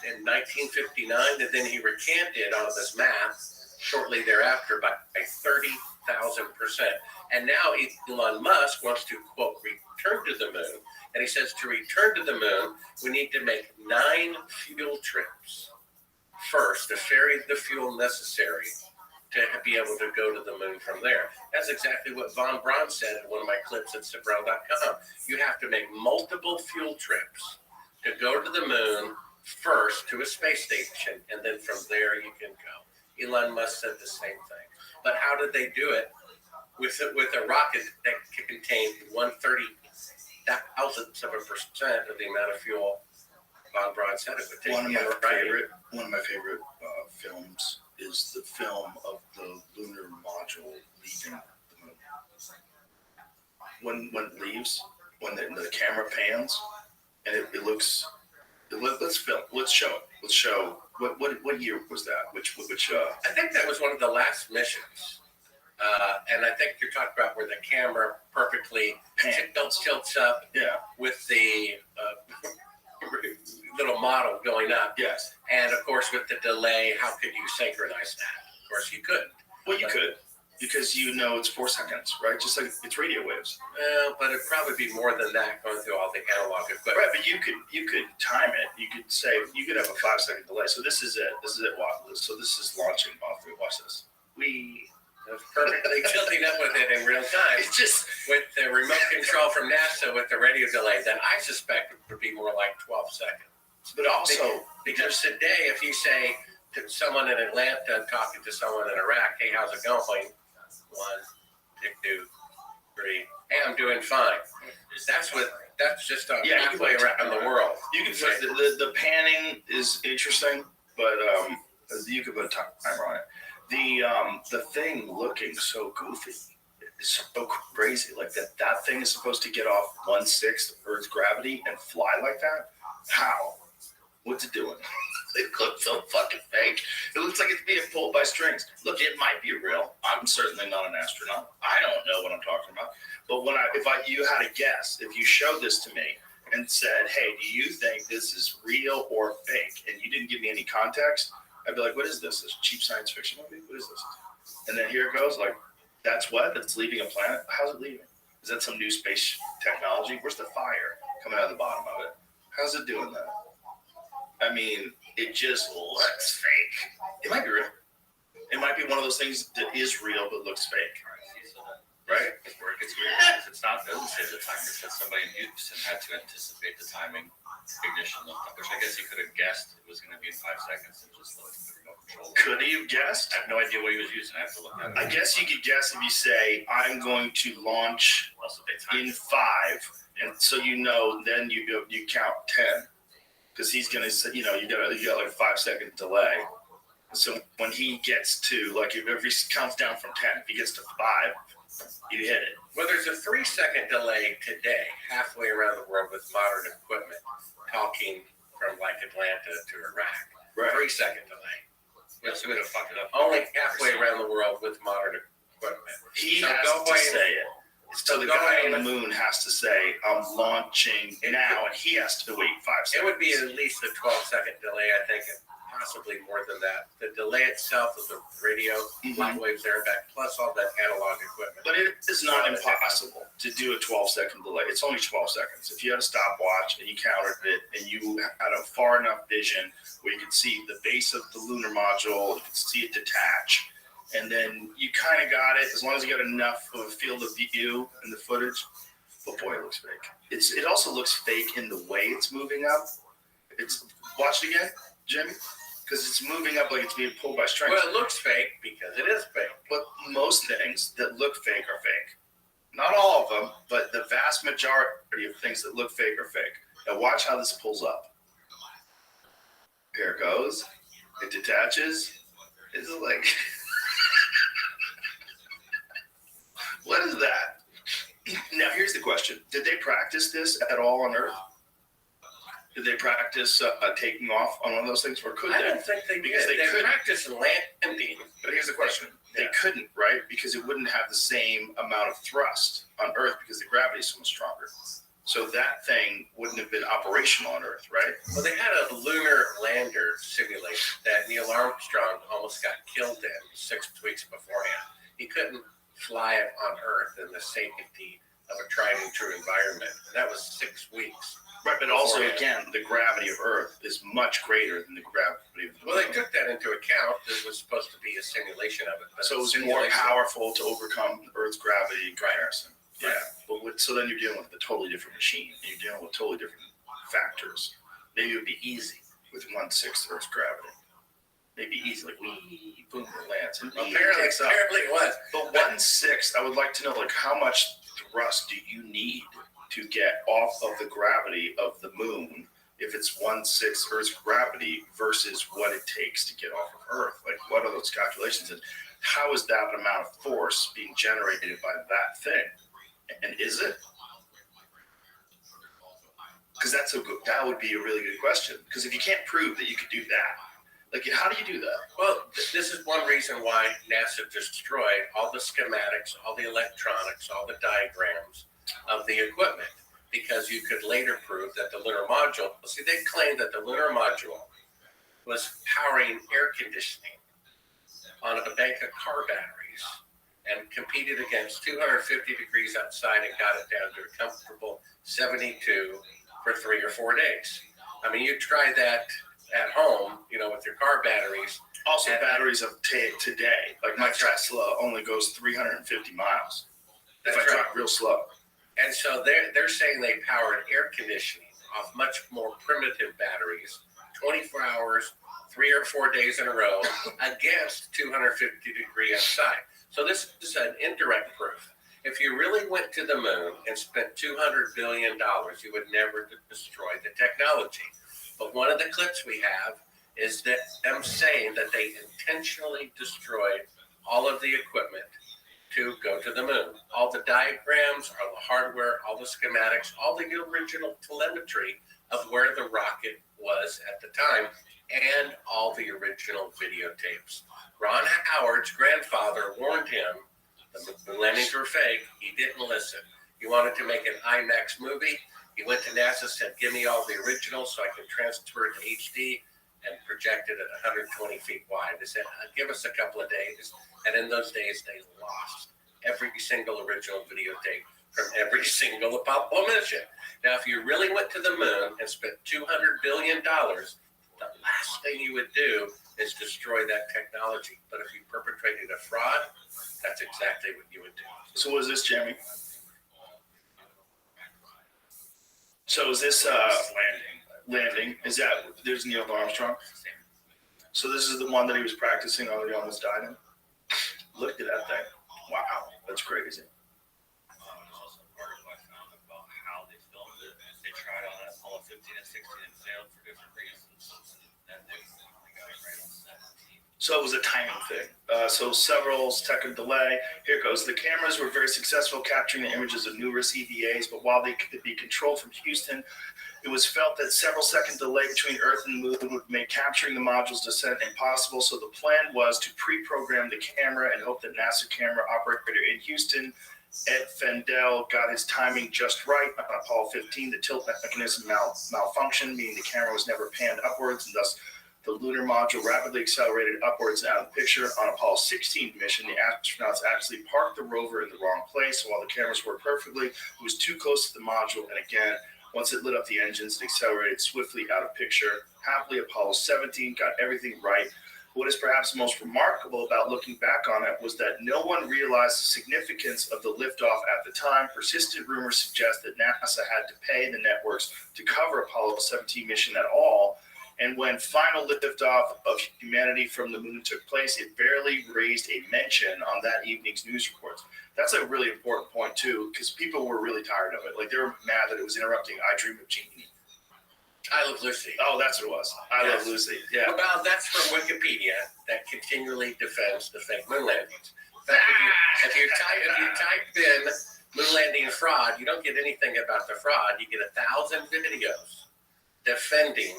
in 1959, and then he recanted all of his math shortly thereafter by 30,000%. And now Elon Musk wants to, quote, return to the moon. And he says to return to the moon, we need to make 9 fuel trips first to ferry the fuel necessary to be able to go to the moon from there. That's exactly what Von Braun said in one of my clips at Sabrell.com. You have to make multiple fuel trips to go to the moon first to a space station, and then from there you can go. Elon Musk said the same thing. But how did they do it? With a rocket that contained 1/30,000% of the amount of fuel Von Braun said it would take. One of my favorite films is the film of the lunar module leaving the moon. When it leaves, when the camera pans, and it looks. Let's show it. Let's show what year was that? Which I think that was one of the last missions. And I think you're talking about where the camera perfectly tilts up with the little model going up. Yes. And of course, with the delay, how could you synchronize that? Of course, you couldn't. Well, you could, because it's 4 seconds, right? Just like it's radio waves. Well, but it'd probably be more than that going through all the analog equipment. Right, but you could time it. You could say you could have a 5-second delay. So this is it. So this is launching off. Watch this. It was perfectly tilting up with it in real time. It's just with the remote control from NASA with the radio delay that I suspect would be more like 12 seconds. But also, because today, if you say to someone in Atlanta talking to someone in Iraq, hey, how's it going? 1, 2, 3. Hey, I'm doing fine. That's just halfway around the world. You can say the panning is interesting, but you could put a timer on it. The thing looking so goofy is so crazy. Like that thing is supposed to get off 1/6 Earth's gravity and fly like that. How? What's it doing? It looks so fucking fake. It looks like it's being pulled by strings. Look, it might be real. I'm certainly not an astronaut. I don't know what I'm talking about. But if you had a guess, if you showed this to me and said, "Hey, do you think this is real or fake?" and you didn't give me any context, I'd be like, "What is this? This cheap science fiction movie? What is this?" And then here it goes. Like, that's leaving a planet. How's it leaving? Is that some new space technology? Where's the fire coming out of the bottom of it? How's it doing that? I mean, it just looks fake. It might be real. It might be one of those things that is real but looks fake. Right? Where it gets weird is it's not, doesn't say the timer. It says somebody in Houston had to anticipate the timing ignition looked up, which I guess he could have guessed it was going to be in 5 seconds and just looked with no control. Could he have guessed? I have no idea what he was using. I have to look at it. I guess you could guess if you say, I'm going to launch Also, they timed in 5, and so you know, then you count 10, because he's gonna say, you got like a 5-second delay. So when he gets to, like, if he counts down from 10, if he gets to 5, you hit it. Well, there's a 3-second delay today, halfway around the world with modern equipment, talking from like Atlanta to Iraq. Right. 3-second delay. Yeah, so we would have fucked it up. Only halfway around the world with modern equipment. He So has go to away say it. So the go guy away on the and- moon has to say, I'm launching now, and he has to wait 5 seconds. It would be at least a 12-second delay, I think, and possibly more than that. The delay itself of the radio, light waves there and back, plus all that analog equipment. But it is not impossible to do a 12-second delay. It's only 12 seconds. If you had a stopwatch and you counted it and you had a far enough vision where you could see the base of the lunar module, you could see it detach, and then you kind of got it, as long as you got enough of a field of view in the footage. But boy, it looks fake. It also looks fake in the way it's moving up. Watch it again, Jimmy. Because it's moving up like it's being pulled by strings. Well, it looks fake because it is fake. But most things that look fake are fake. Not all of them, but the vast majority of things that look fake are fake. Now watch how this pulls up. Here it goes. It detaches. It's like, what is that? Now here's the question. Did they practice this at all on Earth? Did they practice taking off on one of those things, or could I they? don't think they Because did. they They couldn't. practiced landing. But here's the question. They couldn't, right? Because it wouldn't have the same amount of thrust on Earth because the gravity is so much stronger. So that thing wouldn't have been operational on Earth, right? Well, they had a lunar lander simulation that Neil Armstrong almost got killed in 6 weeks beforehand. He couldn't fly it on Earth in the safety of a tried and true environment. That was 6 weeks. Right, but also, beforehand. again, the gravity of Earth is much greater than the gravity of the Well, they Moon. took that into account. It was supposed to be a simulation of it. But So it was the more simulation- powerful to overcome Earth's gravity in comparison. Yeah. So then you're dealing with a totally different machine. And you're dealing with totally different factors. Maybe it would be easy with 1/6 Earth's gravity. Maybe easy, like wee, boom, it lands. And Apparently, takes off. it was. But 1/6, I would like to know, like, how much thrust do you need to get off of the gravity of the moon if it's 1/6 Earth's gravity versus what it takes to get off of Earth? Like, what are those calculations? And how is that amount of force being generated by that thing? And is it? Because that would be a really good question. Because if you can't prove that you could do that, like, how do you do that? Well, this is one reason why NASA destroyed all the schematics, all the electronics, all the diagrams of the equipment, because you could later prove that the lunar module, see, they claimed that the lunar module was powering air conditioning on a bank of car batteries and competed against 250 degrees outside and got it down to a comfortable 72 for 3 or 4 days. I mean, you try that at home, with your car batteries. Also, And- batteries of today, like my That's right. Tesla only goes 350 miles. That's if I right. drive real slow. And so they're saying they powered air conditioning off much more primitive batteries, 24 hours, 3 or 4 days in a row, against 250 degree outside. So this is an indirect proof. If you really went to the moon and spent $200 billion, you would never destroy the technology. But one of the clips we have is that them saying that they intentionally destroyed all of the equipment to go to the moon. All the diagrams, all the hardware, all the schematics, all the original telemetry of where the rocket was at the time, and all the original videotapes. Ron Howard's grandfather warned him the landings were fake. He didn't listen. He wanted to make an IMAX movie. He went to NASA, said, give me all the originals so I can transfer it to HD, and project it at 120 feet wide. They said, give us a couple of days. And in those days, they lost every single original videotape from every single Apollo mission. Now, if you really went to the moon and spent $200 billion, the last thing you would do is destroy that technology. But if you perpetrated a fraud, that's exactly what you would do. So what is this, Jeremy? So is this landing? Is that there's Neil Armstrong? So this is the one that he was practicing on. He almost died in. Look at that thing! Wow, that's crazy. There's also an article I found about how they filmed it. They tried on Apollo 15 and 16 and failed for different reasons, and then they finally got it right on 17. So it was a timing thing. So several second delay. Here it goes. The cameras were very successful capturing the images of numerous EVAs, but while they could be controlled from Houston, it was felt that several second delay between Earth and Moon would make capturing the module's descent impossible. So the plan was to pre-program the camera and hope that NASA camera operator in Houston, Ed Fendel, got his timing just right. On Apollo 15, the tilt mechanism malfunctioned, meaning the camera was never panned upwards, and thus the lunar module rapidly accelerated upwards and out of the picture. On Apollo 16 mission, the astronauts actually parked the rover in the wrong place. So while the cameras worked perfectly, it was too close to the module, and again, once it lit up the engines, it accelerated swiftly out of picture. Happily, Apollo 17 got everything right. What is perhaps most remarkable about looking back on it was that no one realized the significance of the liftoff at the time. Persistent rumors suggest that NASA had to pay the networks to cover Apollo 17 mission at all. And when final liftoff of humanity from the moon took place, it barely raised a mention on that evening's news reports. That's a really important point, too, because people were really tired of it. Like, they were mad that it was interrupting I Dream of Jeannie. I Love Lucy. Oh, that's what it was. I Love Lucy. Yeah. Well, that's from Wikipedia that continually defends the fake moon landings. In fact, if you type in moon landing fraud, you don't get anything about the fraud. You get 1,000 videos defending,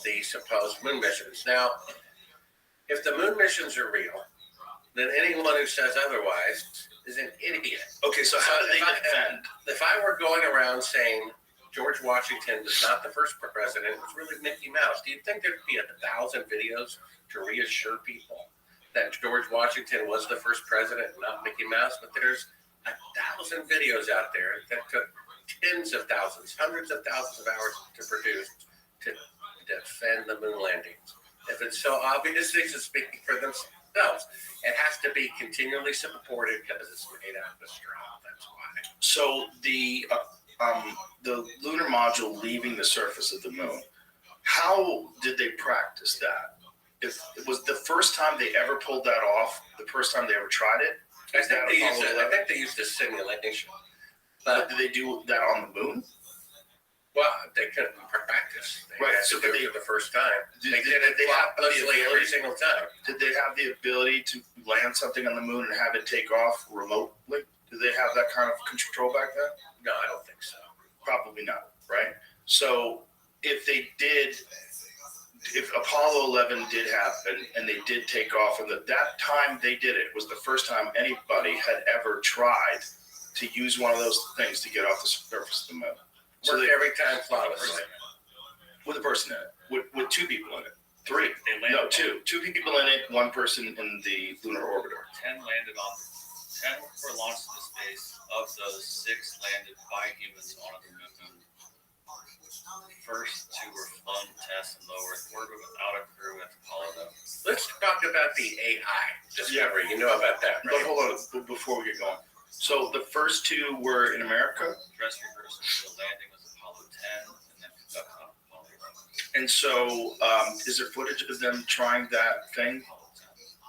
the supposed moon missions. Now, if the moon missions are real, then anyone who says otherwise is an idiot. Okay, so how do they defend? If I were going around saying George Washington was not the first president, it was really Mickey Mouse, do you think there'd be 1,000 videos to reassure people that George Washington was the first president, not Mickey Mouse? But there's 1,000 videos out there that took tens of thousands, hundreds of thousands of hours to produce to defend the moon landings. If it's so obvious, they should speak for themselves. It has to be continually supported because it's made out of a straw. That's why. So the lunar module leaving the surface of the moon, how did they practice that? If it was the first time they ever pulled that off, the first time they ever tried it? I think they used a simulation. But did they do that on the moon? Well, they couldn't practice. They had to do it the first time. They did it flawlessly every single time. Did they have the ability to land something on the moon and have it take off remotely? Did they have that kind of control back then? No, I don't think so. Probably not, right? So if they did, if Apollo 11 did happen and they did take off, and that time they did it was the first time anybody had ever tried to use one of those things to get off the surface of the moon. So every time flawlessly. With a person in it, with two people in it. Three. Two. Two people in it, one person in the lunar orbiter. 10 were launched into space. Of those, 6 landed by humans on the moon. First 2 were flown tests in low Earth orbit without a crew at Apollo. Let's talk about the AI discovery. You know about that, right? But hold on, before we get going. So the first 2 were in America? Dress rehearsal for the landing was Apollo 10, and then conducted on Apollo 11. And so, is there footage of them trying that thing?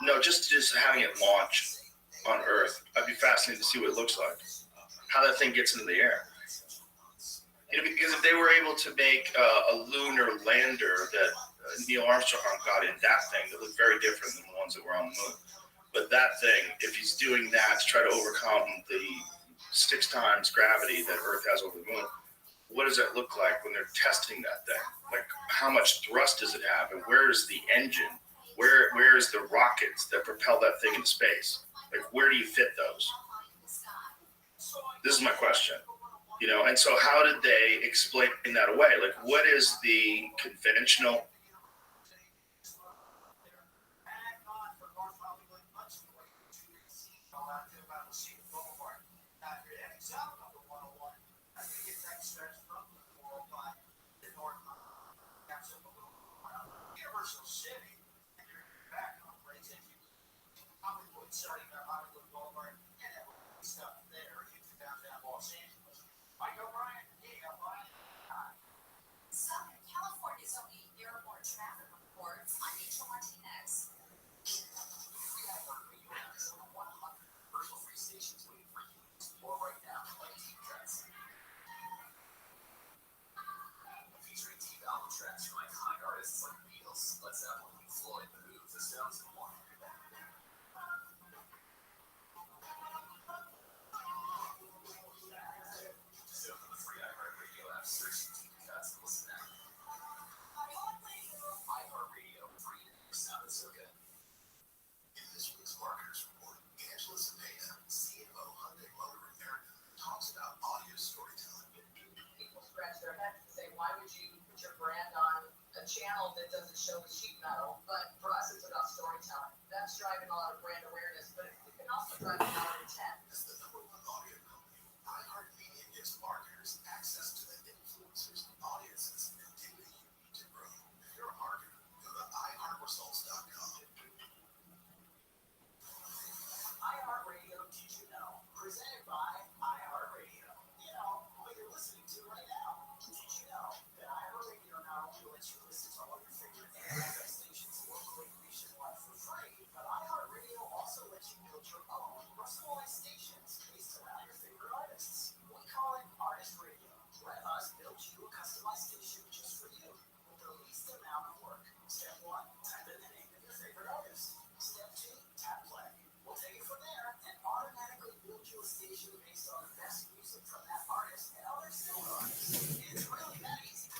No, just having it launch on Earth. I'd be fascinated to see what it looks like. How that thing gets into the air. Because if they were able to make a lunar lander that Neil Armstrong got in, that thing that looked very different than the ones that were on the moon. But that thing, if he's doing that to try to overcome the 6 times gravity that Earth has over the moon, what does that look like when they're testing that thing? Like, how much thrust does it have, and where is the engine? Where is the rockets that propel that thing into space? Like, where do you fit those? This is my question. And so how did they explain that away? Like, what is the conventional? Southern California's only airborne traffic report. I'm Rachel Martinez. Commercial-free stations waiting for you to explore right now. Like Deep Cuts. Featuring deep album tracks from iconic artists like Beatles, Led Zeppelin, Floyd, The Who, The Stones, and more. Just open the free iHeartRadio app, search Deep Cuts, and listen now. iHeartRadio, free. Sounded so good. In this week's Marketers Report, Angela Cepeda, CMO Hyundai Motor America, talks about audio storytelling. People scratch their heads and say, why would you put your brand on a channel that doesn't show the sheet metal? But for us, it's about storytelling. That's driving a lot of brand awareness, but it can also drive a lot of intent. As the #1 audio company, iHeartMedia gives marketers access to the influencers and audiences and data you need to grow. If you're a marketer, go to iHeartResults.com. iHeartRadio Did You Know? Presented by iHeartRadio. You know, what you're listening to right now. Did you know that iHeartRadio not only lets you listen to all your favorite FM stations locally nationwide for free, but iHeartRadio also lets you build your own personalized stations based around your favorite artists. We call it Artist Radio. Let us build you a customized station just for you with the least amount of work. Step 1, type in the name of your favorite artist. Step 2, tap play. We'll take it from there and automatically build you a station based on the best music from that artist and other similar artists. It's really that easy.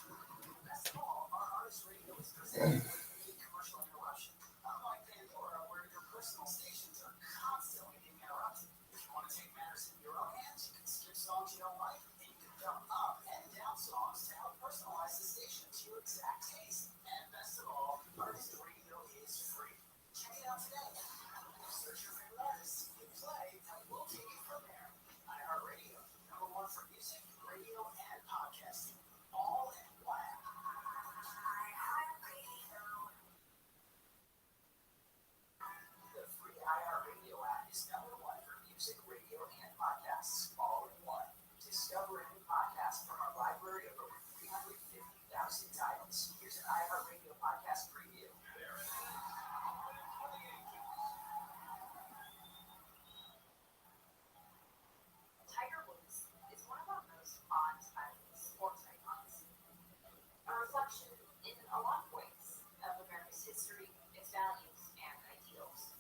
Best of all, our Artist Radio is presented with unique commercial interruption. Unlike Pandora, where your personal stations are constantly being interrupted. If you want to take matters in your own hands, you can skip songs you don't like, and you can jump up and down songs to help personalize the station to your exact taste. And best of all, Artist Radio is free. Check it out today. Search your favorite artists, hit play, and we'll take it from there. iHeartRadio, #1 for music, radio, and podcasting. All in one app. The free iHeartRadio app is #1 for music, radio, and podcasts. All in one. Discover a new podcast from our library of over 350,000 titles. Here's an iHeartRadio podcast preview. Tiger Woods is one of our most fond sports icons. A reflection in a lot of ways of America's history, its values, and ideals.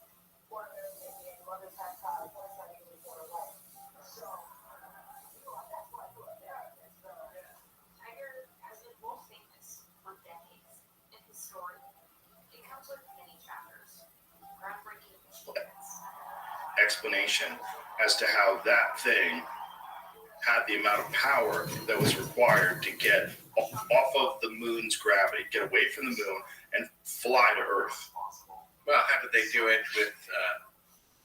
One of those Indian mothers had foresight before her life. So, that's why I put there. Tiger has been most famous for decades. In his story, it comes with many chapters, groundbreaking achievements. Explanation as to how that thing had the amount of power that was required to get off of the moon's gravity, get away from the moon, and fly to Earth. Well, how did they do it with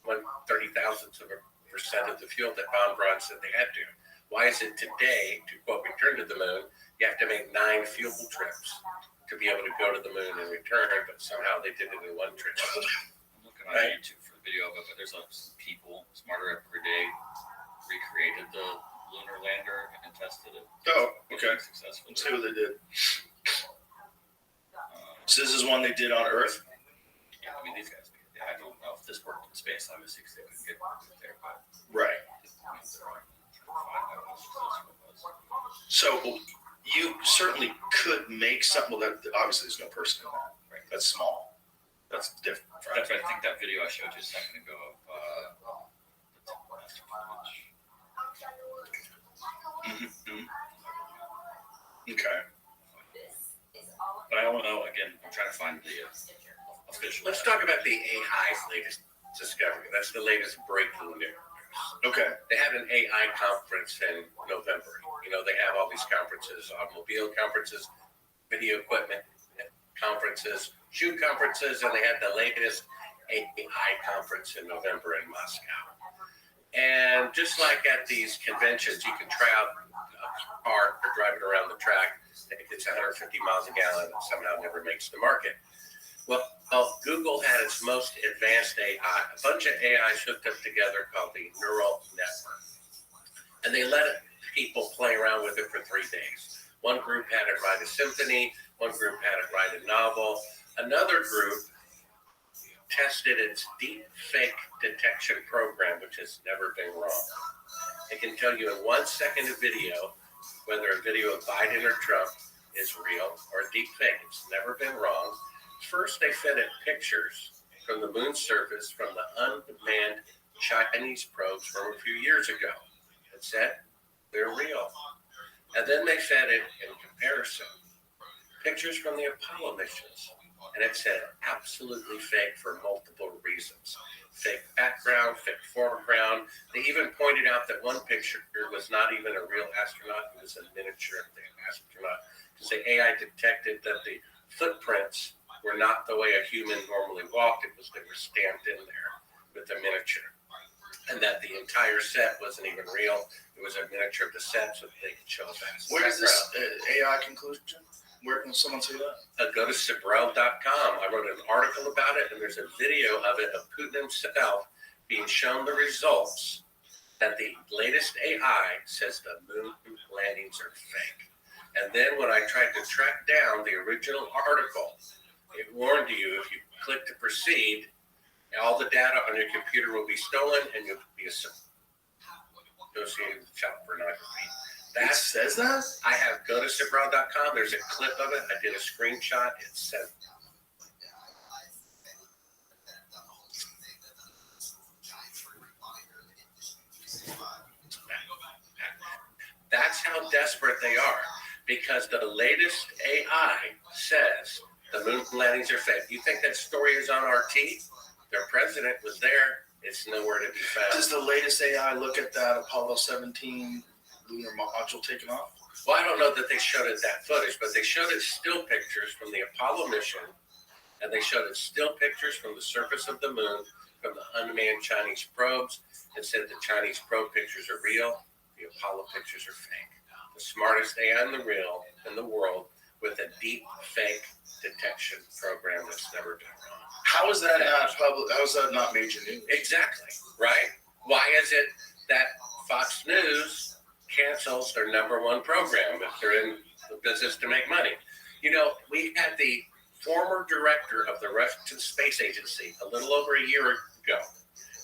1/30,000% of the fuel that Von Braun said they had to? Why is it today, to quote return to the moon, you have to make 9 fuel trips to be able to go to the moon and return, but somehow they did it in 1 trip? I'm looking on YouTube for the video of it, but there's some people smarter every day recreated the lunar lander and tested it. Oh, okay. Successfully. Let's see what they did. So this is one they did on Earth. Yeah, I mean, these guys, I don't know if this worked in space, obviously, because they couldn't get there, but Right. I mean, they're on 5, I don't know how successful it was. So you certainly could make something. Well, that obviously there's no person in that. Right. That's small. That's different. That's why I think that video I showed you a second ago of the master image. Okay. But I don't know, again, I'm trying to find the official. Let's talk about the AI's latest discovery. That's the latest breaking news. Okay. They had an AI conference in November. You know, they have all these conferences, automobile conferences, video equipment conferences, shoe conferences, and they had the latest AI conference in November in Moscow. And just like at these conventions, you can try out a car or drive it around the track. It's 150 miles a gallon and somehow never makes the market. Well, Google had its most advanced AI, a bunch of AIs hooked up together called the neural network. And they let people play around with it for 3 days. One group had it write a symphony, one group had it write a novel, another group tested its deep fake detection program, which has never been wrong. It can tell you in 1 second of video whether a video of Biden or Trump is real or deep fake. It's never been wrong. First, they fed it pictures from the moon's surface from the unmanned Chinese probes from a few years ago. It said they're real. And then they fed it, in comparison, pictures from the Apollo missions. And it said absolutely fake for multiple reasons. Fake background, fake foreground. They even pointed out that one picture was not even a real astronaut. It was a miniature of the astronaut. Because the AI detected that the footprints were not the way a human normally walked. It was they were stamped in there with a miniature. And that the entire set wasn't even real. It was a miniature of the set so they could show us that. Where is this AI conclusion? Where can someone see that? Go to Sibrel.com. I wrote an article about it, and there's a video of it of Putin himself being shown the results that the latest AI says the moon landings are fake. And then when I tried to track down the original article, it warned you if you click to proceed, all the data on your computer will be stolen and you'll be associated with child pornography. It says that? I have go to Sibrel.com. There's a clip of it. I did a screenshot. It says that's how desperate they are, because the latest AI says the moon landings are fake. You think that story is on RT? Their president was there. It's nowhere to be found. Does the latest AI look at that Apollo 17 lunar module taken off? Well, I don't know that they showed it that footage, but they showed it still pictures from the Apollo mission, and they showed it still pictures from the surface of the moon from the unmanned Chinese probes, and said the Chinese probe pictures are real, the Apollo pictures are fake. The smartest AI in the world with a deep fake detection program that's never been wrong. How is that not public? How is that not major news? Exactly, right? Why is it that Fox News cancels their #1 program if they're in the business to make money? You know, we had the former director of the Russian Space Agency a little over a year ago.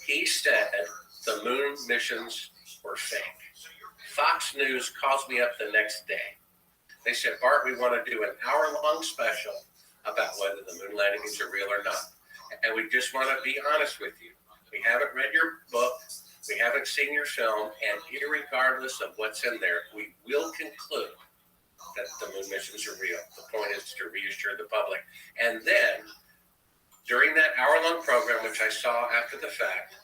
He said the moon missions were fake. Fox News calls me up the next day. They said, Bart, we want to do an hour-long special about whether the moon landings are real or not. And we just want to be honest with you. We haven't read your book. We haven't seen your film. And irregardless of what's in there, we will conclude that the moon missions are real. The point is to reassure the public. And then, during that hour-long program, which I saw after the fact,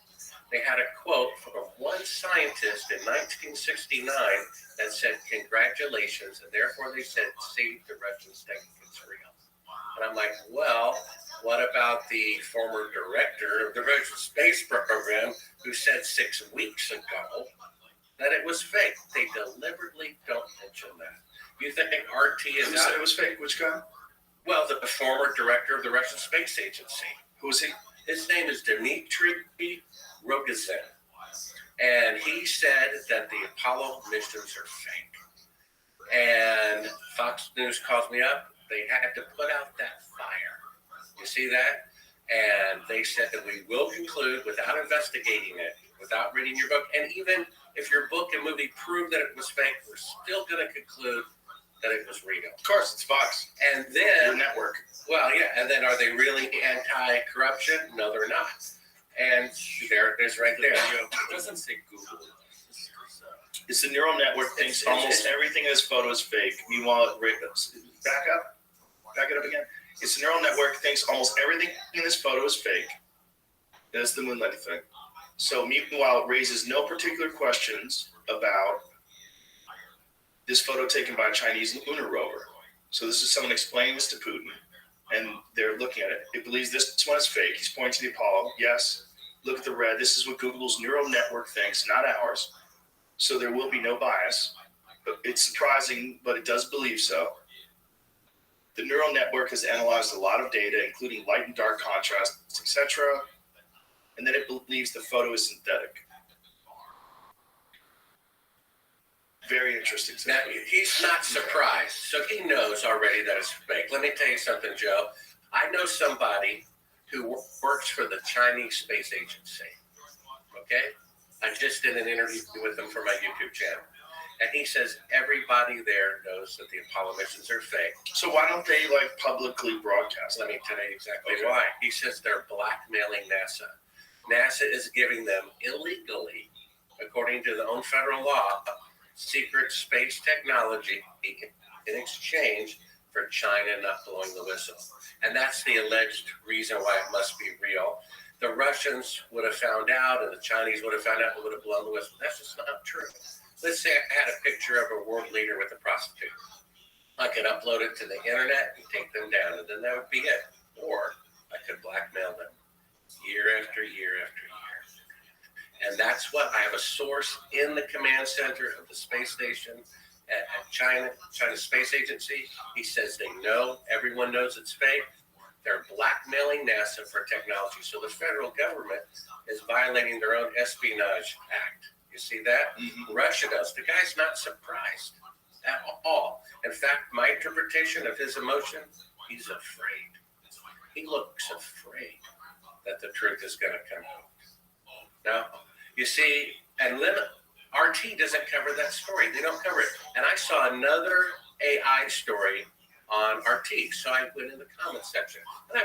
they had a quote from one scientist in 1969 that said, congratulations, and therefore they said, see, the Russians think it's real. And I'm like, well, what about the former director of the Russian space program who said 6 weeks ago that it was fake? They deliberately don't mention that. You think RT is Who said it was fake? Which guy? Well, the former director of the Russian Space Agency. Who is he? His name is Dmitry Rogozin. And he said that the Apollo missions are fake. And Fox News calls me up. They had to put out that fire. You see that? And they said that we will conclude without investigating it, without reading your book. And even if your book and movie prove that it was fake, we're still going to conclude that it was real. Of course, it's Fox. And then, Your network. well, yeah, and then are they really anti-corruption? No, they're not. And there it is right there. It doesn't say Google. It's the neural network thinks almost everything in this photo is fake. Meanwhile, back it up again. It's the neural network thinks almost everything in this photo is fake. That's the moon landing thing. So meanwhile, it raises no particular questions about this photo taken by a Chinese lunar rover. So this is someone explaining this to Putin, and they're looking at it. It believes this one is fake. He's pointing to the Apollo. Yes, look at the red. This is what Google's neural network thinks, not ours. So there will be no bias. But it's surprising, but it does believe so. The neural network has analyzed a lot of data, including light and dark contrasts, etc., and then it believes the photo is synthetic. Very interesting. Now, he's not surprised, so he knows already that it's fake. Let me tell you something, Joe. I know somebody who works for the Chinese Space Agency, okay? I just did an interview with him for my YouTube channel. And he says everybody there knows that the Apollo missions are fake. So why don't they like publicly broadcast? Let me tell you exactly why. He says they're blackmailing NASA. NASA is giving them illegally, according to their own federal law, secret space technology in exchange for China not blowing the whistle. And that's the alleged reason why it must be real. The Russians would have found out and the Chinese would have found out and would have blown the whistle. That's just not true. Let's say I had a picture of a world leader with a prostitute. I could upload it to the internet and take them down, and then that would be it. Or I could blackmail them year after year after year. And that's what I have a source in the command center of the space station at China Space Agency. He says they know, everyone knows it's fake. They're blackmailing NASA for technology. So the federal government is violating their own espionage act. You see that? Mm-hmm. Russia does. The guy's not surprised at all. In fact, my interpretation of his emotion, he's afraid. He looks afraid that the truth is going to come out. Now, you see, and RT doesn't cover that story. They don't cover it. And I saw another AI story on RT. So I went in the comments section. And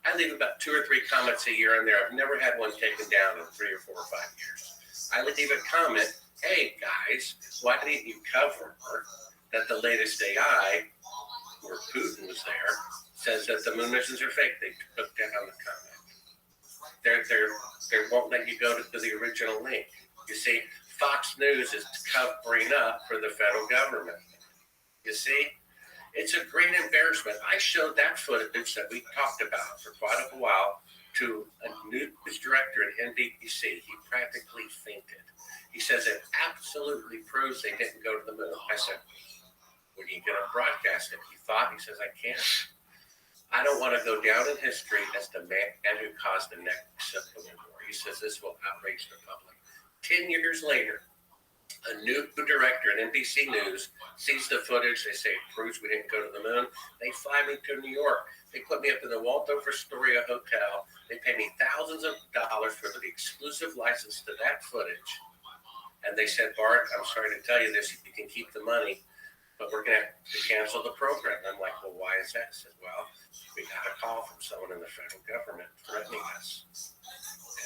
I leave about 2 or 3 comments a year in there. I've never had one taken down in 3 or 4 or 5 years. I leave a comment, hey guys, why didn't you cover that the latest AI, where Putin was there, says that the moon missions are fake? They took down the comment. They won't let you go to the original link. You see, Fox News is covering up for the federal government. You see, it's a great embarrassment. I showed that footage that we talked about for quite a while to a news director at NBC. He practically fainted. He says it absolutely proves they didn't go to the moon. I said, when are you going to broadcast it? He says, I can't. I don't want to go down in history as the man who caused the next Civil War. He says this will outrage the public. 10 years later, a new director at NBC News sees the footage. They say it proves we didn't go to the moon. They fly me to New York. They put me up in the Waldorf Astoria Hotel. They pay me thousands of dollars for the exclusive license to that footage. And they said, Bart, I'm sorry to tell you this. You can keep the money, but we're going to have to cancel the program. I'm like, well, why is that? I said, well, we got a call from someone in the federal government threatening us.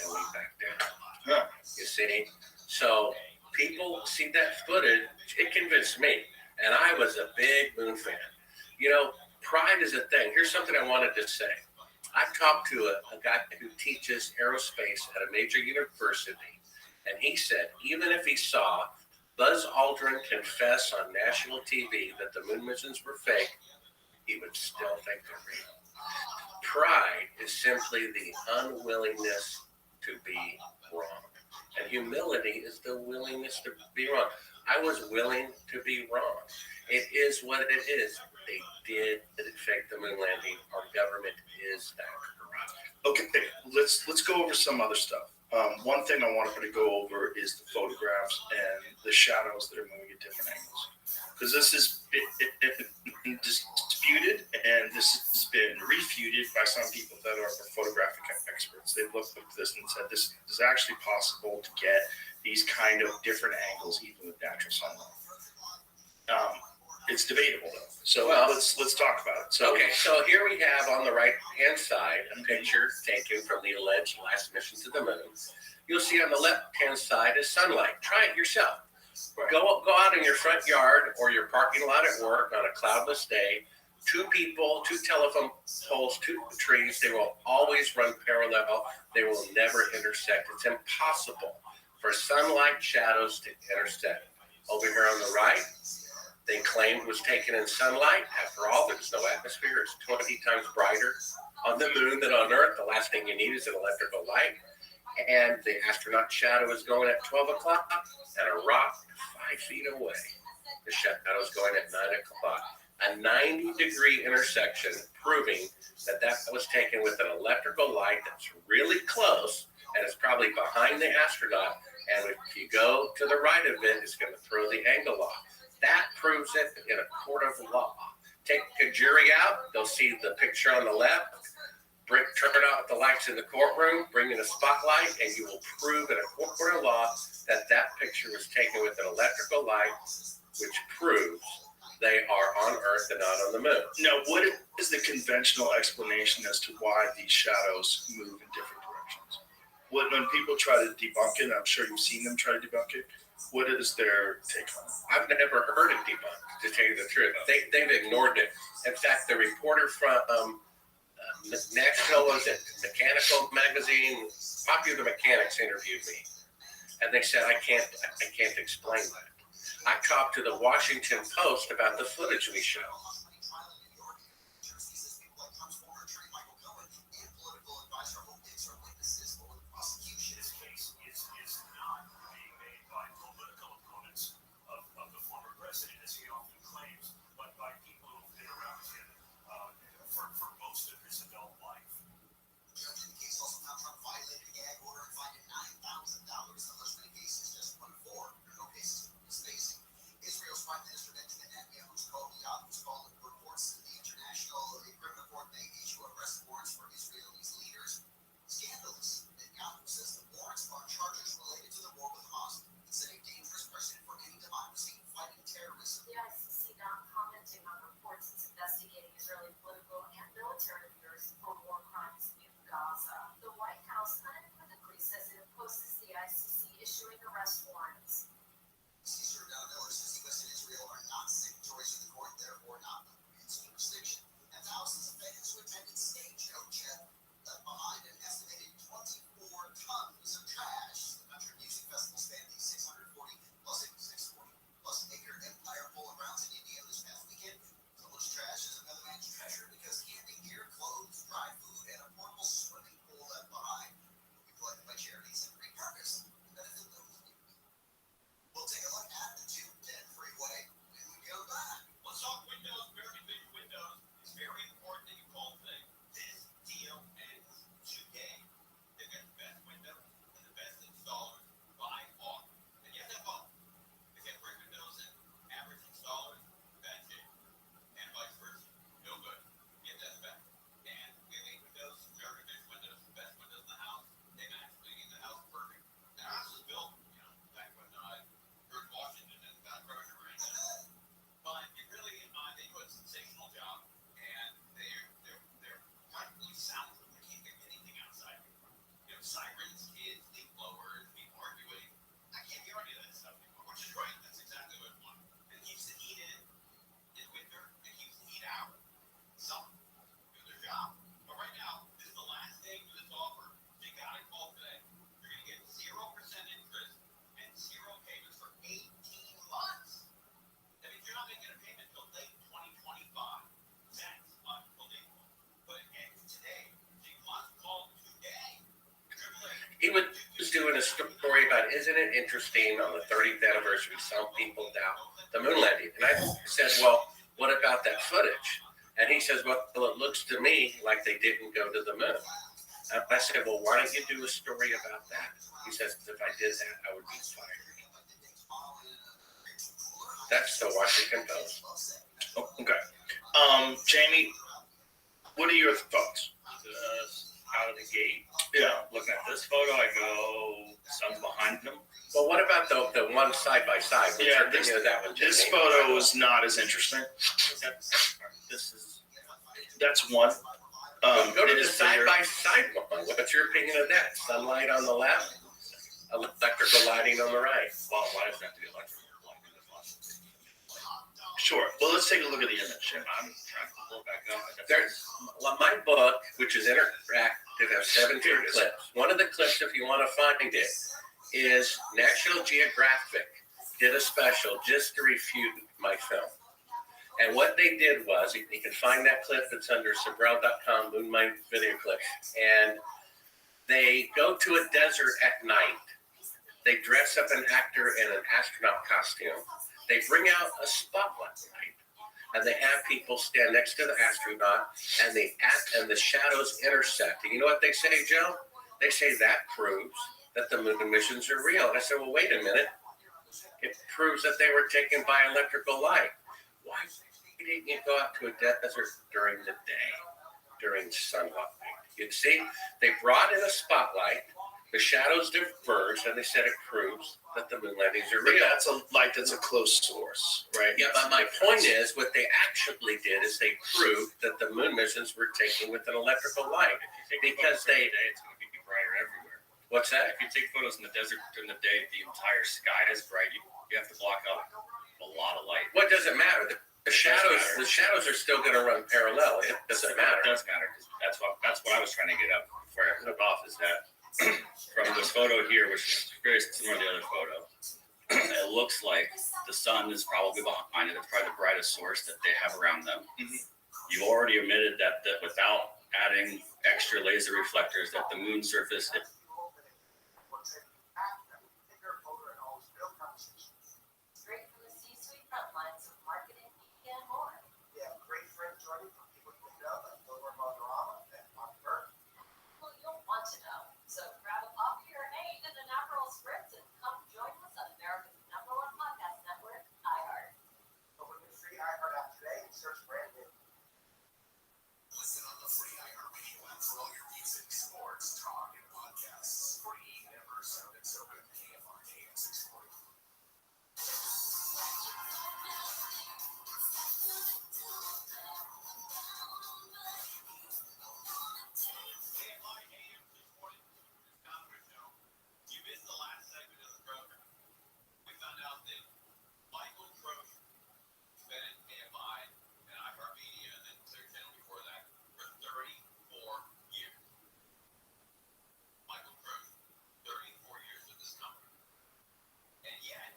And we backed down. You see? So people see that footage. It convinced me. And I was a big moon fan. You know, pride is a thing. Here's something I wanted to say. I talked to a guy who teaches aerospace at a major university, and he said even if he saw Buzz Aldrin confess on national TV that the moon missions were fake, he would still think they're real. Pride is simply the unwillingness to be wrong, and humility is the willingness to be wrong. I was willing to be wrong. It is what it is. They did fake the moon landing. Our government is that corrupt. Okay, let's go over some other stuff. One thing I wanted to go over is the photographs and the shadows that are moving at different angles. Because this is disputed, and this has been refuted by some people that are photographic experts. They've looked at this and said this is actually possible to get these kind of different angles even with natural sunlight. It's debatable though. So let's talk about it. So here we have on the right hand side a picture taken from the alleged last mission to the moon. You'll see on the left hand side is sunlight. Try it yourself. Right. Go out in your front yard or your parking lot at work on a cloudless day. 2 people, 2 telephone poles, 2 trees. They will always run parallel. They will never intersect. It's impossible for sunlight shadows to intersect. Over here on the right, they claimed was taken in sunlight. After all, there's no atmosphere. It's 20 times brighter on the moon than on Earth. The last thing you need is an electrical light. And the astronaut shadow is going at 12 o'clock and a rock 5 feet away. The shadow is going at 9 o'clock. a 90-degree intersection, proving that was taken with an electrical light that's really close and it's probably behind the astronaut. And if you go to the right of it, it's going to throw the angle off. That proves it in a court of law. Take a jury out, they'll see the picture on the left. Turn out the lights in the courtroom, bring in a spotlight, and you will prove in a court of law that that picture was taken with an electrical light, which proves they are on Earth and not on the moon. Now, what is the conventional explanation as to why these shadows move in different directions? When people try to debunk it, I'm sure you've seen them try to debunk it. What is their take on it? I've never heard it debunked, to tell you the truth. They've ignored it. In fact, the reporter from National, was it Mechanical Magazine, Popular Mechanics interviewed me, and they said I can't explain that. I talked to the Washington Post about the footage we show. He was doing a story about, isn't it interesting on the 30th anniversary, some people doubt the moon landing. And I said, well, what about that footage? And he says, well, it looks to me like they didn't go to the moon. I said, well, why don't you do a story about that? He says, if I did that, I would be fired. That's the Washington Post. Oh, okay. Jamie, what are your thoughts? Out of the gate. Yeah. Looking at this photo, I go, sun's behind them. Well, what about the one side by side? Yeah, that one. This photo is not as interesting. That's one. Go to the side by side one. What's your opinion of that? Sunlight on the left, electrical lighting on the right. Well, why does that have to be electrical lighting? Sure. Well, let's take a look at the image. I'm trying to pull it back up. My book, which is interactive, has 17 clips. One of the clips, if you want to find it, is National Geographic did a special just to refute my film. And what they did was, you can find that clip. It's under Sabrel.com, Moonlight Video Clips. And they go to a desert at night. They dress up an actor in an astronaut costume. They bring out a spotlight, and they have people stand next to the astronaut, and the shadows intersect. And you know what they say, Joe? They say that proves that the moon missions are real. And I said, well, wait a minute. It proves that they were taken by electrical light. Why didn't you go out to a desert during the day, during sunlight? You see, they brought in a spotlight, the shadows diverged, and they said it proves that the moon landings are But real. that's a light that's a close source, right? Yeah, but my point is, what they actually did is they proved that the moon missions were taken with an electrical light. Because day, it's going to be brighter everywhere. What's that? If you take photos in the desert during the day, the entire sky is bright. You have to block out a lot of light. What does it matter? The shadows are still going to run parallel. It doesn't matter. It does matter. That's what I was trying to get up before I cut off. Is that from this photo here, which is very similar to the other photo, it looks like the sun is probably behind it. It's probably the brightest source that they have around them. Mhm. You've already admitted that without adding extra laser reflectors, that the moon surface. Straight from the C-suite front lines of marketing and more. Yeah, great friends joining from people you know, like Laura Valderrama and Mark Burke. Well, you'll want to know. So grab a coffee or an egg and an Aperol Spritz and come join us on America's #1 podcast network, iHeart. Open the free iHeart app today and search brand new. Listen on the free iHeartRadio app for all your music, sports, talk, and podcasts. Free, never sounded so good. KFR AM 640. You missed the last segment of the program. We found out that Michael Croce has been at KFI and iHeartMedia and then Clear Channel before that for 34 years. Michael Croce, 34 years with this company. And yet,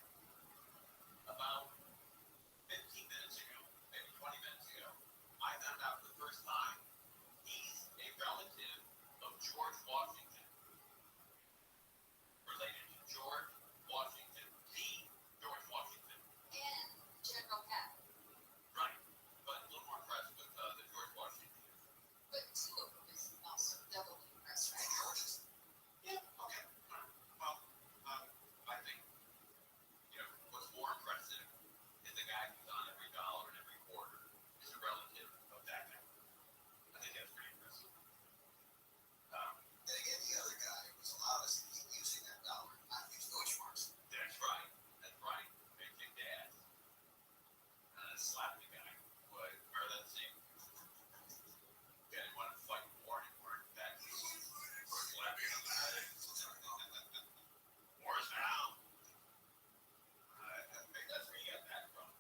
about 15 minutes ago, maybe 20 minutes ago, I found out for the first time he's a relative of George Washington. Related to George Washington, the George Washington. And General Pat. Right. But a little more impressed with the George Washington. But two of them is also doubly impressed, right? George's? Yeah. Okay. All right. Well, I think, what's more impressive is the guy who's on every dollar and every quarter is a relative of that guy. I think that's pretty impressive. And again, the other guy was allowed us to keep using that dollar, not use Deutschmarks. That's right. That's right. Big Dick Dad. Slap the guy. Or let's see. Yeah, he wanted to fight war anymore. That or slap him on the head. War's now. I think that's where you got that from.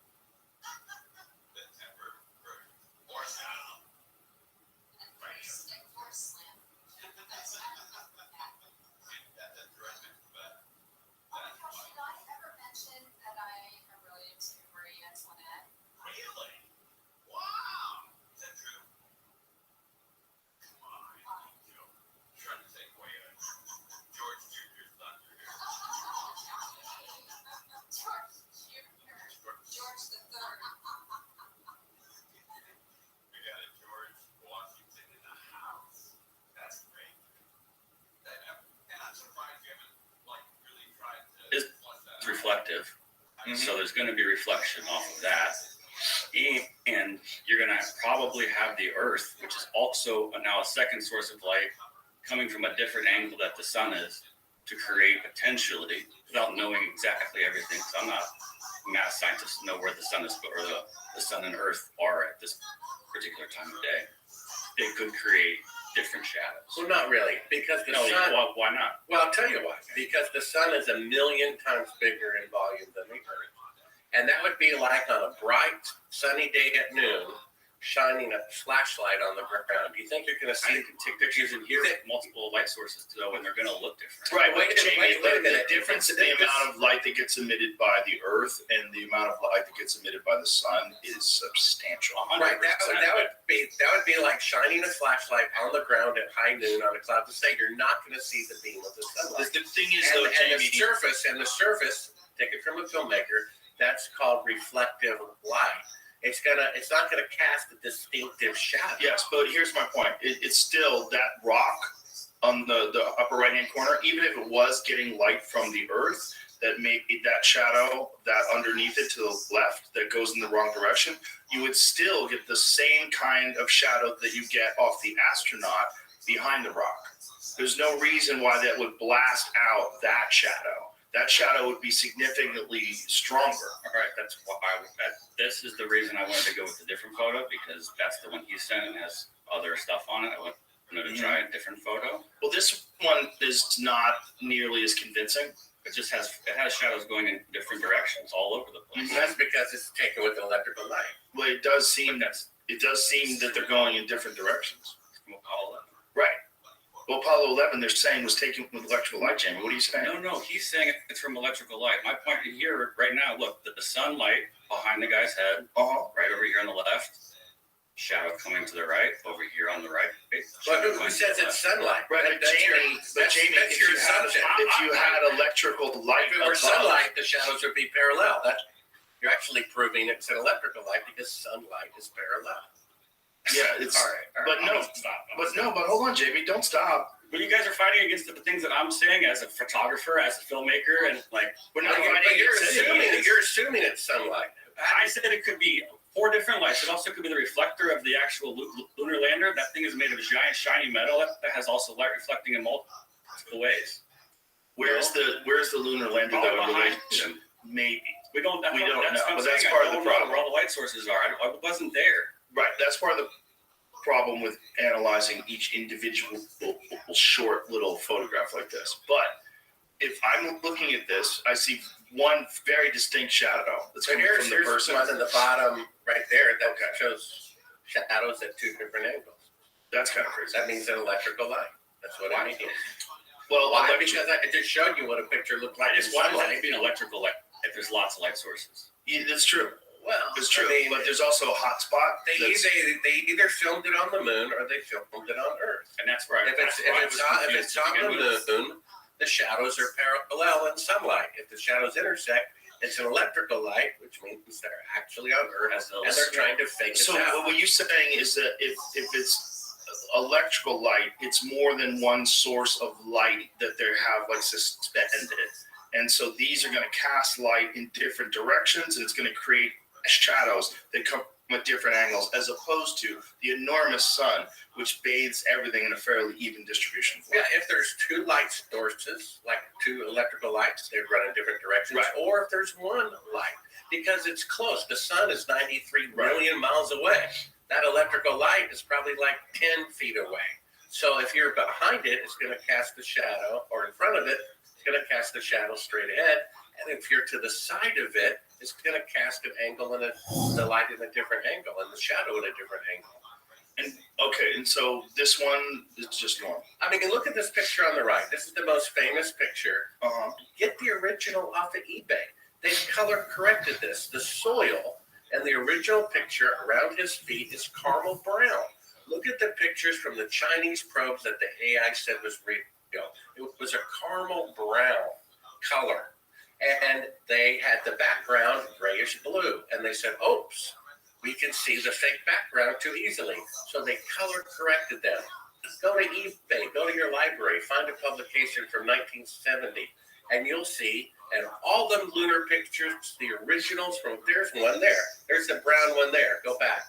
The temper version. War's now. Right. Stick force slam. That's terrific. But that's Gosh, why. did I ever mention that I am related to Marie Antoinette? Really? Wow! Is that true? Come on, Joe. Trying to take away George Jr.'s thunder here. George Jr. George the Third. We got a George Washington in the house. That's great. And I'm surprised you haven't really tried to It's flush that It's out. reflective. So there's going to be reflection off of that. And you're going to probably have the Earth, which is also now a second source of light, coming from a different angle that the sun is, to create potentially, without knowing exactly everything, because I'm not a math scientist to know where the sun is, or the sun and Earth are at this particular time of day. They could create different shadows. Well, not really, because the No, sun. why not? Well, I'll tell you why. Because the sun is 1,000,000 times bigger in volume than the Earth. And that would be like on a bright, sunny day at noon, shining a flashlight on the ground. Do you think you're going to I see? can take pictures and hear multiple light sources to know when they're going to look different. Right, Wait a Jamie, minute. the difference in the amount of light that gets emitted by the Earth and the amount of light that gets emitted by the sun is substantial. Right, that would be like shining a flashlight on the ground at high noon on a cloudless day. You're not going to see the beam of the sunlight. The thing is, And, though, and Jamie, the surface, take it from a filmmaker, that's called reflective light. it's not gonna cast a distinctive shadow. Yes, but here's my point. It's still that rock on the upper right-hand corner, even if it was getting light from the earth, that made that shadow that underneath it to the left that goes in the wrong direction, you would still get the same kind of shadow that you get off the astronaut behind the rock. There's no reason why that would blast out that shadow. That shadow would be significantly stronger. All right, that's why this is the reason I wanted to go with a different photo, because that's the one he sent and has other stuff on it. I wanted to try a different photo. Well, this one is not nearly as convincing. It has shadows going in different directions all over the place. That's because it's taken with electrical light. Well, it does seem that they're going in different directions. From Apollo 11. Right. Well, Apollo 11, they're saying was taken with electrical light, Jamie. What are you saying? No, he's saying it's from electrical light. My point here right now, look, the sunlight behind the guy's head, right over here on the left, shadow coming to the right, over here on the right. But who says it's sunlight? Right, but Jamie, that's your assumption. if you had electrical light If it were above, sunlight, the shadows would be parallel. You're actually proving it's an electrical light because sunlight is parallel. yeah, it's. All right. But hold on, Jamie, don't stop. But you guys are fighting against the things that I'm saying as a photographer, as a filmmaker, and like We're not But fighting you're assuming it's sunlight. I said it could be 4 different lights. It also could be the reflector of the actual lunar lander. That thing is made of giant shiny metal that has also light reflecting in multiple ways. Where's the lunar lander All that would behind relate to? him. Maybe. We don't know, but that's part of the problem. Where all the light sources are. I wasn't there. Right, that's part of the problem with analyzing each individual short little photograph like this. But if I'm looking at this, I see one very distinct shadow that's coming from the person. One in the bottom right there that shows shadows at 2 different angles. That's kind of crazy. That means an electrical light. That's what I mean. Well, Why? Because I just showed you what a picture looked like. I just wanted it to be an electrical light if there's lots of light sources. Yeah, that's true. Well, It's true, I mean, but there's also a hot spot. they either filmed it on the moon or they filmed it on Earth. And that's where If it's on the moon, the shadows are parallel in sunlight. If the shadows intersect, it's an electrical light, which means they're actually on Earth, and they're trying to fake So it out. what you're saying is that if it's electrical light, it's more than one source of light that they have like suspended. And so these are going to cast light in different directions, and it's going to create shadows that come at different angles, as opposed to the enormous sun, which bathes everything in a fairly even distribution. Yeah, if there's 2 light sources, like 2 electrical lights, they run in different directions. Right. Or if there's one light, because it's close. The sun is 93 million miles away. That electrical light is probably like 10 feet away. So if you're behind it, it's going to cast a shadow, or in front of it, it's going to cast a shadow straight ahead. And if you're to the side of it, it's going to cast an angle and the light in a different angle and the shadow in a different angle. And so this one is just normal. I mean, look at this picture on the right. This is the most famous picture. Get the original off of eBay. They've color corrected this. The soil and the original picture around his feet is caramel brown. Look at the pictures from the Chinese probes that the AI said was real. It was a caramel brown color. And they had the background grayish blue. And they said, oops, we can see the fake background too easily. So they color corrected them. Go to eBay, go to your library, find a publication from 1970, and you'll see, and all the lunar pictures, the originals from, there's one there. There's the brown one there. Go back.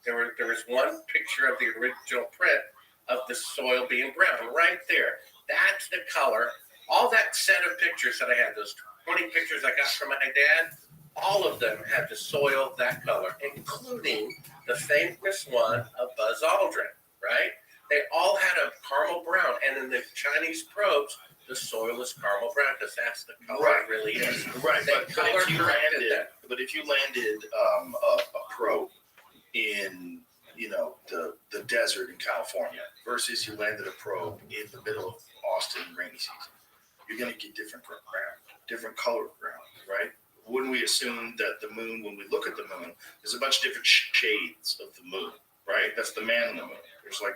There was one picture of the original print of the soil being brown right there. That's the color. All that set of pictures that I had, those 20 pictures I got from my dad, all of them had the soil that color, including the famous one of Buzz Aldrin, right? They all had a caramel brown, and in the Chinese probes, the soil is caramel brown because that's the color it really is. Right, They but color if you corrected landed, that. but if you landed a probe in the desert in California versus you landed a probe in the middle of Austin rainy season, you're going to get different ground, different color ground, right? Wouldn't we assume that the moon, when we look at the moon, there's a bunch of different shades of the moon, right? That's the man on the moon. There's like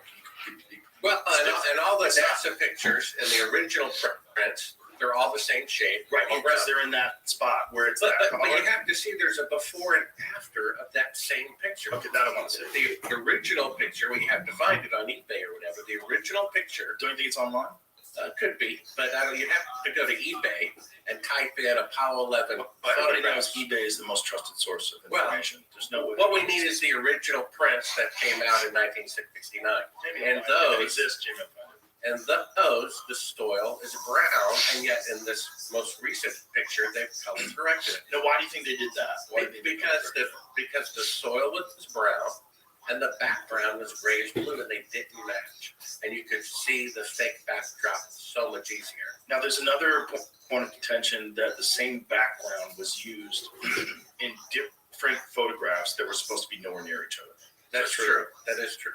Well, and all the NASA pictures and the original prints, They're all the same shape. Right, all because round. they're in that spot where it's But, that but color. you have to see there's a before and after of that same picture. Okay, that I want to see. The original picture, we have to find it on eBay or whatever. The original picture Don't you think it's online? could be, but you have to go to eBay and type in Apollo 11 Everybody knows photographs. eBay is the most trusted source of Well, information. There's no way. What we need is the original prints that came out in 1969. Maybe and if those- it exists, Jimmy. And those, the soil is brown, and yet in this most recent picture, they've color corrected it. Now, why do you think they did that? Why did they do Because that? because the soil was brown and the background was grayish blue, and they didn't match. And you could see the fake backdrop so much easier. Now, there's another point of contention that the same background was used in different photographs that were supposed to be nowhere near each other. That's true. That is true.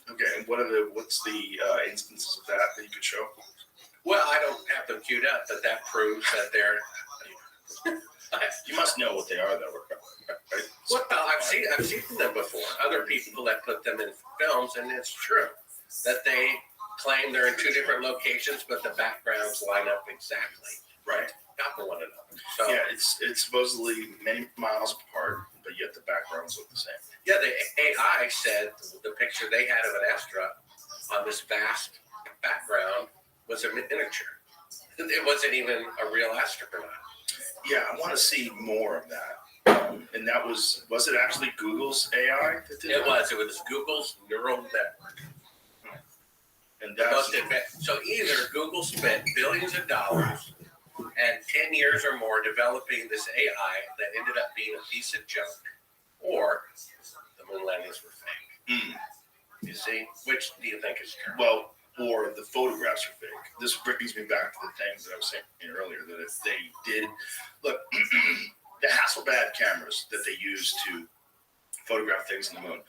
Okay, and what's the instances of that you could show? Well, I don't have them queued up, but that proves that they're. You must know what they are, though, right? Well, I've seen them before. Other people that put them in films, and it's true that they claim they're in two different locations, but the backgrounds line up exactly Right. copy one another. So Yeah, it's supposedly many miles apart, but yet the backgrounds look the same. yeah, the AI said the picture they had of an astronaut on this vast background was a miniature. It wasn't even a real astronaut. Yeah, I want to see more of that. And that was it actually Google's AI that did It that? was Google's neural network. And The that's most advanced. So either Google spent billions of dollars and 10 years or more developing this AI that ended up being a piece of junk, or the moon landings were fake. You see? Which do you think is true? well, or the photographs are fake. This brings me back to the things that I was saying earlier, that if they did look, the Hasselblad cameras that they use to photograph things on the moon.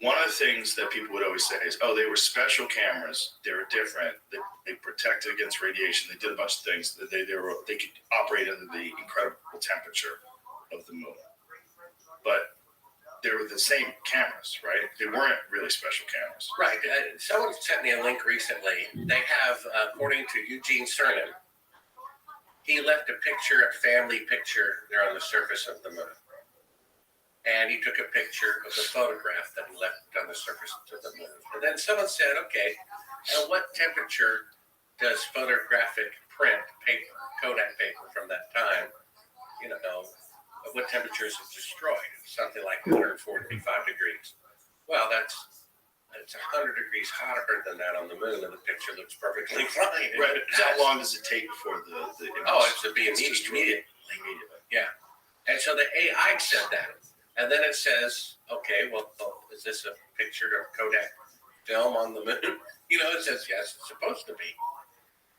One of the things that people would always say is, "Oh, they were special cameras. They were different. They protected against radiation. They did a bunch of things. That they could operate under the incredible temperature of the moon." But they were the same cameras, right? They weren't really special cameras. Right. Someone sent me a link recently. They have, according to Eugene Cernan, he left a family picture there on the surface of the moon. And he took a picture of the photograph that he left on the surface of the moon. And then someone said, okay, at what temperature does photographic print paper, Kodak paper from that time, at what temperature is it destroyed? Something like 145 degrees. Well, it's 100 degrees hotter than that on the moon, and the picture looks perfectly fine. Right. How long does it take before the image? Oh, it's to be destroyed? immediate. Yeah. And so the AI said that. And then it says, okay, well, is this a picture of Kodak film on the moon? It says, yes, it's supposed to be.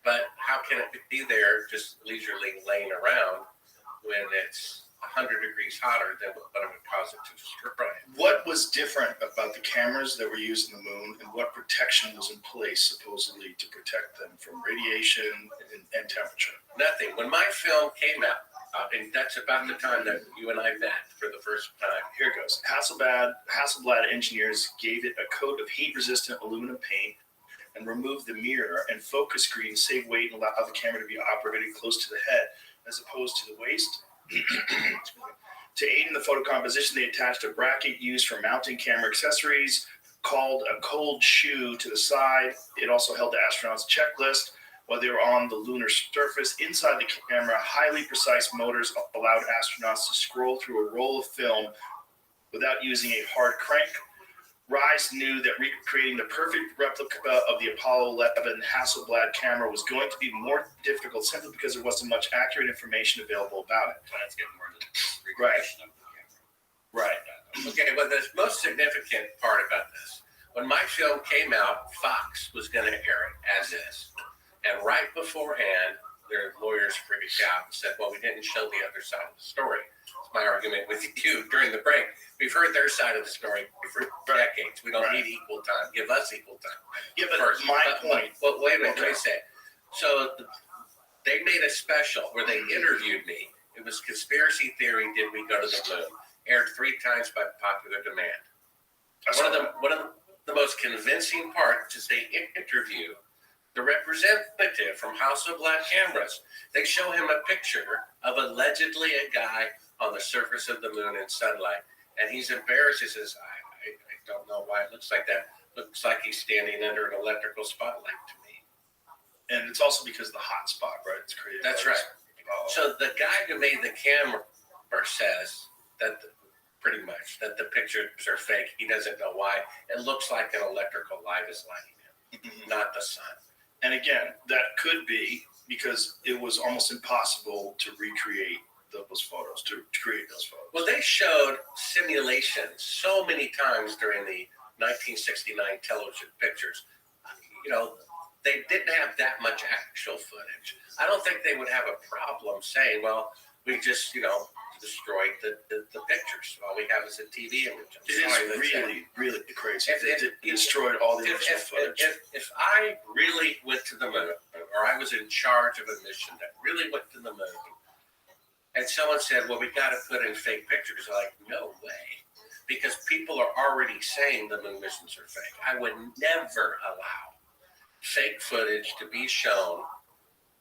But how can it be there just leisurely laying around when it's 100 degrees hotter than what it would cause it to destroy? What was different about the cameras that were used on the moon, and what protection was in place supposedly to protect them from radiation and temperature? Nothing. When my film came out, and that's about the time that you and I met for the first time. Here it goes. Hasselblad engineers gave it a coat of heat-resistant aluminum paint and removed the mirror and focus screen, save weight, and allow the camera to be operated close to the head as opposed to the waist. To aid in the photo composition, they attached a bracket used for mounting camera accessories called a cold shoe to the side. It also held the astronauts' checklist while they were on the lunar surface. Inside the camera, highly precise motors allowed astronauts to scroll through a roll of film without using a hard crank. Rise knew that recreating the perfect replica of the Apollo 11 Hasselblad camera was going to be more difficult simply because there wasn't much accurate information available about it. So that's getting more into the recreation of the camera. Right. Okay, well, the most significant part about this, when my film came out, Fox was going to air it as is. And right beforehand, their lawyers freaked out and said, well, we didn't show the other side of the story. It's my argument with you during the break. We've heard their side of the story for decades. We don't need equal time. Give us equal time. Yeah, but First, my point. Well, wait a minute, let me say. So they made a special where they interviewed me. It was Conspiracy Theory, Did We Go to the Moon? Aired 3 times by popular demand. One of the most convincing parts is they interview the representative from House of Black Cameras. They show him a picture of allegedly a guy on the surface of the moon in sunlight, and he's embarrassed. He says, I don't know why it looks like that. Looks like he's standing under an electrical spotlight to me. And it's also because of the hot spot, right? It's created. That's right. So the guy who made the camera says that pretty much that the pictures are fake. He doesn't know why. It looks like an electrical light is lighting him, not the sun. And again, that could be because it was almost impossible to recreate those photos, to create those photos. Well, they showed simulations so many times during the 1969 television pictures. You know, they didn't have that much actual footage. I don't think they would have a problem saying, well, we just, destroyed the pictures. All we have is a TV image. It is really, really crazy. It destroyed all the original footage. If I really went to the moon, or I was in charge of a mission that really went to the moon, and someone said, well, we got to put in fake pictures, I'm like, no way. Because people are already saying the moon missions are fake. I would never allow fake footage to be shown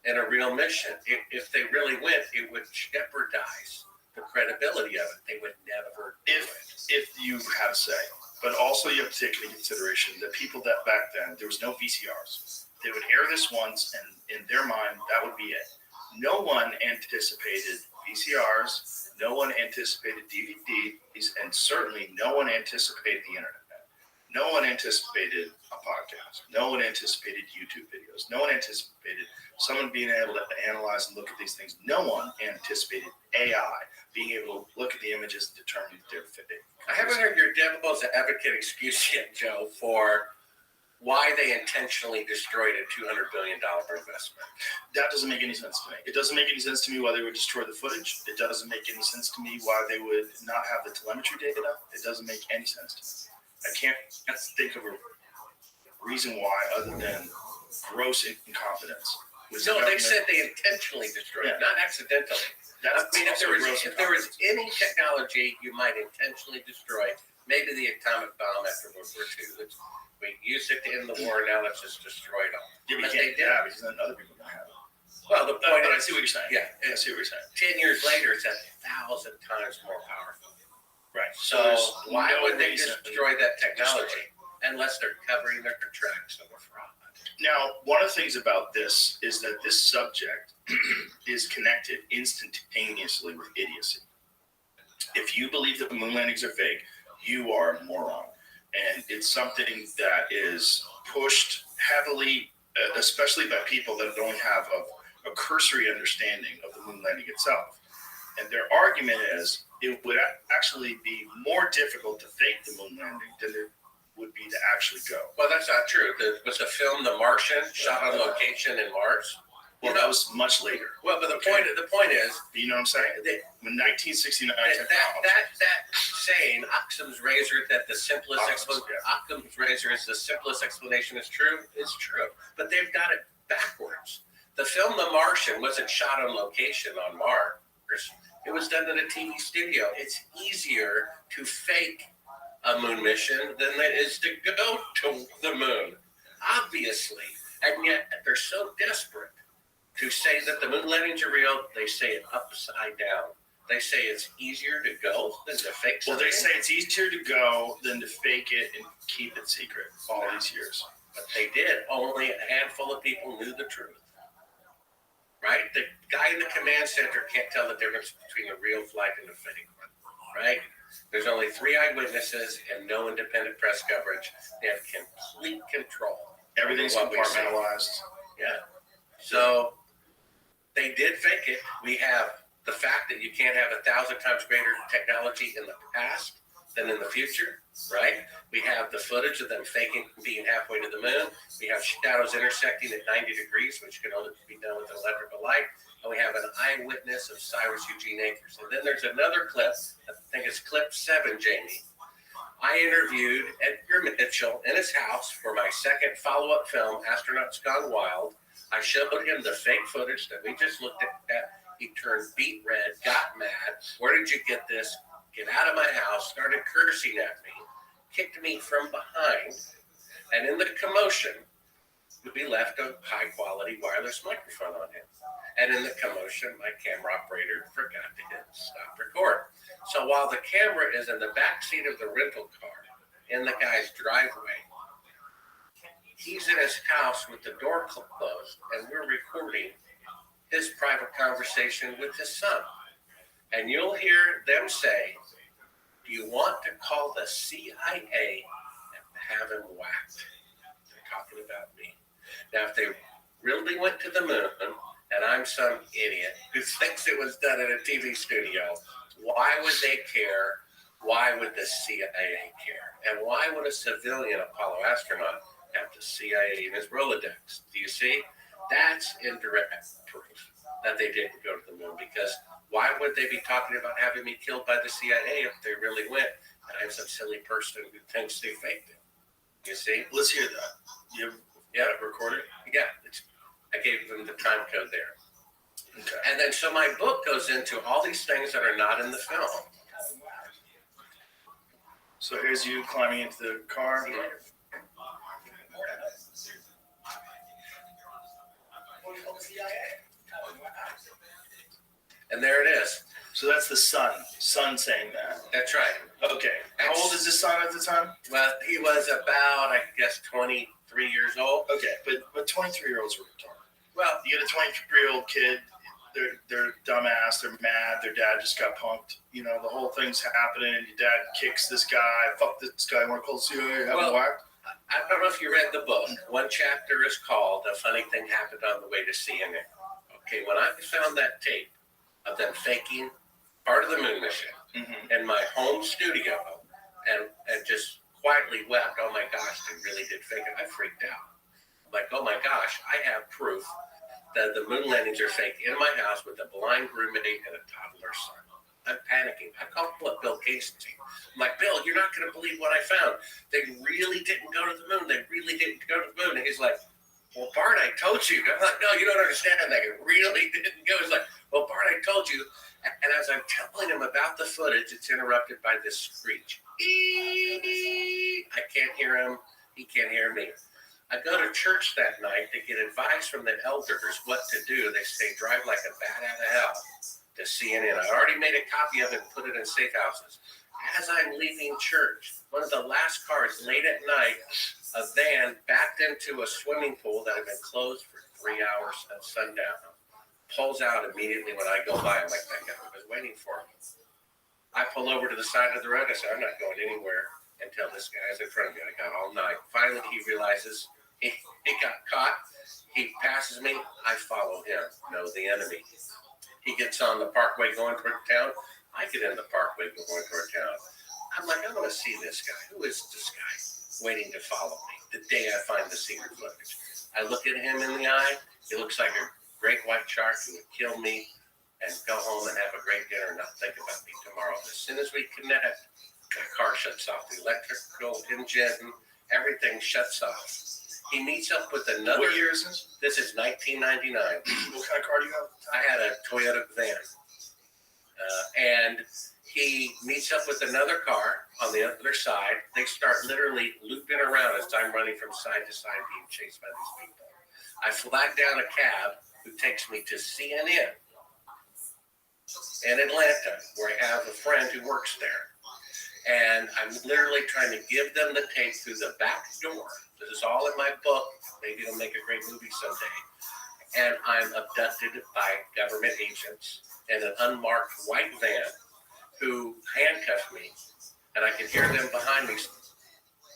in a real mission. If they really went, it would jeopardize the credibility of it. They would never do it. If you have a say. But also you have to take into consideration that people that back then, there was no VCRs. They would air this once, and in their mind, that would be it. No one anticipated VCRs, no one anticipated DVDs, and certainly no one anticipated the internet. No one anticipated a podcast. No one anticipated YouTube videos. No one anticipated someone being able to analyze and look at these things. No one anticipated AI being able to look at the images and determine if they're fitting. I haven't heard your devil's advocate excuse yet, Joe, for why they intentionally destroyed a $200 billion investment. That doesn't make any sense to me. It doesn't make any sense to me why they would destroy the footage. It doesn't make any sense to me why they would not have the telemetry data. It doesn't make any sense to me. I can't think of a reason why other than gross incompetence. No, they said they intentionally destroyed it, not accidentally. If there was any technology you might intentionally destroy, maybe the atomic bomb after World War II. We used it to end the war, now let's just destroy it all. Yeah, but they did because then other people don't have it. Well, the point I see what you're saying. Yeah, I see what you're saying. 10 years later, it's 1,000 times more powerful. Right. So why would they destroy that technology unless they're covering their tracks of a fraud? Now, one of the things about this is that this subject is connected instantaneously with idiocy. If you believe that the moon landings are fake, you are a moron. And it's something that is pushed heavily, especially by people that only have a cursory understanding of the moon landing itself. And their argument is it would actually be more difficult to fake the moon landing than it would be to actually go. Well, that's not true. Was the film The Martian shot on location in Mars? Well, that was much later. Well, but the point is, you know what I'm saying? When 1969, that saying, Occam's razor, that the simplest Occam's razor is the simplest explanation is true. But they've got it backwards. The film The Martian wasn't shot on location on Mars. It was done in a TV studio. It's easier to fake a moon mission than it is to go to the moon, obviously. And yet they're so desperate to say that the moon landings are real, they say it upside down. They say it's easier to go than to fake something. Well, they say it's easier to go than to fake it and keep it secret all these years. But they did. Only a handful of people knew the truth. Right? The guy in the command center can't tell the difference between a real flight and a fake one. Right? There's only 3 eyewitnesses and no independent press coverage. They have complete control. Everything's compartmentalized. Yeah. So they did fake it. We have the fact that you can't have 1,000 times greater technology in the past than in the future, right? We have the footage of them faking being halfway to the moon. We have shadows intersecting at 90 degrees, which can only be done with an electrical light. And we have an eyewitness of Cyrus Eugene Akers. And then there's another clip, I think it's clip 7, Jamie. I interviewed Edgar Mitchell in his house for my second follow-up film, Astronauts Gone Wild. I showed him the fake footage that we just looked at. He turned beet red, got mad. Where did you get this? Get out of my house, started cursing at me, kicked me from behind. And in the commotion, we left a high quality wireless microphone on him. And in the commotion, my camera operator forgot to hit stop record. So while the camera is in the back seat of the rental car in the guy's driveway, he's in his house with the door closed, and we're recording his private conversation with his son. And you'll hear them say, "Do you want to call the CIA and have him whacked?" They're talking about me. Now, if they really went to the moon, and I'm some idiot who thinks it was done in a TV studio, why would they care? Why would the CIA care? And why would a civilian Apollo astronaut have the CIA in his Rolodex? Do you see? That's indirect proof that they didn't go to the moon, because why would they be talking about having me killed by the CIA if they really went? And I'm some silly person who thinks they faked it. You see? Let's hear that. You have it recorded? Yeah, I gave them the time code there. Okay. And then so my book goes into all these things that are not in the film. So here's you climbing into the car. And there it is. So that's the son saying that. That's right. Okay. How old is his son at the time? Well, he was about, I guess, 23 years old. Okay, but 23-year-olds are retarded. Well, You get a 23-year-old kid, they're dumbass, they're mad, their dad just got punked. You know, the whole thing's happening, your dad kicks this guy, fuck this guy, want to call the CIA, have him whacked. I don't know if you read the book. One chapter is called "A Funny Thing Happened on the Way to CNN." Okay, when I found that tape of them faking part of the moon mission in my home studio and just quietly wept, "Oh my gosh, they really did fake it," I freaked out. I'm like, "Oh my gosh, I have proof that the moon landings are fake in my house with a blind roommate and a toddler son." I'm panicking. I called Bill Casey. I'm like, "Bill, you're not going to believe what I found. They really didn't go to the moon. They really didn't go to the moon." And he's like, "Well, Bart, I told you." I'm like, "No, you don't understand. They really didn't go." He's like, "Well, Bart, I told you." And as I'm telling him about the footage, it's interrupted by this screech. I can't hear him. He can't hear me. I go to church that night to get advice from the elders what to do. They say, "Drive like a bat out of hell to CNN." I already made a copy of it and put it in safe houses. As I'm leaving church, one of the last cars late at night, a van backed into a swimming pool that had been closed for 3 hours at sundown. Pulls out immediately when I go by. I'm like, "That guy was waiting for me." I pull over to the side of the road. I say, "I'm not going anywhere until this guy is in front of me." I got all night. Finally, he realizes he got caught. He passes me. I follow him. No, the enemy. He gets on the parkway going toward town. I get in the parkway going toward town. I'm like, "I want to see this guy. Who is this guy waiting to follow me?" The day I find the secret footage, I look at him in the eye. He looks like a great white shark who would kill me and go home and have a great dinner and not think about me tomorrow. As soon as we connect, the car shuts off. The electrical engine, everything shuts off. He meets up with another. What year is this? This is 1999. What kind of car do you have? I had a Toyota van. And he meets up with another car on the other side. They start literally looping around as I'm running from side to side being chased by these people. I flag down a cab who takes me to CNN in Atlanta, where I have a friend who works there. And I'm literally trying to give them the tape through the back door. This is all in my book. Maybe it'll make a great movie someday. And I'm abducted by government agents in an unmarked white van who handcuff me. And I can hear them behind me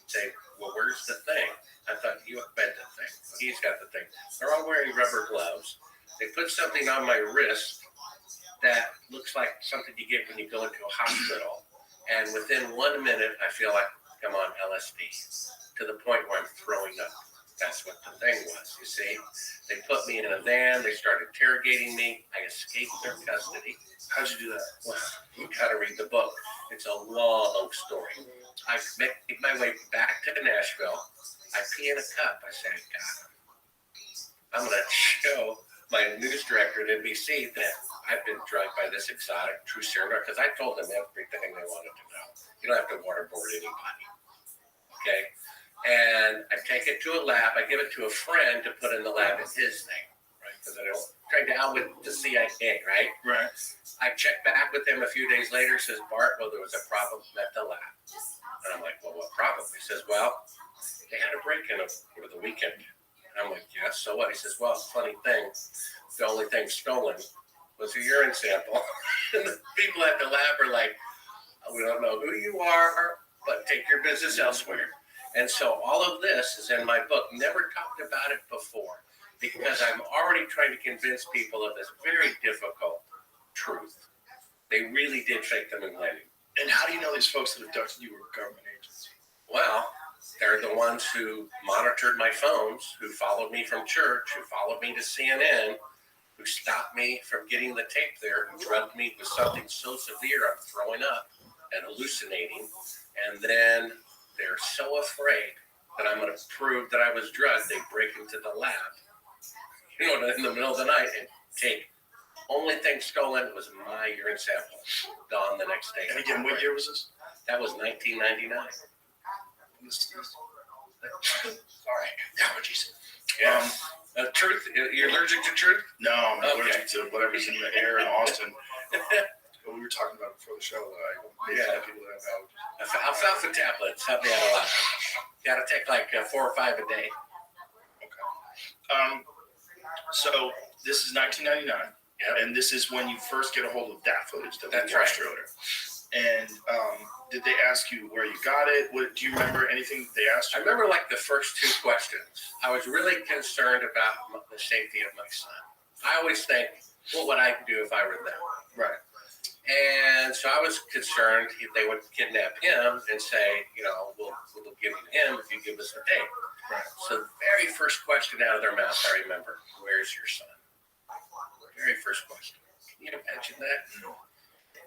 say, "Well, where's the thing?" I thought, "You bet the thing." He's got the thing. They're all wearing rubber gloves. They put something on my wrist that looks like something you get when you go into a hospital. And within 1 minute, I feel like I'm on LSD to the point where I'm throwing up. That's what the thing was, you see. They put me in a van. They started interrogating me. I escaped their custody. How'd you do that? Well, you got to read the book. It's a long story. I make my way back to Nashville. I pee in a cup. I say, "God, I'm going to show my news director at NBC that I've been drugged by this exotic true serial," because I told them everything they wanted to know. You don't have to waterboard anybody. Okay? And I take it to a lab. I give it to a friend to put in the lab as his thing, right? Because I don't try down with the CIA, right? Right. I check back with him a few days later. Says, Bart, well, there was a problem at the lab. And I'm like, well, what problem? He says, well, they had a break-in over the weekend. And I'm like, yeah, so what? He says, well, funny thing, the only thing stolen was a urine sample. And the people at the lab are like, we don't know who you are, but take your business elsewhere. And so all of this is in my book. Never talked about it before because I'm already trying to convince people of this very difficult truth. They really did fake the moon landing. And how do you know these folks that abducted you were government agents? Well, they're the ones who monitored my phones, who followed me from church, who followed me to CNN, who stopped me from getting the tape there, who drugged me with something so severe I'm throwing up and hallucinating. And then they're so afraid that I'm going to prove that I was drugged, they break into the lab, in the middle of the night and take. Only thing stolen was my urine sample. Gone the next day. And again, what year was this? That was 1999. Sorry, allergies. Yeah. Truth? You're allergic to truth? No, I'm Okay. allergic to whatever's in the air in Austin. What we were talking about before the show, Yeah. people that have allergies. Alfalfa tablets help me out a lot. Got to take like 4 or 5 a day. So this is 1999, Yeah. and this is when you first get a hold of that footage that That's we watched right. earlier. And did they ask you where you got it? Do you remember anything they asked I you? remember like the first 2 questions. I was really concerned about the safety of my son. I always think, what would I do if I were them? Right. And so I was concerned if they would kidnap him and say, we'll give you him if you give us the tape. Right. So the very first question out of their mouth, I remember, where's your son? Very first question. Can you imagine that?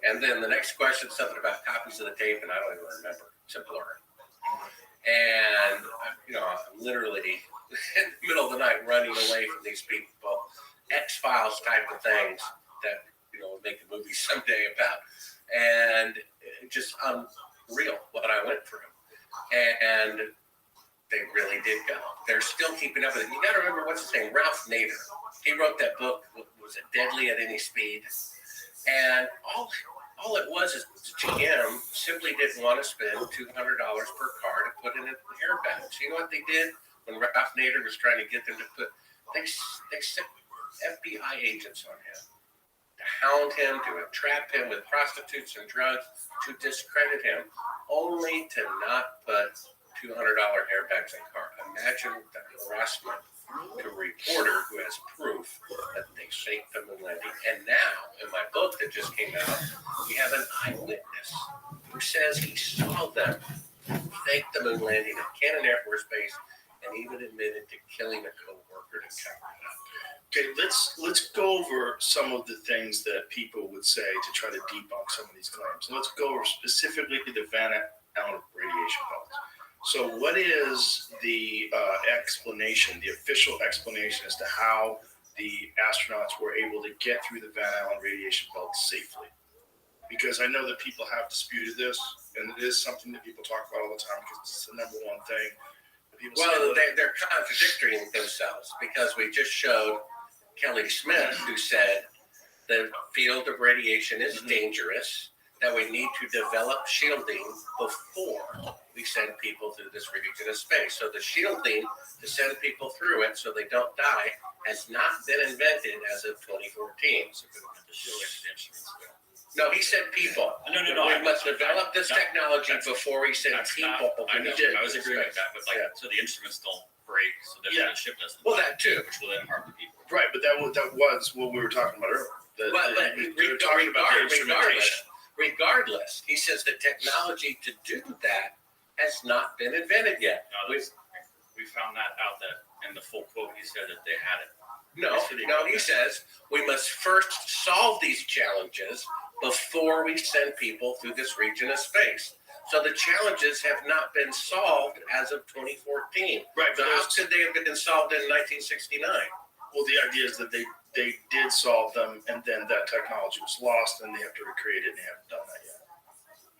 And then the next question, something about copies of the tape, and I don't even remember. It's a blur. And, I'm literally in the middle of the night running away from these people. X-Files type of things that, we'll make a movie someday about. And just unreal what I went through. And they really did go. They're still keeping up with it. You got to remember, what's his name? Ralph Nader. He wrote that book, was it Deadly at Any Speed? And all it was is GM simply didn't want to spend $200 per car to put in an airbag. So you know what they did when Ralph Nader was trying to get them to put? They sent FBI agents on him to hound him, to entrap him with prostitutes and drugs, to discredit him, only to not put $200 airbags in the car. Imagine the harassment to a reporter who has proof that they faked the moon landing. And now, in my book that just came out, we have an eyewitness who says he saw them fake the moon landing at Cannon Air Force Base and even admitted to killing a co-worker to cover it up. Okay, let's go over some of the things that people would say to try to debunk some of these claims. Let's go over specifically the Van Allen radiation belts. So what is the explanation, the official explanation as to how the astronauts were able to get through the Van Allen radiation belt safely? Because I know that people have disputed this, and it is something that people talk about all the time because it's the number one thing. Well, they're contradicting themselves because we just showed Kelly Smith, who said the field of radiation is dangerous, that we need to develop shielding before we send people through this region of space. So the shielding to send people through it so they don't die has not been invented as of 2014. So no, he said people. No. We must develop this technology before we send people. I know. through I was agreeing with that, but so the instruments don't break, so that the ship doesn't. Well, that too. Which will then harm the people. Right, but that was what we were talking about earlier. But we were talking about the instrumentation. Regardless, he says the technology to do that has not been invented yet. No, we found that out that in the full quote he said that they had it. No, he says we must first solve these challenges before we send people through this region of space. So the challenges have not been solved as of 2014. Right, So but how could they have been solved in 1969? Well, the idea is that they did solve them, and then that technology was lost, and they have to recreate it, and they haven't done that yet.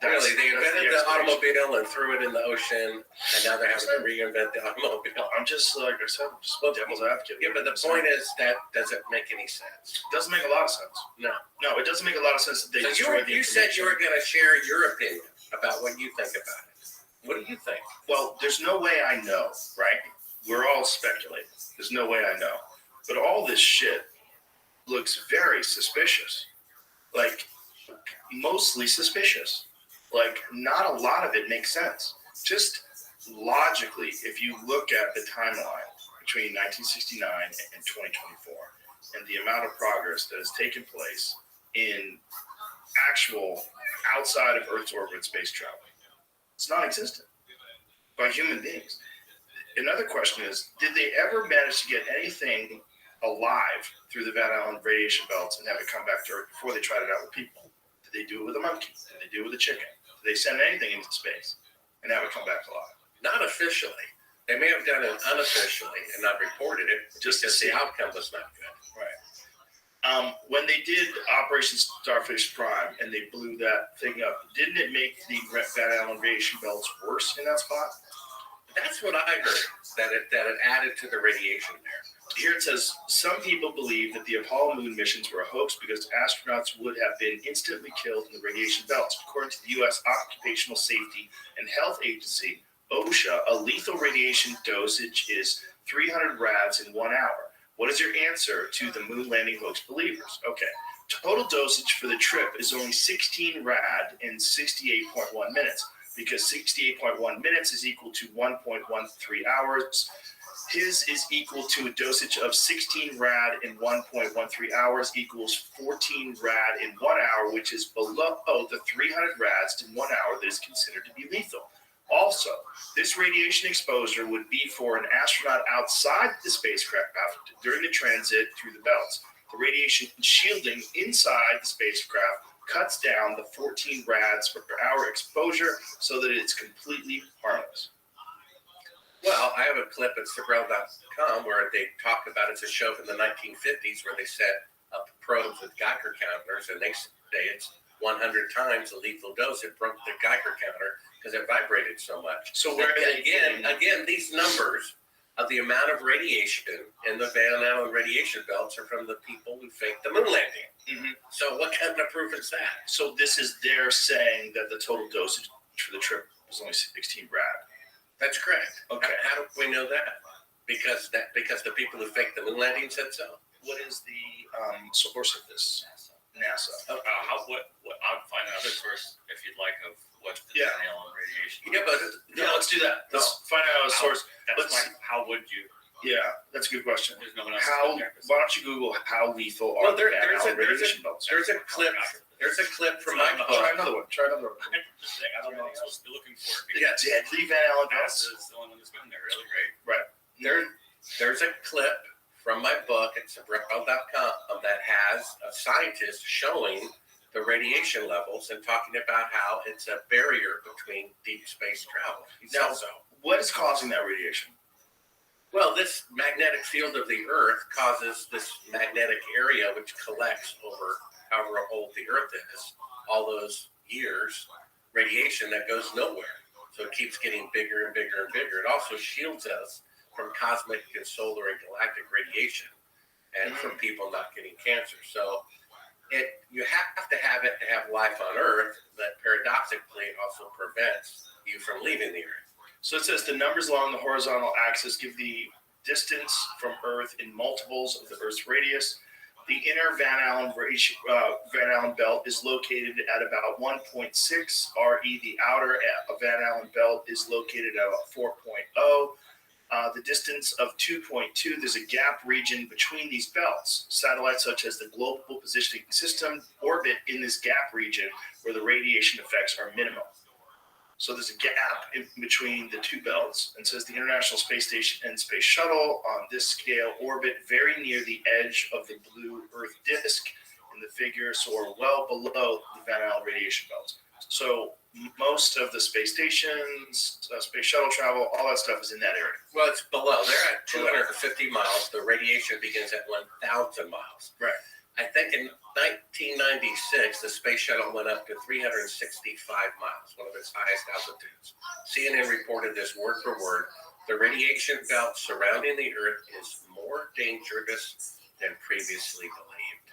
Really, they invented the automobile and threw it in the ocean, and now they're having to reinvent the automobile. I'm just like I said, I'm just devil's advocate. Yeah, but the point is that doesn't make any sense. It doesn't make a lot of sense. No. No, it doesn't make a lot of sense that they So destroyed the you said you were information. going to share your opinion about what you think about it. What do you think? Well, there's no way I know, right? We're all speculating. There's no way I know. But all this shit looks very suspicious. Like, mostly suspicious. Like, not a lot of it makes sense. Just logically, if you look at the timeline between 1969 and 2024 and the amount of progress that has taken place in actual outside of Earth's orbit space travel, it's non-existent by human beings. Another question is, did they ever manage to get anything alive through the Van Allen radiation belts and have it come back to Earth before they tried it out with people? Did they do it with a monkey? Did they do it with a chicken? Did they send anything into space and have it come back alive? Not officially. They may have done it unofficially and not reported it, just because the outcome was not good. Right. When they did Operation Starfish Prime and they blew that thing up, didn't it make the Van Allen radiation belts worse in that spot? That's what I heard, that it added to the radiation there. Here it says, some people believe that the Apollo moon missions were a hoax because astronauts would have been instantly killed in the radiation belts. According to the U.S. Occupational Safety and Health Agency, OSHA, a lethal radiation dosage is 300 rads in 1 hour. What is your answer to the moon landing hoax believers? Okay, total dosage for the trip is only 16 rad in 68.1 minutes, because 68.1 minutes is equal to 1.13 hours. His is equal to a dosage of 16 rad in 1.13 hours equals 14 rad in 1 hour, which is below the 300 rads in 1 hour that is considered to be lethal. Also, this radiation exposure would be for an astronaut outside the spacecraft during the transit through the belts. The radiation shielding inside the spacecraft cuts down the 14 rads per hour exposure so that it's completely harmless. Well, I have a clip at Sabrel.com where they talk about it's a show from the 1950s where they set up probes with Geiger counters, and they say it's 100 times the lethal dose. It broke the Geiger counter because it vibrated so much. So where are they again, these numbers of the amount of radiation in the Van Allen radiation belts are from the people who faked the moon landing. Mm-hmm. So what kind of proof is that? So this is their saying that the total dosage for the trip was only 16 rad. That's correct. Okay. How do we know that? Because the people who faked the moon landing said so. What is the source of this? NASA. What I'll find another source if you'd like of what the Yeah. Van Allen radiation. Yeah, but Let's do that. Let's find out a source. That's like, how would you? Yeah, that's a good question. There's no one else. Why don't you Google how lethal are the Van Allen radiation belts? There's a clip. There's a clip from my book. Try another one. I'm just saying, I don't know what I'm supposed to be looking for. Yeah, Deadly Van Allen belts. NASA is the one that's been there, really, right? There's a clip from my book at Sabrel.com that has a scientist showing the radiation levels and talking about how it's a barrier between deep space travel. Now, So, what is causing that radiation? well, this magnetic field of the Earth causes this magnetic area which collects over however old the Earth is, all those years, radiation that goes nowhere. So it keeps getting bigger and bigger and bigger. It also shields us from cosmic and solar and galactic radiation and from people not getting cancer. So you have to have it to have life on Earth, but paradoxically it also prevents you from leaving the Earth. So it says the numbers along the horizontal axis give the distance from Earth in multiples of the Earth's radius. The inner Van Allen belt is located at about 1.6 RE. The outer Van Allen belt is located at about 4.0. The distance of 2.2, there's a gap region between these belts. Satellites such as the Global Positioning System orbit in this gap region where the radiation effects are minimal. So there's a gap in between the two belts, and says the International Space Station and Space Shuttle on this scale orbit very near the edge of the blue Earth disk in the figure, so are well below the Van Allen radiation belts. So most of the space stations, space shuttle travel, all that stuff is in that area. Well, it's below. They're at 250 miles. The radiation begins at 1,000 miles. Right. I think in 1996, the space shuttle went up to 365 miles, one of its highest altitudes. CNN reported this word for word. The radiation belt surrounding the Earth is more dangerous than previously believed.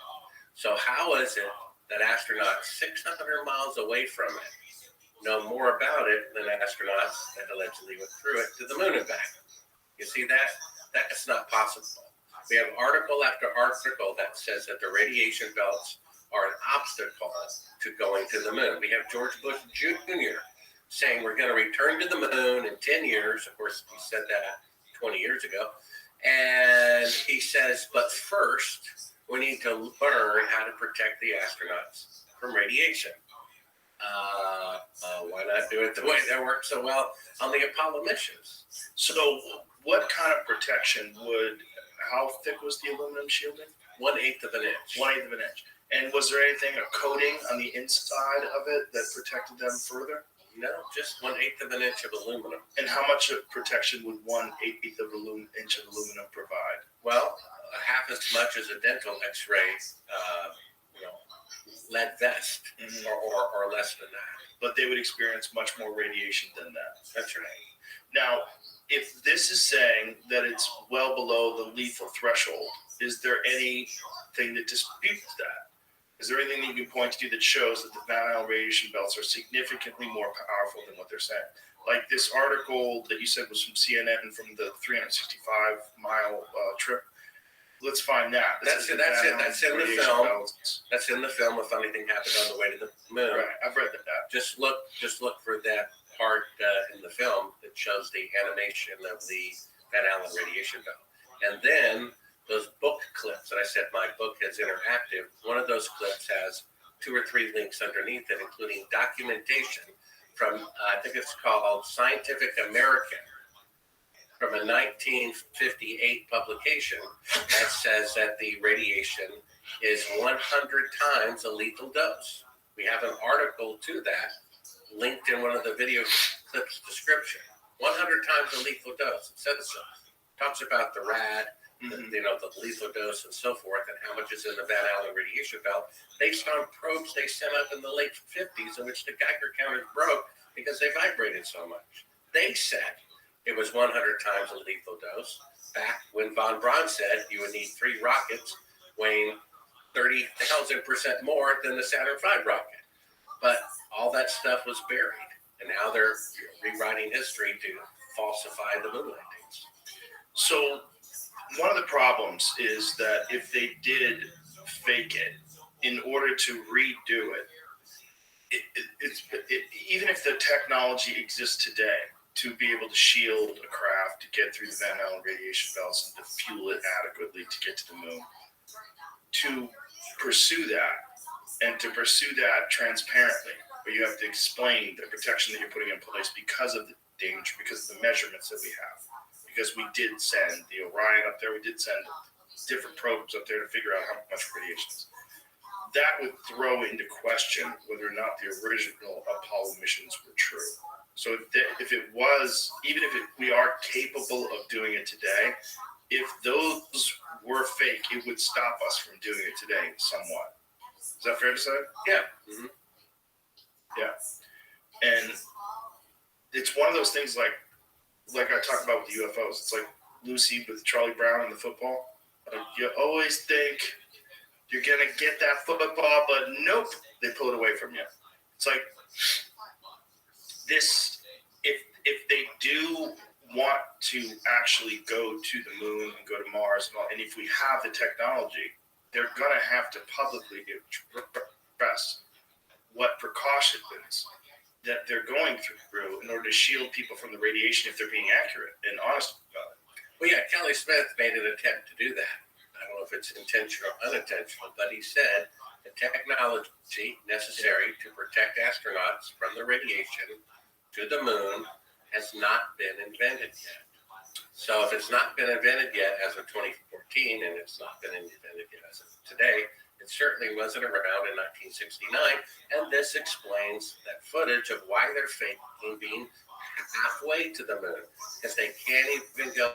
So how is it that astronauts 600 miles away from it know more about it than astronauts that allegedly went through it to the moon and back? You see that? That's not possible. We have article after article that says that the radiation belts are an obstacle to going to the moon. We have George Bush Jr. saying we're going to return to the moon in 10 years. Of course, he said that 20 years ago. And he says, but first, we need to learn how to protect the astronauts from radiation. Why not do it the way that worked so well on the Apollo missions? So what kind of protection how thick was the aluminum shielding? 1/8 of an inch. 1/8 of an inch. And was there anything, a coating on the inside of it that protected them further? No, just 1/8 of an inch of aluminum. And how much of protection would 1/8 of inch of aluminum provide? Well, half as much as a dental X-ray, lead vest, or less than that. But they would experience much more radiation than that. That's right. Now, if this is saying that it's well below the lethal threshold, is there anything that disputes that? Is there anything that you can point to that shows that the Van Allen radiation belts are significantly more powerful than what they're saying? Like this article that you said was from CNN from the 365-mile trip. Let's find that. That's in the film. Belts. That's in the film. A funny thing happened on the way to the moon. Right, I've read that. Just look for that part in the film that shows the animation of the Van Allen radiation belt, and then those book clips that I said my book is interactive. One of those clips has 2 or 3 links underneath it, including documentation from I think it's called Scientific American, from a 1958 publication that says that the radiation is 100 times a lethal dose. We have an article to that linked in one of the video clips description. 100 times a lethal dose. It says so. Talks about the rad, the lethal dose and so forth, and how much is in the Van Allen radiation belt based on probes they sent up in the late 50s in which the Geiger counters broke because they vibrated so much. They said it was 100 times a lethal dose back when von Braun said you would need 3 rockets weighing 30,000% more than the Saturn V rocket. But all that stuff was buried, and now they're rewriting history to falsify the moon landings. So one of the problems is that if they did fake it, in order to redo it, even if the technology exists today to be able to shield a craft to get through the Van Allen radiation belts and to fuel it adequately to get to the moon, to pursue that and to pursue that transparently, but you have to explain the protection that you're putting in place because of the danger, because of the measurements that we have. Because we did send the Orion up there, we did send different probes up there to figure out how much radiation is. That would throw into question whether or not the original Apollo missions were true. So if it was, even if we are capable of doing it today, if those were fake, it would stop us from doing it today somewhat. Is that fair to say? Yeah. Mm-hmm. Yeah. And it's one of those things like I talked about with UFOs. It's like Lucy with Charlie Brown and the football. Like you always think you're going to get that football, but nope, they pull it away from you. It's like this, if they do want to actually go to the moon and go to Mars, and if we have the technology, they're going to have to publicly express what precautions that they're going through in order to shield people from the radiation if they're being accurate and honest about it. Well, yeah, Kelly Smith made an attempt to do that. I don't know if it's intentional or unintentional, but he said the technology necessary to protect astronauts from the radiation to the moon has not been invented yet. So if it's not been invented yet as of 2014, and it's not been invented yet as of today, it certainly wasn't around in 1969, and this explains that footage of why they're faking being halfway to the moon, because they can't even go